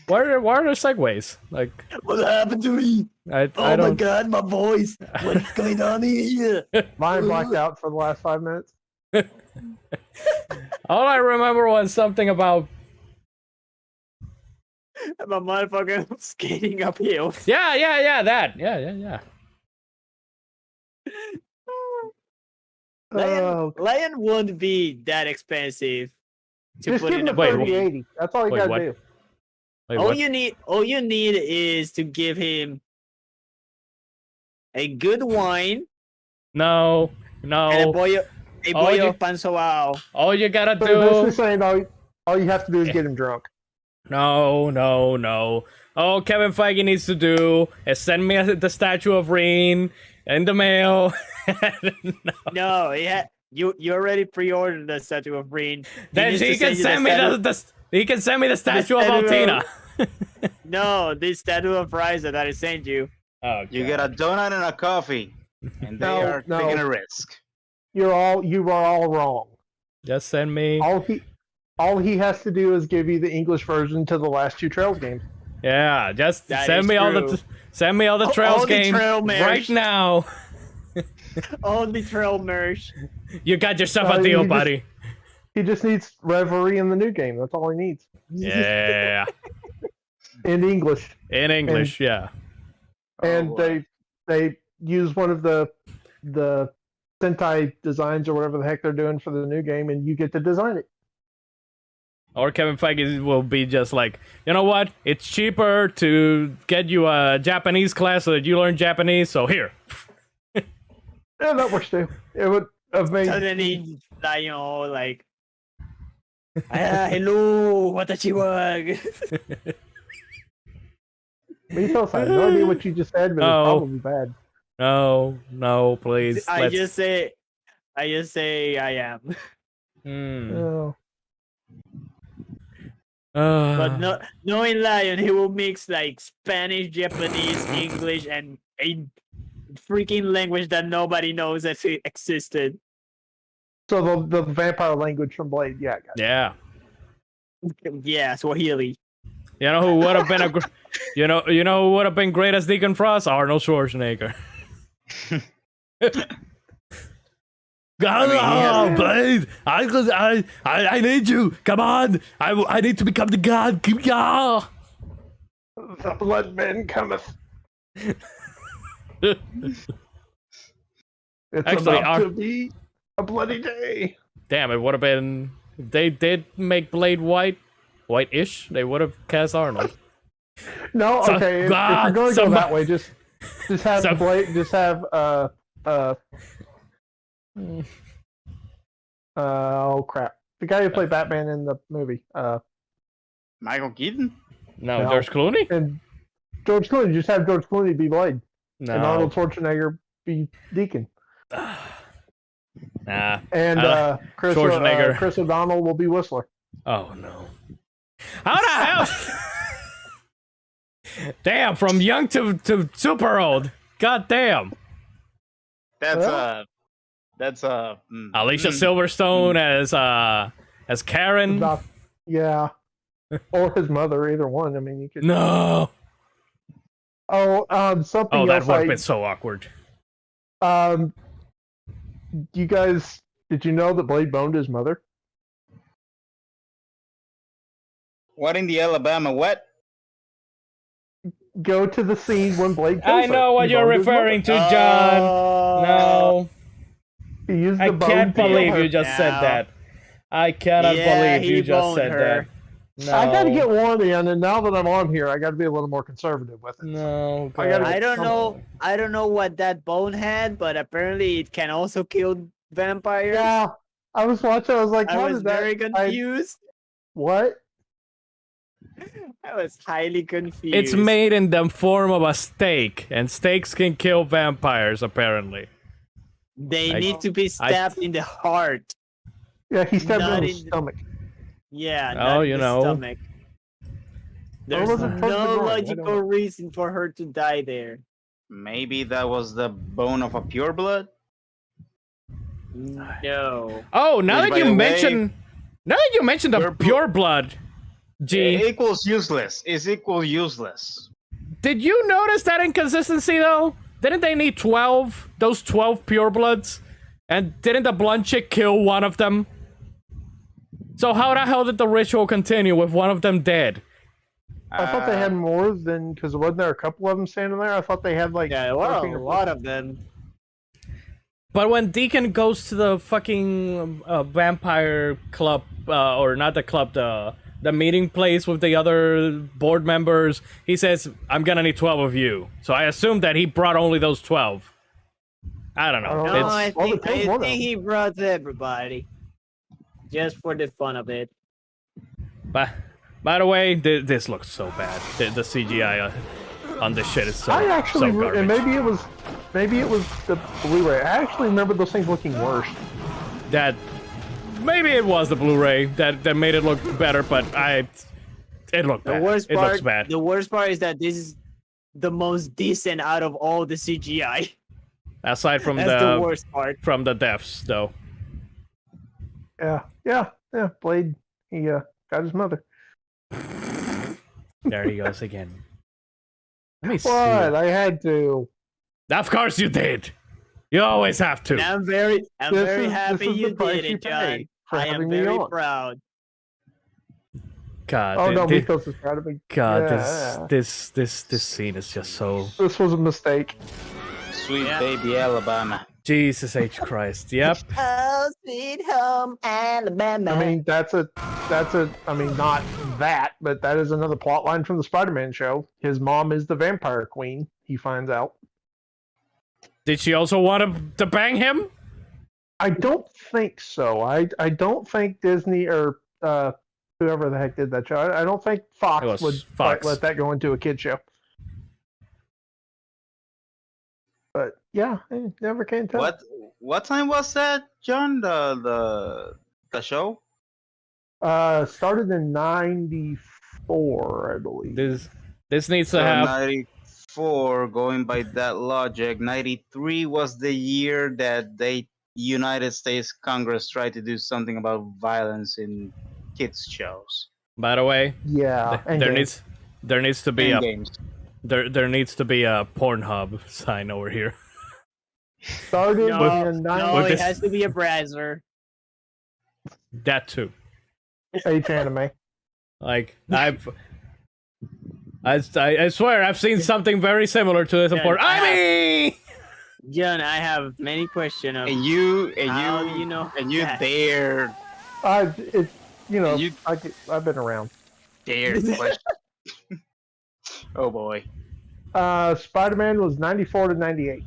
Why are there segues? Like What happened to me? I Oh my don't. god, my voice! What's going on here? Mine blacked out for the last 5 minutes. All I remember was something about. My motherfucker skating up hills. Yeah. That. Yeah. Oh, Lion won't be that expensive to just put give in him a a Wait, movie. 3080. That's all you wait, gotta what? do. Wait, all what? you need is to give him a good wine No. and a bollo you- pan sobao. All you gotta So basically do. saying all you have to do is get him drunk. No. All Kevin Feige needs to do is send me the statue of Reen in the mail. No, you already pre-ordered the statue of Breen. Then he can send me he can send me the statue of statue Altina. No, this statue of Ryza that I sent you. Oh, You get a donut and a coffee, and they are No. taking a risk. You are all wrong. just send me. All he has to do is give you the English version to the last 2 Trails games. Yeah, just That send is me all true. the send me all the All Trails the games trail right merch. now. All the trail merch. You got yourself No, a deal, you just- buddy. He just needs Reverie in the new game. That's all he needs. Yeah, In English. in English. Yeah. And boy. they use one of the Sentai designs or whatever the heck they're doing for the new game, and you get to design it. Or Kevin Feige will be just like, you know what? It's cheaper to get you a Japanese class so that you learn Japanese. So here. Yeah, that works too. It would have made Suddenly, like, hello, watashi wa. Mythos. I have no idea what you just said, but Oh. it's probably bad. No, please. I let's- just say I am. Hmm. Oh. But no, knowing Lion, he will mix like Spanish, Japanese, English, and a freaking language that nobody knows that it existed. So the vampire language from Blade, yeah, I got it. Yeah. Yeah, Swahili. You know who would have been you know who would have been great as Deacon Frost? Arnold Schwarzenegger. has- Blade! I need you. Come on! I need to become the god. Yeah. The blood man cometh. It's Actually, about to be a bloody day. Damn, it would have been. If they did make Blade white-ish. They would have cast Arnold. No, So- okay. If Ah, you're going to go somebody- that way, just have Some- Blade. Just have oh crap, the guy who played Batman in the movie. Michael Keaton. No, No. George Clooney. And George Clooney. Just have George Clooney be Blade, and No. Arnold Schwarzenegger be Deacon, Nah. and Chris Schwarzenegger. Chris O'Donnell will be Whistler. Oh no. How the hell? Damn, from young to super old. God damn. That's Well- Alicia Silverstone as Karen. Yeah, or his mother, either one. I mean, you could. No. Something Oh, that else. would have been so awkward. You guys, did you know that Blade boned his mother? What in the Alabama wet? Go to the scene when Blade kills I know her. what He you're boned his referring mother. to, John. No. He used the I bone can't to kill believe her. you just said No. that. I cannot Yeah, believe he you just boned said her. that. No. I got to get warned in, and now that I'm on here, I got to be a little more conservative with it. No. I gotta God. I don't Come know. on. I don't know what that bone had, but apparently it can also kill vampires. Yeah, I was watching. I was like, I how was did that? very confused. What? I was highly confused. It's made in the form of a steak, and steaks can kill vampires, apparently. They I- need to be stabbed in the heart. Yeah, he stabbed her Not in the in- stomach. Yeah. Oh, not in you the know. Stomach. There's was it towards the no groin? I don't logical know. reason for her to die there. Maybe that was the bone of a pure blood. No. Oh, now Which, that by you the way, mention, the pure pure blood, G, It equals useless. It's equal useless. did you notice that inconsistency though? Didn't they need 12? Those 12 pure bloods, and didn't the blonde chick kill one of them? So how the hell did the ritual continue with one of them dead? I thought they had more than because wasn't there a couple of them standing there? I thought they had like Yeah, well, 13 a or lot of them. But when Deacon goes to the fucking vampire club, or not the club, the meeting place with the other board members, he says, "I'm gonna need 12 of you." So I assume that he brought only those 12. I don't know. I don't No, know. I Well, think, it takes one of them. he brought everybody. Just for the fun of it. But by the way, this looks so bad. The CGI on this shit is so I actually, so garbage. and maybe it was the Blu-ray. I actually remember those things looking worse. That maybe it was the Blu-ray that made it look better, but it looked The bad. worst It part. looks bad. The worst part is that this is the most decent out of all the CGI. Aside from That's the worst part. from the deaths, though. Yeah. Blade, he got his mother. There he goes again. Let me see. What? I had to. Of course you did. You always have to. And I'm very This happy is you the price did you it, pay John. for I am having me very on. proud. God, Oh no, thi- Mythos is proud of me. God, Yeah. this scene is just so This was a mistake. Sweet Yeah. baby Alabama. Jesus H Christ. Yep. Oh, sweet home Alabama. I mean, I mean, not that, but that is another plot line from the Spider-Man show. His mom is the vampire queen. He finds out. Did she also want to bang him? I don't think so. I don't think Disney or whoever the heck did that show. I don't think Fox It was would Fox. let that go into a kid show. But yeah, never can tell. What time was that, John? The show? Started in '94, I believe. This needs to have therefore, going by that logic, 93 was the year that the United States Congress tried to do something about violence in kids shows By the way, Yeah, and there games. needs to be and a games. there needs to be a Pornhub sign over here. Started No, in no, with it this- has to be a browser. That too. H anime. Like I swear I've seen something very similar to this in Yeah, porn. I I mean, John, I have many questions. Of And you how do you know and you that? dare It's You- I've been around. question. Oh boy. Spider-Man was 94 to 98.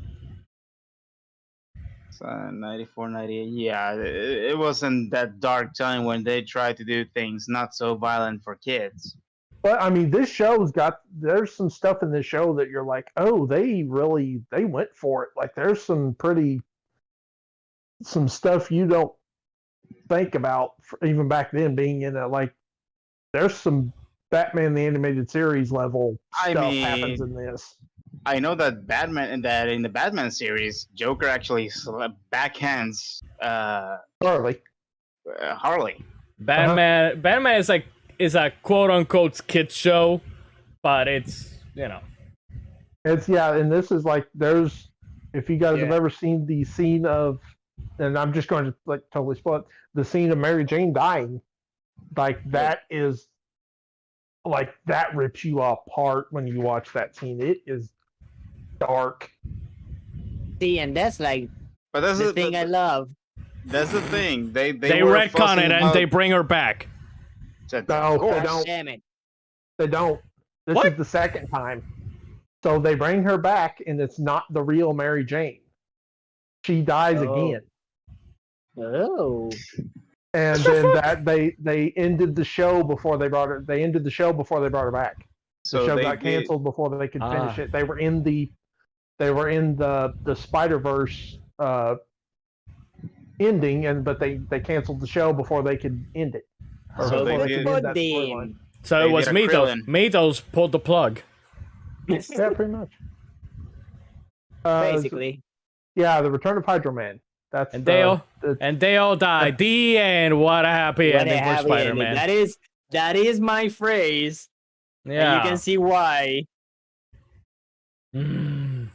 So 94, 98. Yeah, it wasn't that dark time when they tried to do things not so violent for kids. But I mean, this show's there's some stuff in this show that you're like, oh, they went for it. Like there's some stuff you don't think about even back then being in it. Like there's some Batman the Animated Series level I stuff mean, happens in this. I know that in the Batman series, Joker actually backhands Harley. Harley. Batman is a quote unquote kid show, but it's And this is like there's if you guys have Yeah. ever seen the scene of, and I'm just going to like totally spoil it, the scene of Mary Jane dying, like that is like that rips you apart when you watch that scene. It is dark. See, and that's like But that's the thing I love. That's the thing. They they were retcon fussing it and about- they bring her back. No, Of they course. don't. Damn it. They don't. This What? is the second time. So they bring her back, and it's not the real Mary Jane. She dies Oh. again. Oh. And then that they ended the show before they brought her. They ended the show before they brought her back. The So show they got did- canceled before they could finish Ah. it. They were in the Spider-Verse ending, but they canceled the show before they could end it. Or So before they could did- end that storyline. So They it was did a Mythos. Krillin. Mythos pulled the plug. Yeah, pretty much. Basically. Yeah, the Return of Hydro Man. That's And they all the- and they all died. The end. What a happy What a ending for happy ending. Spider-Man. That is my phrase. And Yeah. you can see why. Mm.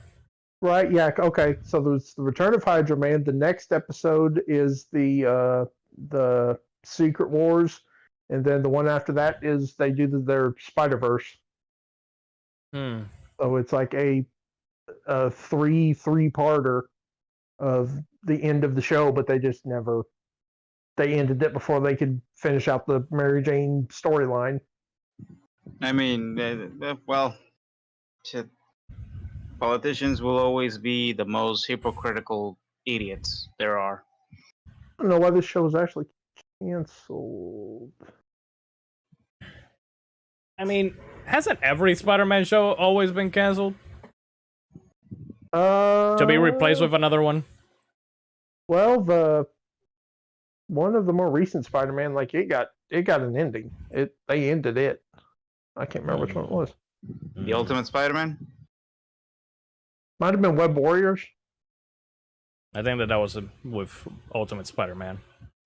Right, yeah, okay. So there's the Return of Hydro Man. The next episode is the Secret Wars, and then the one after that is they do their Spider-Verse. Hmm. So it's like a three-parter of the end of the show, but they just never they ended it before they could finish out the Mary Jane storyline. I mean, well, shit. Politicians will always be the most hypocritical idiots there are. I don't know why this show was actually canceled. I mean, hasn't every Spider-Man show always been canceled to be replaced with another one? Well, the one of the more recent Spider-Man, like it got an ending. They ended it. I can't remember which one it was. The Ultimate Spider-Man. Might have been Web Warriors. I think that was with Ultimate Spider-Man.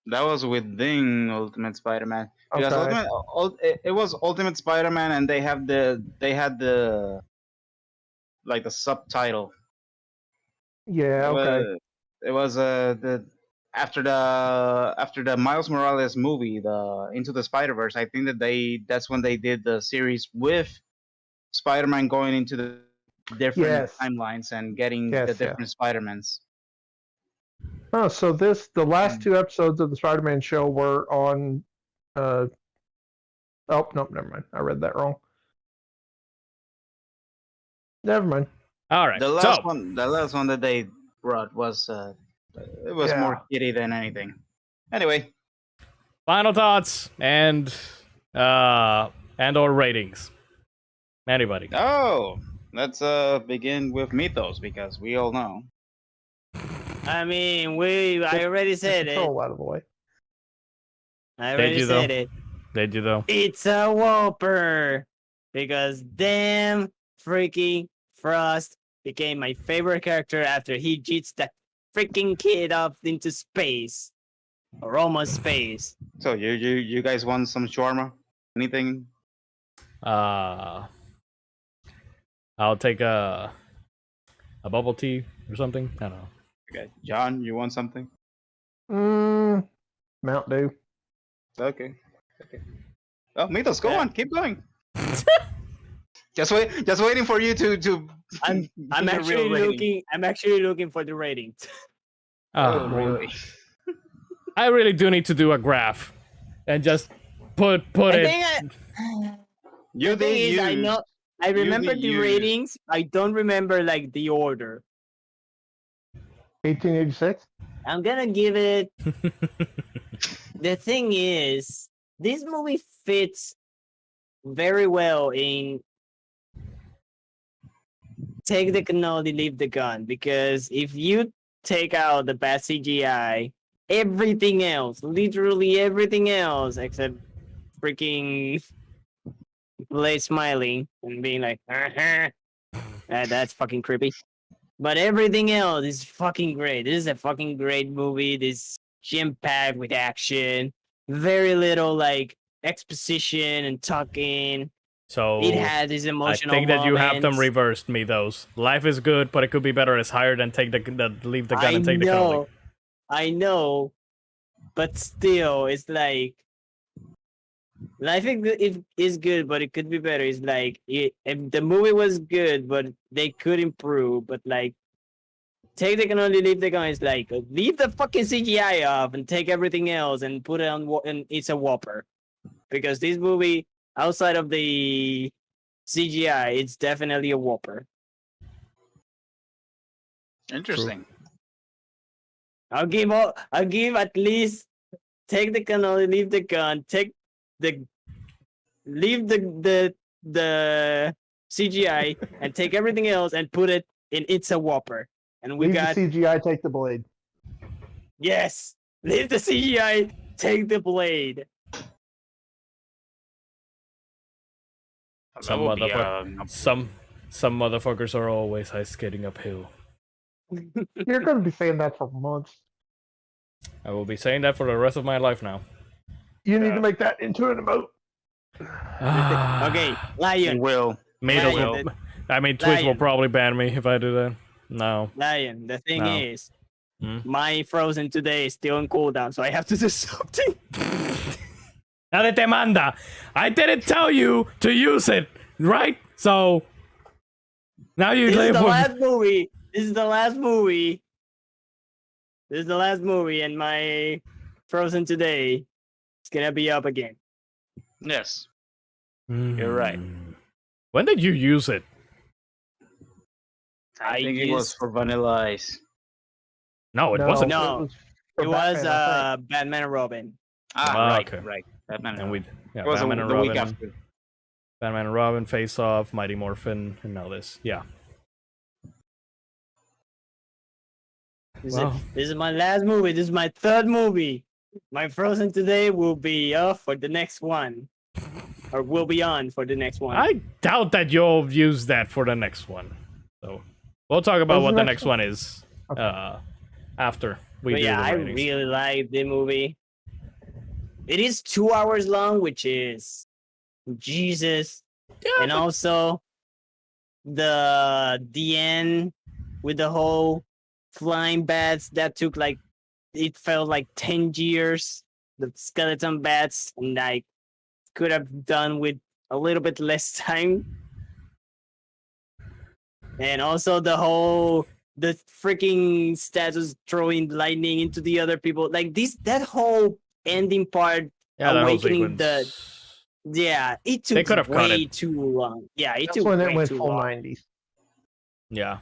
That was within Ultimate Spider-Man. Because Okay. it was Ultimate Spider-Man, and they had the like the subtitle. Yeah. Okay. It was the after the Miles Morales movie, the Into the Spider-Verse. I think that's when they did the series with Spider-Man going into the different Yes. timelines and getting Yes, the yeah. different Spider-Mans. Oh, so the last two episodes of the Spider-Man show were on. Oh no, never mind. I read that wrong. Never mind. All right. The last one that they brought was it was Yeah. more kiddie than anything. Anyway, Final thoughts and or ratings. Anybody? oh, let's begin with Mythos because we all know. I mean, I already said it. Control out of the way. I already you, though. said it. Did you though? It's a whopper. Because damn freaking Frost became my favorite character after he cheats that freaking kid up into space. Or almost space. So you guys want some shawarma? Anything? I'll take a bubble tea or something. I don't know. Okay. John, you want something? Mountain Dew. Okay. Okay. Oh, Mythos, go Yeah. on, keep going. Just waiting for you to. I'm give your real actually rating. looking for the ratings. Oh, really? I really do need to do a graph and just put I it. think You the thing did is, I use- know I remember did the use- ratings. I don't remember like the order. 1886. I'm gonna give it. The thing is, this movie fits very well in take the cannoli, leave the gun. Because if you take out the bad CGI, everything else, literally everything else, except freaking Blade smiling and being like, that's fucking creepy. But everything else is fucking great. This is a fucking great movie. This jam-packed with action. Very little like exposition and talking. So It had this I emotional think that you have them moments. reversed, me those. Life is good, but it could be better. It's higher than leave the gun I and take the cannoli. know, I know, but still, it's like life is good, but it could be better. It's like if the movie was good, but they could improve. But like, take the cannoli, leave the gun. It's like leave the fucking CGI off and take everything else and put it on. And it's a Whopper, because this movie, outside of the CGI, it's definitely a Whopper. Interesting. I'll give at least take the cannoli, leave the gun, leave the CGI and take everything else and put it in It's a Whopper. And we Leave got the CGI, take the blade. yes, leave the CGI, take the blade. Some That would be, Some motherfuckers are always ice skating uphill. You're going to be saying that for months. I will be saying that for the rest of my life now. You need to make that into an emote. Okay, Lion, will. Made Lion, will. I mean, Twitch will Lion. probably ban me if I do that. No. Lion. The thing No. is, Hmm? my Frozen today is still on cooldown, so I have to do something. Now te manda. I didn't tell you to use it, right? So now you This is live the with. last movie. This is the last movie. This is the last movie, and my Frozen today is gonna be up again. Yes. You're right. When did you use it? I think it was for Vanilla Ice. No, it wasn't. No, for It was Batman, I think. Batman and Robin. Right, okay. right. Batman. And we, yeah, It was Batman and the week Robin, after. Batman and Robin, Face Off, Mighty Morphin, and all this. Yeah. Wow. This is my last movie. This is my third movie. My Frozen today will be off for the next one, or will be on for the next one. I doubt that you'll use that for the next one. So we'll talk about What's what the the next next one is after we But do yeah, the I ratings. really like the movie. It is 2 hours long, which is Jesus, Yeah, and also the end with the whole flying bats that took like it felt like 10 years. The skeleton bats, and I could have done with a little bit less time. And also the freaking statues throwing lightning into the other people, like that whole ending part. yeah, that whole awakening sequence. Yeah, it They took could have cut way it. too long. Yeah, it That's took when way it went too full long. 90s. Yeah.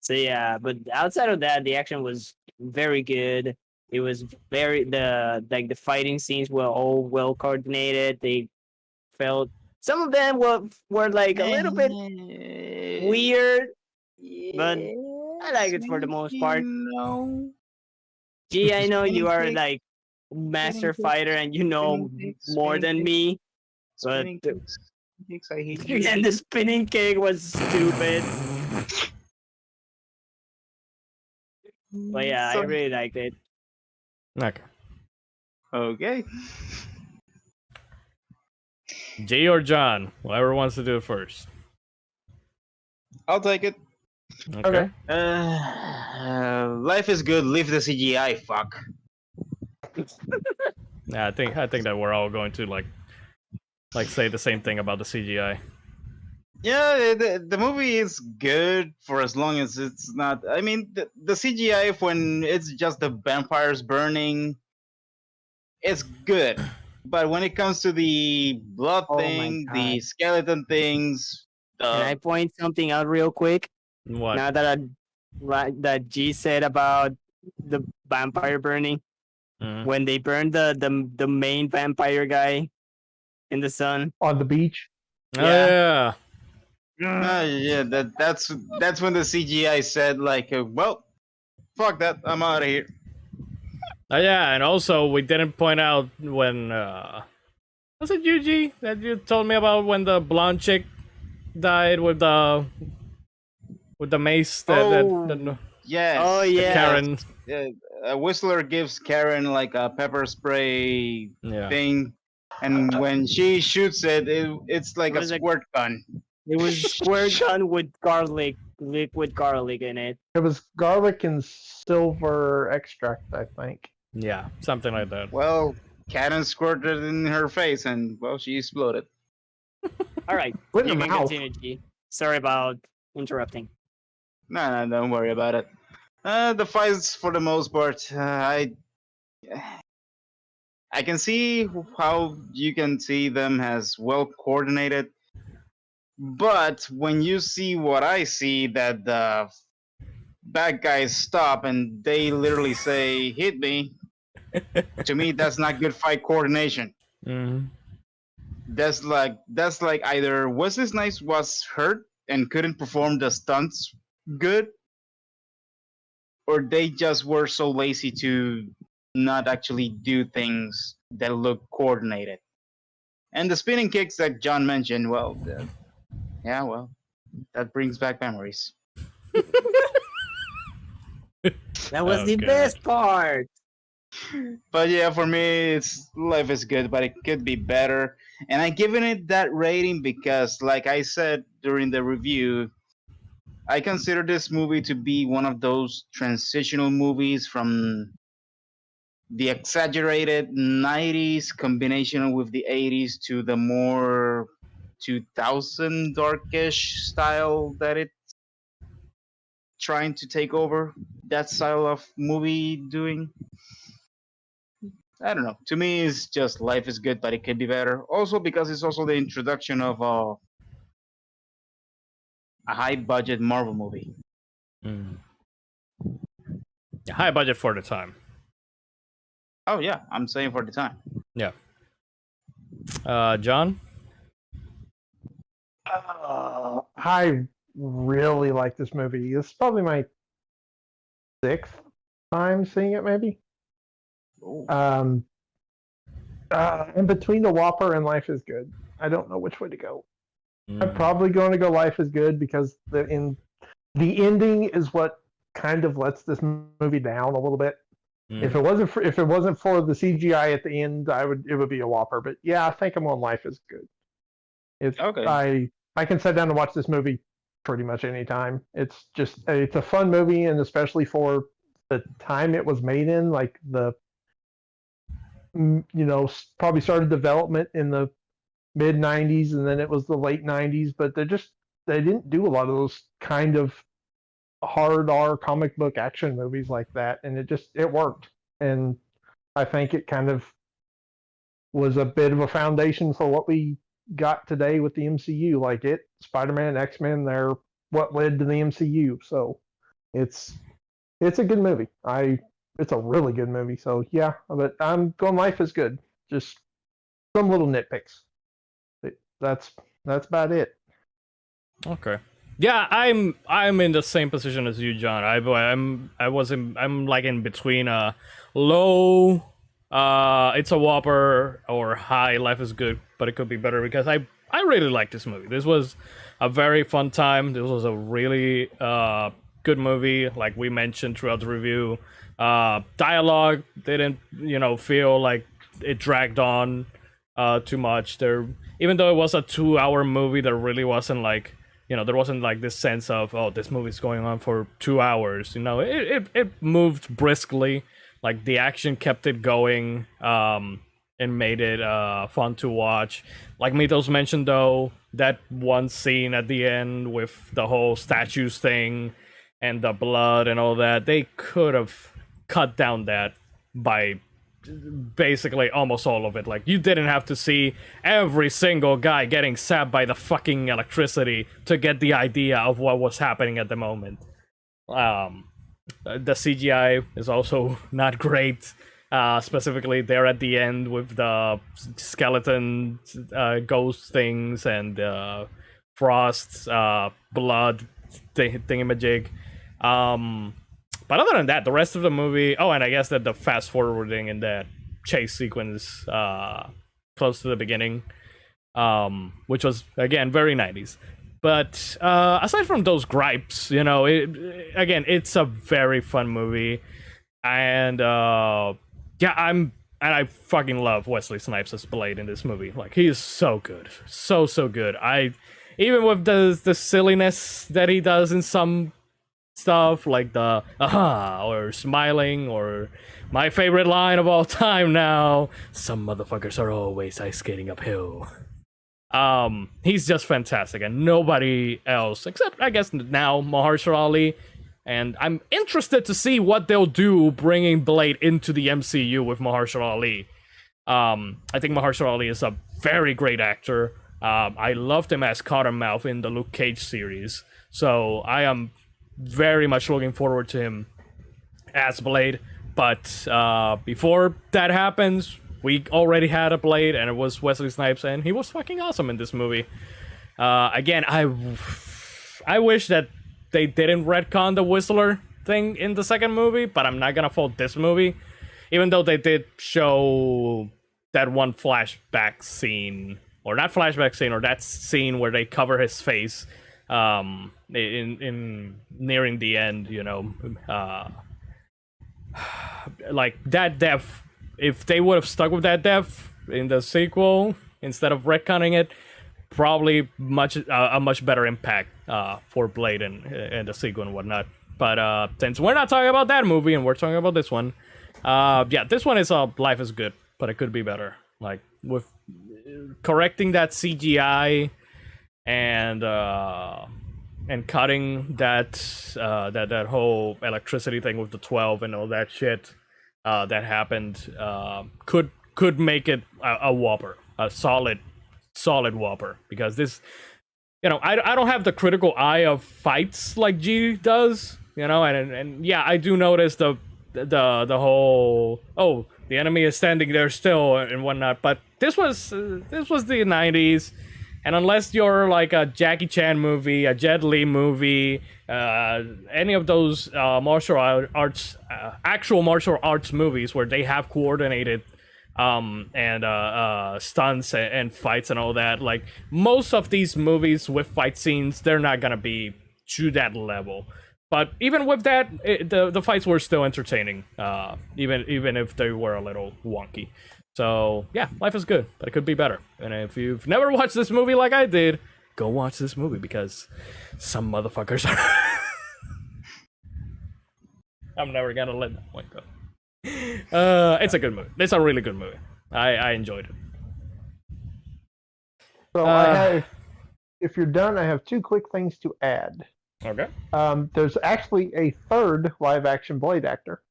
So yeah, but outside of that, the action was very good. It was the fighting scenes were all well coordinated. They felt some of them were like a little bit weird, but I like it for the most part. No. Gee, I know you are Spinning like master Spinning fighter and you know Spinning more Spinning than me, but Spinning Hicks, I hate you. And the spinning cake was stupid. But yeah, I So- really liked it. Okay. Okay. G or John, whoever wants to do it first. I'll take it. Okay. Life is good. Leave the CGI. Fuck. Yeah, I think that we're all going to like say the same thing about the CGI. Yeah, the movie is good for as long as it's not. I mean, the CGI when it's just the vampires burning, it's good. But when it comes to the blood Oh my thing, the God. skeleton things, Can I point something out real quick? What? Now that that G said about the vampire burning, Mhm. when they burned the main vampire guy in the sun. On the beach. Oh Yeah. yeah. yeah, that's when the CGI said like, well, fuck that, I'm out of here. Oh yeah, and also we didn't point out when was it Yuji that you told me about when the blonde chick died with the mace that Yes. Oh, yeah. Karen. Whistler gives Karen like a pepper spray Yeah. thing, and when she shoots it, it's like It a was a- squirt gun. It was square gun with garlic, liquid garlic in it. It was garlic and silver extract, I think. Yeah, something like that. Well, Karen squirted it in her face, and well, she exploded. All right, Put in you the can mouth. continue, G. Sorry about interrupting. No, don't worry about it. The fights, for the most part, I can see how you can see them as well coordinated, but when you see what I see, that the bad guys stop and they literally say "hit me," to me that's not good fight coordination. Mhm. That's like either Wesley Snipes was hurt and couldn't perform the stunts good, or they just were so lazy to not actually do things that look coordinated. And the spinning kicks that John mentioned, well, yeah, well, that brings back memories. That was Oh, the God. best part. But yeah, for me, it's life is good, but it could be better. And I given it that rating because, like I said during the review, I consider this movie to be one of those transitional movies from the exaggerated 90s combination with the 80s to the more 2000 darkish style that it's trying to take over, that style of movie doing. I don't know. To me, it's just life is good, but it could be better. Also, because it's also the introduction of a high budget Marvel movie. Mm. High budget for the time. Oh, yeah, I'm saying for the time. John? I really like this movie. This is probably my 6th time seeing it, maybe. Oh. In between the Whopper and Life is Good, I don't know which way to go. I'm Mm. probably going to go Life is Good because the ending is what kind of lets this movie down a little bit. Mm. If it wasn't for the CGI at the end, it would be a Whopper. But yeah, I think I'm on Life is Good. It's Okay. I can sit down and watch this movie pretty much any time. It's a fun movie, and especially for the time it was made in, like probably started development in the mid 90s and then it was the late 90s, but they didn't do a lot of those kind of hard R comic book action movies like that, and it worked. And I think it kind of was a bit of a foundation for what we got today with the MCU. Like Spider-Man, X-Men, they're what led to the MCU. So it's a good movie. It's a really good movie. So yeah, but I'm going Life is Good. Just some little nitpicks. That's about it. Okay. Yeah, I'm in the same position as you, John. I'm like in between low it's a Whopper or high Life is Good, but it could be better because I really like this movie. This was a very fun time. This was a really good movie, like we mentioned throughout the review. Dialogue didn't, feel like it dragged on too much. Even though it was a 2-hour movie, there really wasn't like, there wasn't like this sense of, oh, this movie's going on for 2 hours. It moved briskly. Like the action kept it going, and made it fun to watch. Like Mitos mentioned, though, that one scene at the end with the whole statues thing and the blood and all that, they could have cut down that by basically almost all of it. Like, you didn't have to see every single guy getting stabbed by the fucking electricity to get the idea of what was happening at the moment. The CGI is also not great. Specifically there at the end with the skeleton ghost things and Frost's blood thingamajig. But other than that, the rest of the movie... Oh, and I guess that the fast-forwarding in that chase sequence close to the beginning, which was, again, very 90s. But aside from those gripes, it's a very fun movie. And I fucking love Wesley Snipes as Blade in this movie. Like, he is so good. So good. Even with the silliness that he does in some stuff, like the or smiling, or my favorite line of all time now, some motherfuckers are always ice skating uphill. He's just fantastic, and nobody else, except, I guess, now Mahershala Ali. And I'm interested to see what they'll do bringing Blade into the MCU with Mahershala Ali. I think Mahershala Ali is a very great actor. I loved him as Cottonmouth in the Luke Cage series. So I am very much looking forward to him as Blade. But before that happens, we already had a Blade, and it was Wesley Snipes, and he was fucking awesome in this movie. Again, I wish that they didn't retcon the Whistler thing in the second movie, but I'm not gonna fault this movie. Even though they did show that one flashback scene, or not flashback scene, or that scene where they cover his face in nearing the end, like that death. If they would have stuck with that death in the sequel instead of retconning it, probably a much better impact for Blade and the sequel and whatnot. But since we're not talking about that movie and we're talking about this one, this one is Life is Good, but it could be better. Like, with correcting that CGI and cutting that whole electricity thing with the 12 and all that shit that happened, could make it a whopper, a solid whopper. Because this, I don't have the critical eye of fights like G does, and yeah, I do notice the whole, oh, the enemy is standing there still and whatnot. But this was the 90s, and unless you're like a Jackie Chan movie, a Jet Li movie, any of those actual martial arts movies where they have coordinated and stunts and fights and all that, like, most of these movies with fight scenes, they're not gonna be to that level. But even with that, the fights were still entertaining, even if they were a little wonky. So yeah, Life is Good, but it could be better. And if you've never watched this movie like I did, go watch this movie, because some motherfuckers are I'm never gonna let that one go. It's a good movie. It's a really good movie. I enjoyed it. So if you're done, I have two quick things to add. Okay. There's actually a third live-action Blade actor.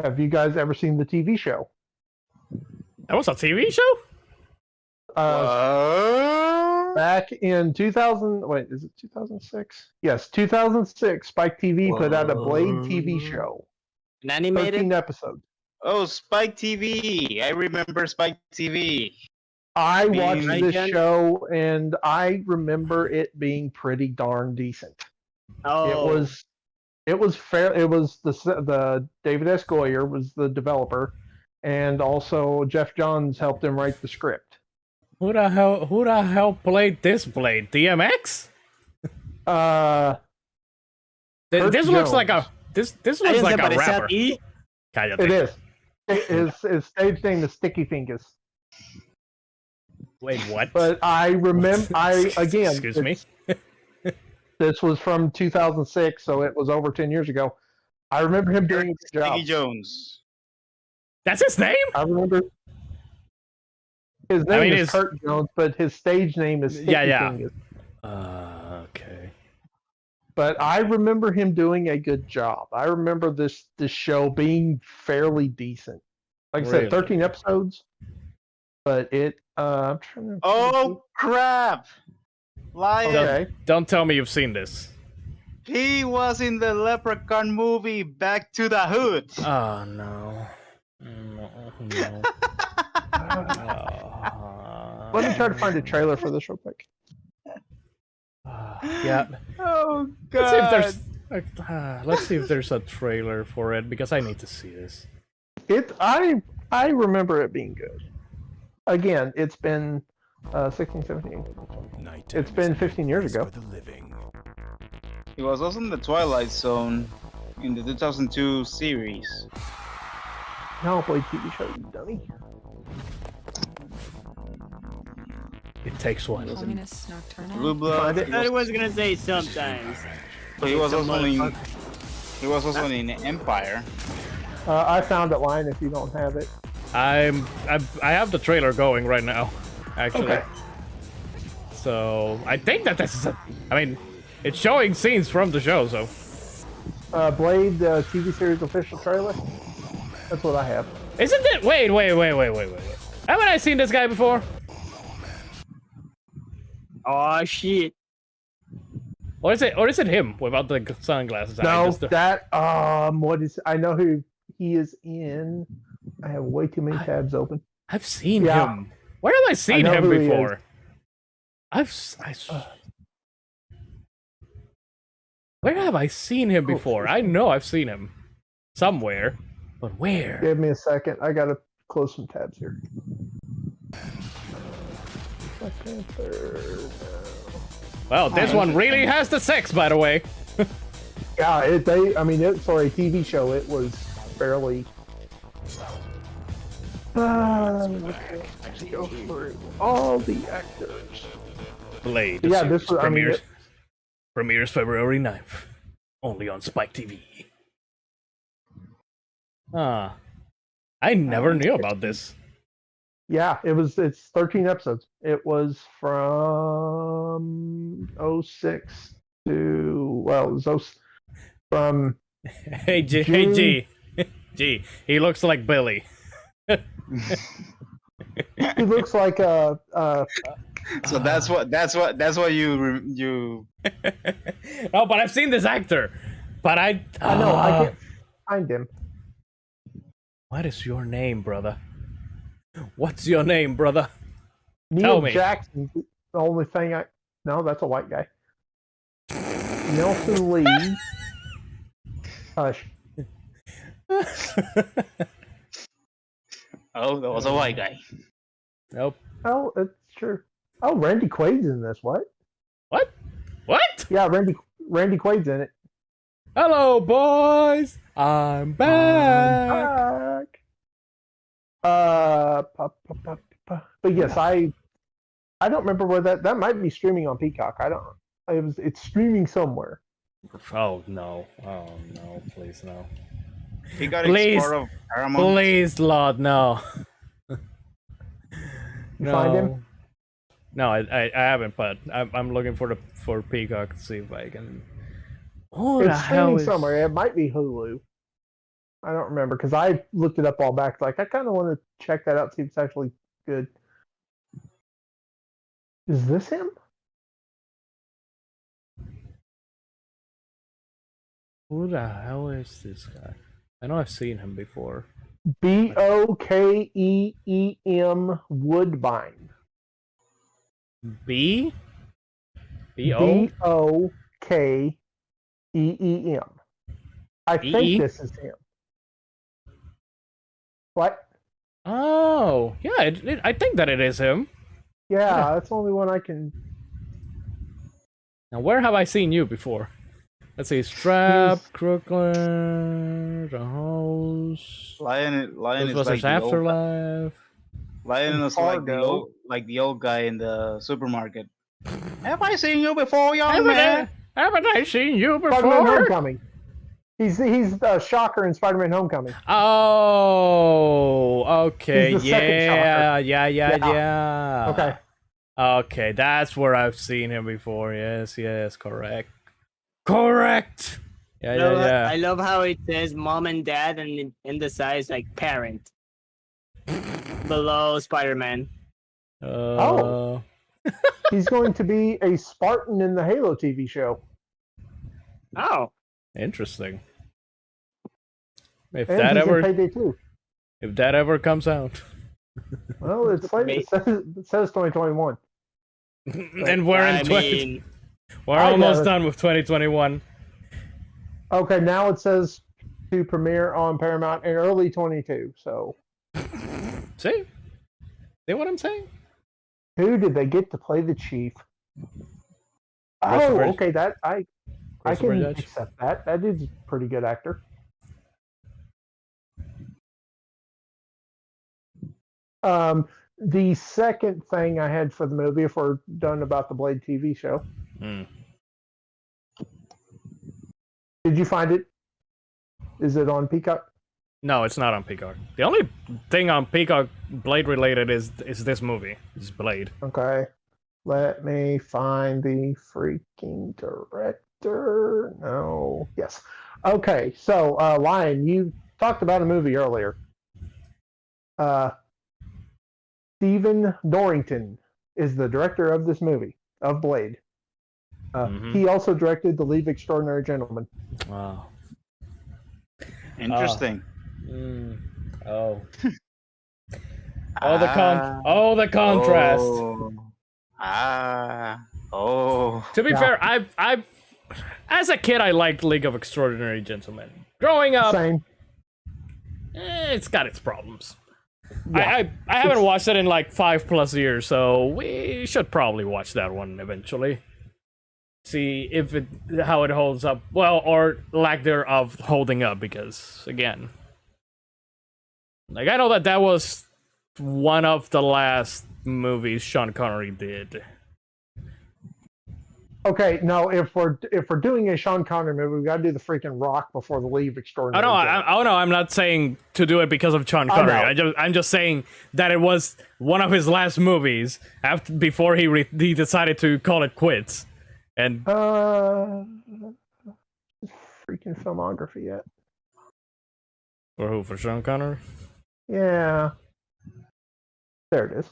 Have you guys ever seen the TV show? That was a TV show? Back in 2000, wait, is it 2006? Yes, 2006, Spike TV put out a Blade TV show. An animated? 13 episodes. Oh, Spike TV. I remember Spike TV. I watched Being- this show, and I remember it being pretty darn decent. Oh, It was fair. It was the David S. Goyer was the developer, and also Jeff Johns helped him write the script. Who the hell played this Blade? DMX? Kurt This looks like Jones. this I looks didn't say, like but a it's not rapper. E. Cállate. It is. His stage name is Sticky Fingers. Wait, what? But I remember, Excuse me? This was from 2006, so it was over 10 years ago. I remember him doing a good job. Sticky Jones. That's his name? I remember his name mean, is his- Kurt Jones, but his stage name is Sticky Yeah. Fingers. Okay. But I remember him doing a good job. I remember this show being fairly decent. Like I Really? said, 13 episodes, but it. I'm trying to. Oh crap! Lion. okay. Don't tell me you've seen this. He was in the Leprechaun movie Back to the Hood. Oh no. No. Let me try to find a trailer for this real quick. Yeah. Oh Let's see if god. there's. Let's see if there's a trailer for it because I need to see this. I remember it being good. Again, it's been 16, 17. It's been 15 years ago. He was also in the Twilight Zone in the 2002 series. No, Blade TV show, you dummy. It takes one. Communist Nocturnal. Blue Blood. Find I it. thought it was gonna say sometimes. He was It's a also in. motherfucker. He was also in Empire. I found it, Lion, if you don't have it. I have the trailer going right now, actually. Okay. So I think that this is a. I mean, it's showing scenes from the show, so. Blade TV series official trailer. That's what I have. Isn't it? Wait. Haven't I seen this guy before? Oh shit! Or is it him without the sunglasses? I No, just- that what is? I know who he is in. I have way too many tabs open. I've seen Yeah. him. Where have I seen know him who he before? Where have I seen him before? I know I've seen him somewhere, but where? Give me a second. I gotta close some tabs here. Second, third. Well, this one really has the sex, by the way. Yeah, for a TV show, it was fairly. Okay, let's go through all the actors. Blade. Yeah, series this was. I mean, premieres February 9th, only on Spike TV. Ah, I never knew about this. yeah, it's 13 episodes. It was from 06 to it was from Hey G, G, he looks like Billy. he looks like a So that's what you. No, but I've seen this actor. But I know I can't find him. What is your name, brother? What's your name, brother? Neil Tell me. Jackson's the only thing I. No, that's a white guy. Nelson Lee. Hush. Oh, that was a white guy. Nope. Oh, it's true. Oh, Randy Quaid's in this. What? What? What? Yeah, Randy Quaid's in it. Hello, boys. I'm back. But yes, I don't remember where that might be streaming on Peacock. I don't. It's streaming somewhere. Oh no! Oh no! Please no! He got Please. part of Paramount. Please, Lord, no! No. Find him? No, I haven't, but I'm looking for Peacock to see if I can. Who the It's hell streaming is? somewhere. It might be Hulu. I don't remember because I looked it up all back. Like I kind of want to check that out, see if it's actually good. Is this him? Who the hell is this guy? I know I've seen him before. Bokeem Woodbine. B? B-O? Bokeem. I E-E? think this is him. What? Oh, yeah, I think that it is him. Yeah, that's the only one I can. Now, where have I seen you before? Let's see. Strap, Crooklyn, The Host, Lion is like Ghostbusters the old, Afterlife. Lion is Fargo. like the old guy in the supermarket. Have I seen you before, young man? Haven't I seen you Spider-Man before? Homecoming. He's the Shocker in Spider-Man Homecoming. Oh, okay. He's the second Yeah, Shocker. yeah. Yeah. Okay. Okay, that's where I've seen him before. Yes, correct. Correct. Yeah. I love how it says mom and dad, and in the side is like parent. Below Spider-Man. Oh. He's going to be a Spartan in the Halo TV show. Oh, Interesting. If And that he's in ever Payday 2. comes out. Well, it says 2021. And we're in I 20 mean, we're I almost get it. done with 2021. Okay, now it says to premiere on Paramount in early 22. So, See? See what I'm saying? who did they get to play the chief? Oh, Christopher- okay. That I Christopher can Judge. accept that. That dude's a pretty good actor. The second thing I had for the movie, if we're done about the Blade TV show, Hmm. did you find it? Is it on Peacock? No, it's not on Peacock. The only thing on Peacock Blade related is this movie. Is Blade. Okay. Let me find the freaking director. No. Yes. Okay. So, Lion, you talked about a movie earlier. Stephen Dorrington is the director of this movie, of Blade. Mhm. He also directed The League of Extraordinary Gentlemen. Wow. Interesting. Oh. The contrast. To be Yeah. fair, I as a kid I liked League of Extraordinary Gentlemen. Growing up, Same. it's got its problems. Yeah. I haven't watched it in like 5+ years, so we should probably watch that one eventually. See if how it holds up. Well, or lack thereof holding up, because again, like I know that was one of the last movies Sean Connery did. Okay, no, if we're doing a Sean Connery movie, we got to do the freaking Rock before The League of Oh Extraordinary no, Gentlemen. I'm not saying to do it because of Sean I Connery. know. I'm just saying that it was one of his last movies before he decided to call it quits. And Freaking filmography yet? for who? For Sean Connery? Yeah. There it is.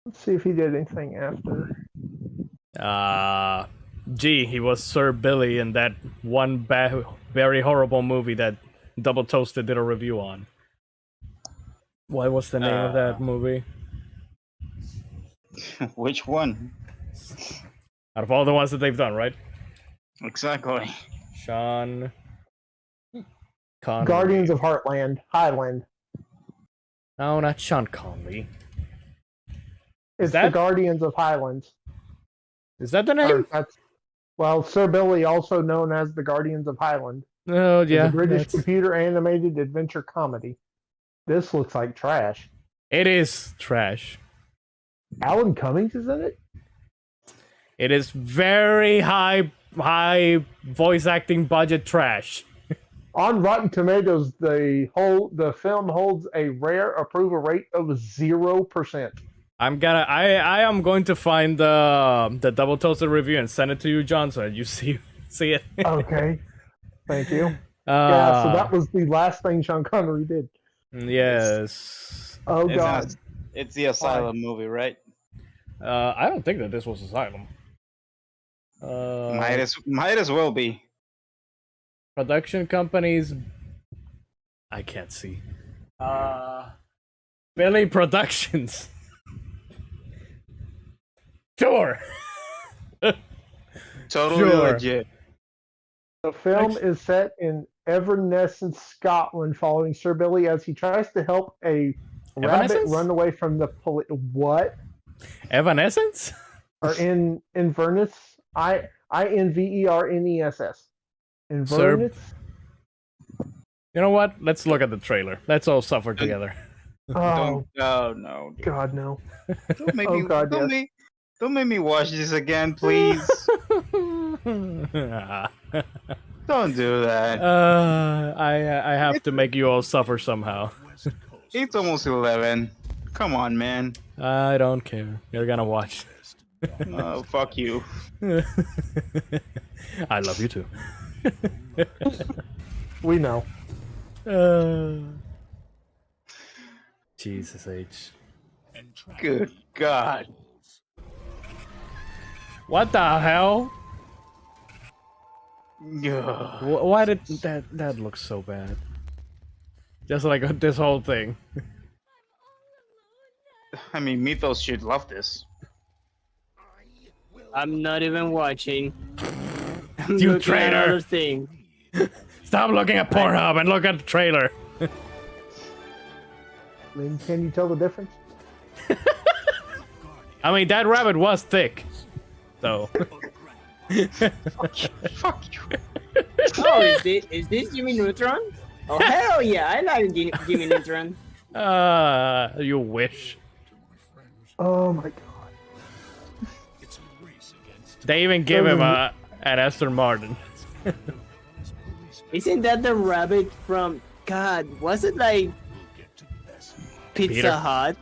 Let's see if he did anything after. He was Sir Billy in that one very horrible movie that Double Toasted did a review on. What was the name of that movie? Which one? Out of all the ones that they've done, right? Exactly. Sean Connery. Guardians of Highland. No, not Sean Connery. It's that- the Guardians of Highlands. Is that the Or name? well, Sir Billy, also known as the Guardians of Highland, Oh, is yeah. a British that's- computer animated adventure comedy. This looks like trash. It is trash. Alan Cummings is in it? It is very high voice acting budget trash. On Rotten Tomatoes, the film holds a rare approval rate of 0%. I am going to find the Double Toasted review and send it to you, John, so you see it. Okay, thank you. Yeah, so that was the last thing Sean Connery did. Yes. Oh It's God, It's the Asylum movie, right? I don't think that this was Asylum. Might as well be. Production companies. I can't see. Billy Productions. Sure. Totally Sure. legit. the film is set in Evanescence, Scotland, following Sir Billy as he tries to help a rabbit Evanescence? run away from the police. What? Evanescence? Or in Inverness? Invernes. Inverness? You know what? Let's look at the trailer. Let's all suffer together. Oh, No. Dude. God, no. Don't make Oh, me. God, Don't make me watch this again, please. Don't do that. I have to make you all suffer somehow. It's almost 11. Come on, man. I don't care. You're gonna watch. Oh, fuck you. I love you too. We know. Jesus H. Good God. What the hell? Ugh. Why did that look so bad? Just like this whole thing. I mean, Mythos should love this. I'm not even watching. I'm You looking at traitor. other things. Stop looking at Pornhub and look at the trailer. Lynn, can you tell the difference? I mean, that rabbit was thick. So. Fuck you. Oh, is this Jimmy Neutron? Oh hell yeah, I like Jimmy Neutron. You wish. Oh my God. They even give him an Aston Martin. Isn't that the rabbit from? God, was it like Pizza Peter. Hut?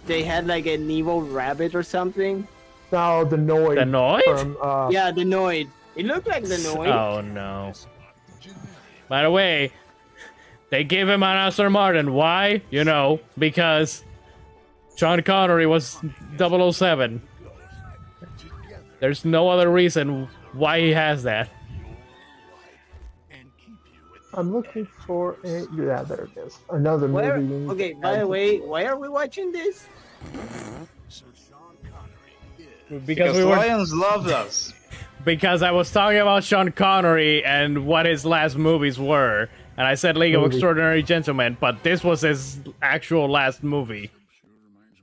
They had like an evil rabbit or something. No, the Noid. The Noid? From, Yeah, the Noid. It looked like the Noid. Oh no. By the way, they gave him an Aston Martin. Why? You know, because Sean Connery was 007. There's no other reason why he has that. I'm looking for a. Yeah, there it is. Another Where? movie. we need Okay, to by add the to- way, why are we watching this? Because we were Lions loved us. because I was talking about Sean Connery and what his last movies were, and I said League of Movie. Extraordinary Gentlemen, but this was his actual last movie,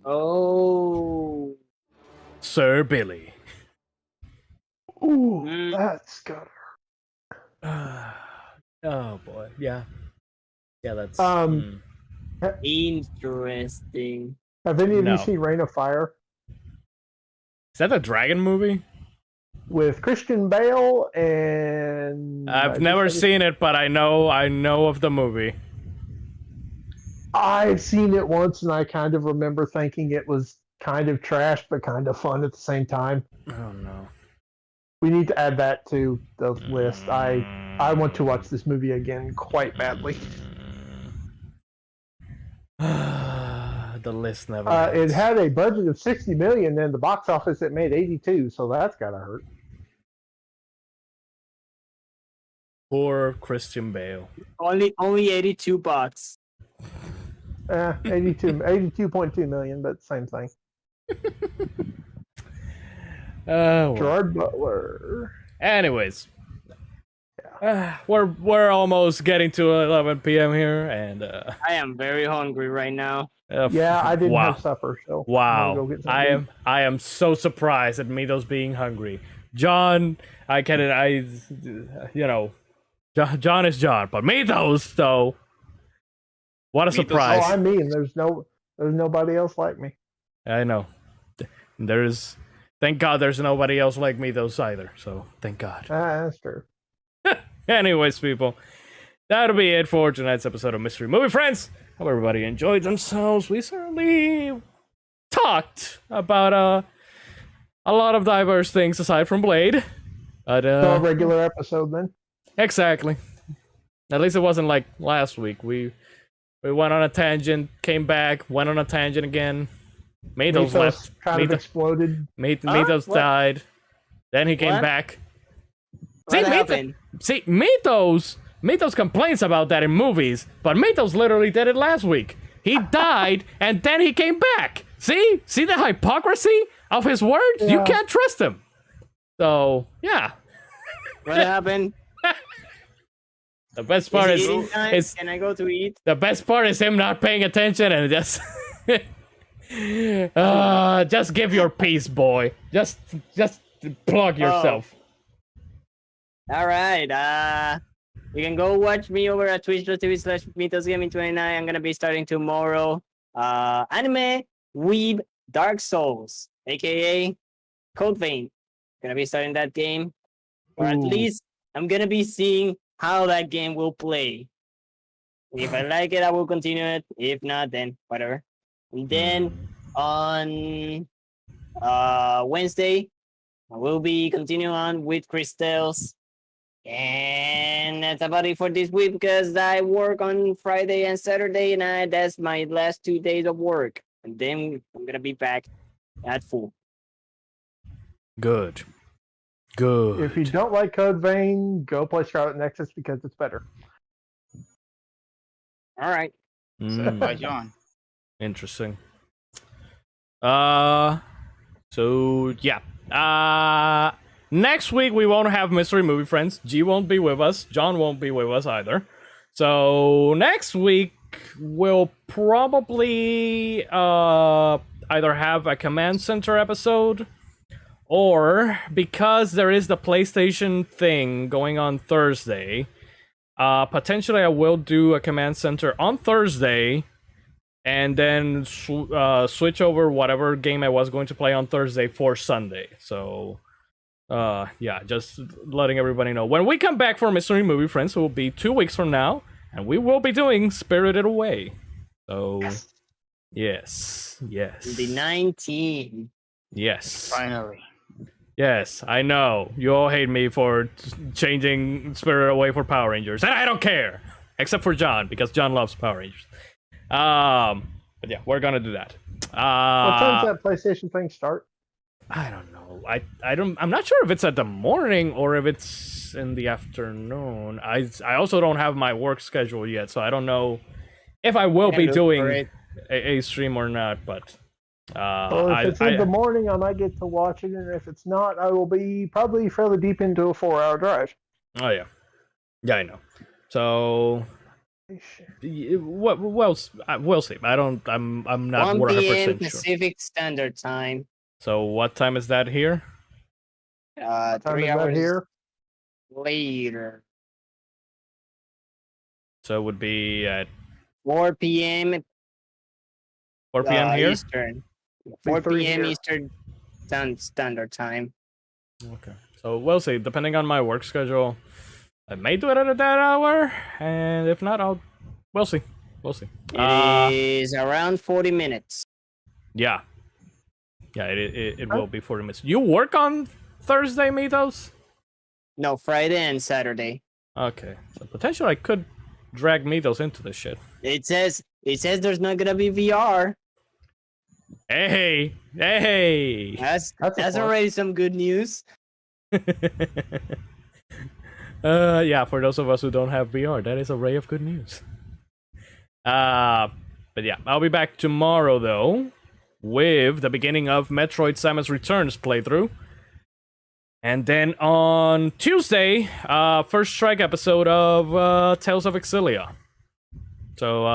Oh. Sir Billy. Ooh, Mm. that's good. Oh boy, yeah, that's Interesting. Have any of No. you seen Reign of Fire Is that the dragon movie? with Christian Bale and? I've never seen it, but I know of the movie. I've seen it once, and I kind of remember thinking it was kind of trash, but kind of fun at the same time. Oh no. We need to add that to the list. I want to watch this movie again quite badly. The list never. It ends. had a budget of 60 million, and the box office it made 82, so that's gotta hurt. Poor Christian Bale. Only 82 bucks. 82.2 million, but same thing. Well. Gerard Butler. Anyways, we're almost getting to 11 p.m. here, and I am very hungry right now. Yeah, I didn't wow. have supper, so I'm Wow, gonna go get something. I am so surprised at Mitos being hungry. John, John is John, but Mitos though, what a Mitos- surprise! Oh, I mean, there's nobody else like me. I know. Thank God there's nobody else like Mitos either. So thank God. That's true. Anyways, people, that'll be it for tonight's episode of Mystery Movie Friends. Hope everybody enjoyed themselves. We certainly talked about a lot of diverse things aside from Blade. But So a regular episode then. exactly. At least it wasn't like last week. We went on a tangent, came back, went on a tangent again. Mythos left. kind of Mythos- exploded. Mythos What? died. Then he came What? back. What See, happened? See, Mythos complains about that in movies, but Mythos literally did it last week. He died, and then he came back. See the hypocrisy of his words? You Yeah. can't trust him. So, yeah. What happened? The best part Is is, it eating time? is Can I go to eat? the best part is him not paying attention and just Just give your piece, boy. Just plug yourself. All right. You can go watch me over at twitch.tv/MythosGaming29. I'm gonna be starting tomorrow. Anime Weeb Dark Souls, aka Code Vein. Gonna be starting that game, or at Ooh. least I'm gonna be seeing how that game will play. If I like it, I will continue it. If not, then whatever. And then on Wednesday, I will be continuing on with Crystals. And that's about it for this week because I work on Friday and Saturday, and that's my last 2 days of work. And then I'm gonna be back at full. Good. Good. If you don't like Code Vein, go play Scarlet Nexus because it's better. All right. Said by Mm, John. interesting. So yeah. Next week we won't have Mystery Movie Friends. G won't be with us. John won't be with us either. So next week we'll probably either have a Command Center episode, or because there is the PlayStation thing going on Thursday, potentially I will do a Command Center on Thursday, and then switch over whatever game I was going to play on Thursday for Sunday. So, yeah, just letting everybody know. When we come back for Mystery Movie Friends, it will be 2 weeks from now, and we will be doing Spirited Away. So, yes. The 19. Yes. Finally. Yes, I know. You all hate me for changing Spirit Away for Power Rangers, and I don't care, except for John because John loves Power Rangers. But yeah, we're gonna do that. What time does that PlayStation thing start? I don't know. I'm not sure if it's at the morning or if it's in the afternoon. I also don't have my work schedule yet, so I don't know if I will be doing a stream or not. But Well, if it's in the morning, I might get to watch it, and if it's not, I will be probably fairly deep into a 4-hour drive. Oh yeah, I know. So we'll see. I'm not 1 p.m. 100% sure. Pacific Standard Time. So what time is that here? Time 3 is that hours here? later. So it would be at 4 p.m. 4 p.m. here. Eastern. 4 3 p.m. here. Eastern Standard Time. Okay. So we'll see. Depending on my work schedule, I may do it at that hour, and if not, we'll see. We'll see. It is around 40 minutes. Yeah. Yeah, it will be 40 minutes. You work on Thursday, Mythos? No, Friday and Saturday. Okay. So potentially I could drag Mythos into this shit. It says there's not gonna be VR. Hey! That's That's a plus. already some good news. Yeah, for those of us who don't have VR, that is a ray of good news. But yeah, I'll be back tomorrow though, with the beginning of Metroid Samus Returns playthrough. And then on Tuesday, first strike episode of Tales of Exilia. So,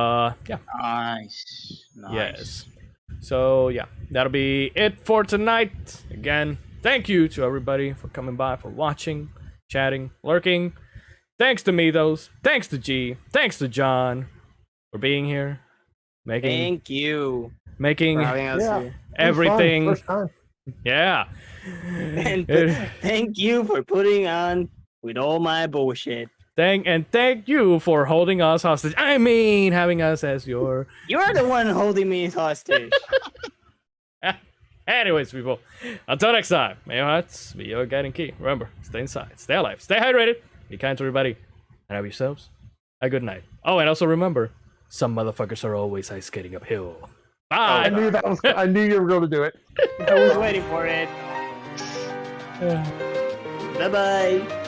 yeah. Nice. Yes. So, yeah, that'll be it for tonight. Again, thank you to everybody for coming by, for watching, chatting, lurking. Thanks to Mythos. Thanks to G. Thanks to John for being here. Thank you Making for having us Yeah. here. everything. First time. Yeah. And It- thank you for putting on with all my bullshit. thank you for holding us hostage. I mean, having us as your. You're the one holding me hostage. Anyways, people, until next time, may your hearts be your guiding key. Remember, stay inside, stay alive, stay hydrated, be kind to everybody, and have yourselves a good night. Oh, and also remember, some motherfuckers are always ice skating uphill. I Bye. knew that was. I knew you were going to do it. I was waiting for it. Bye bye.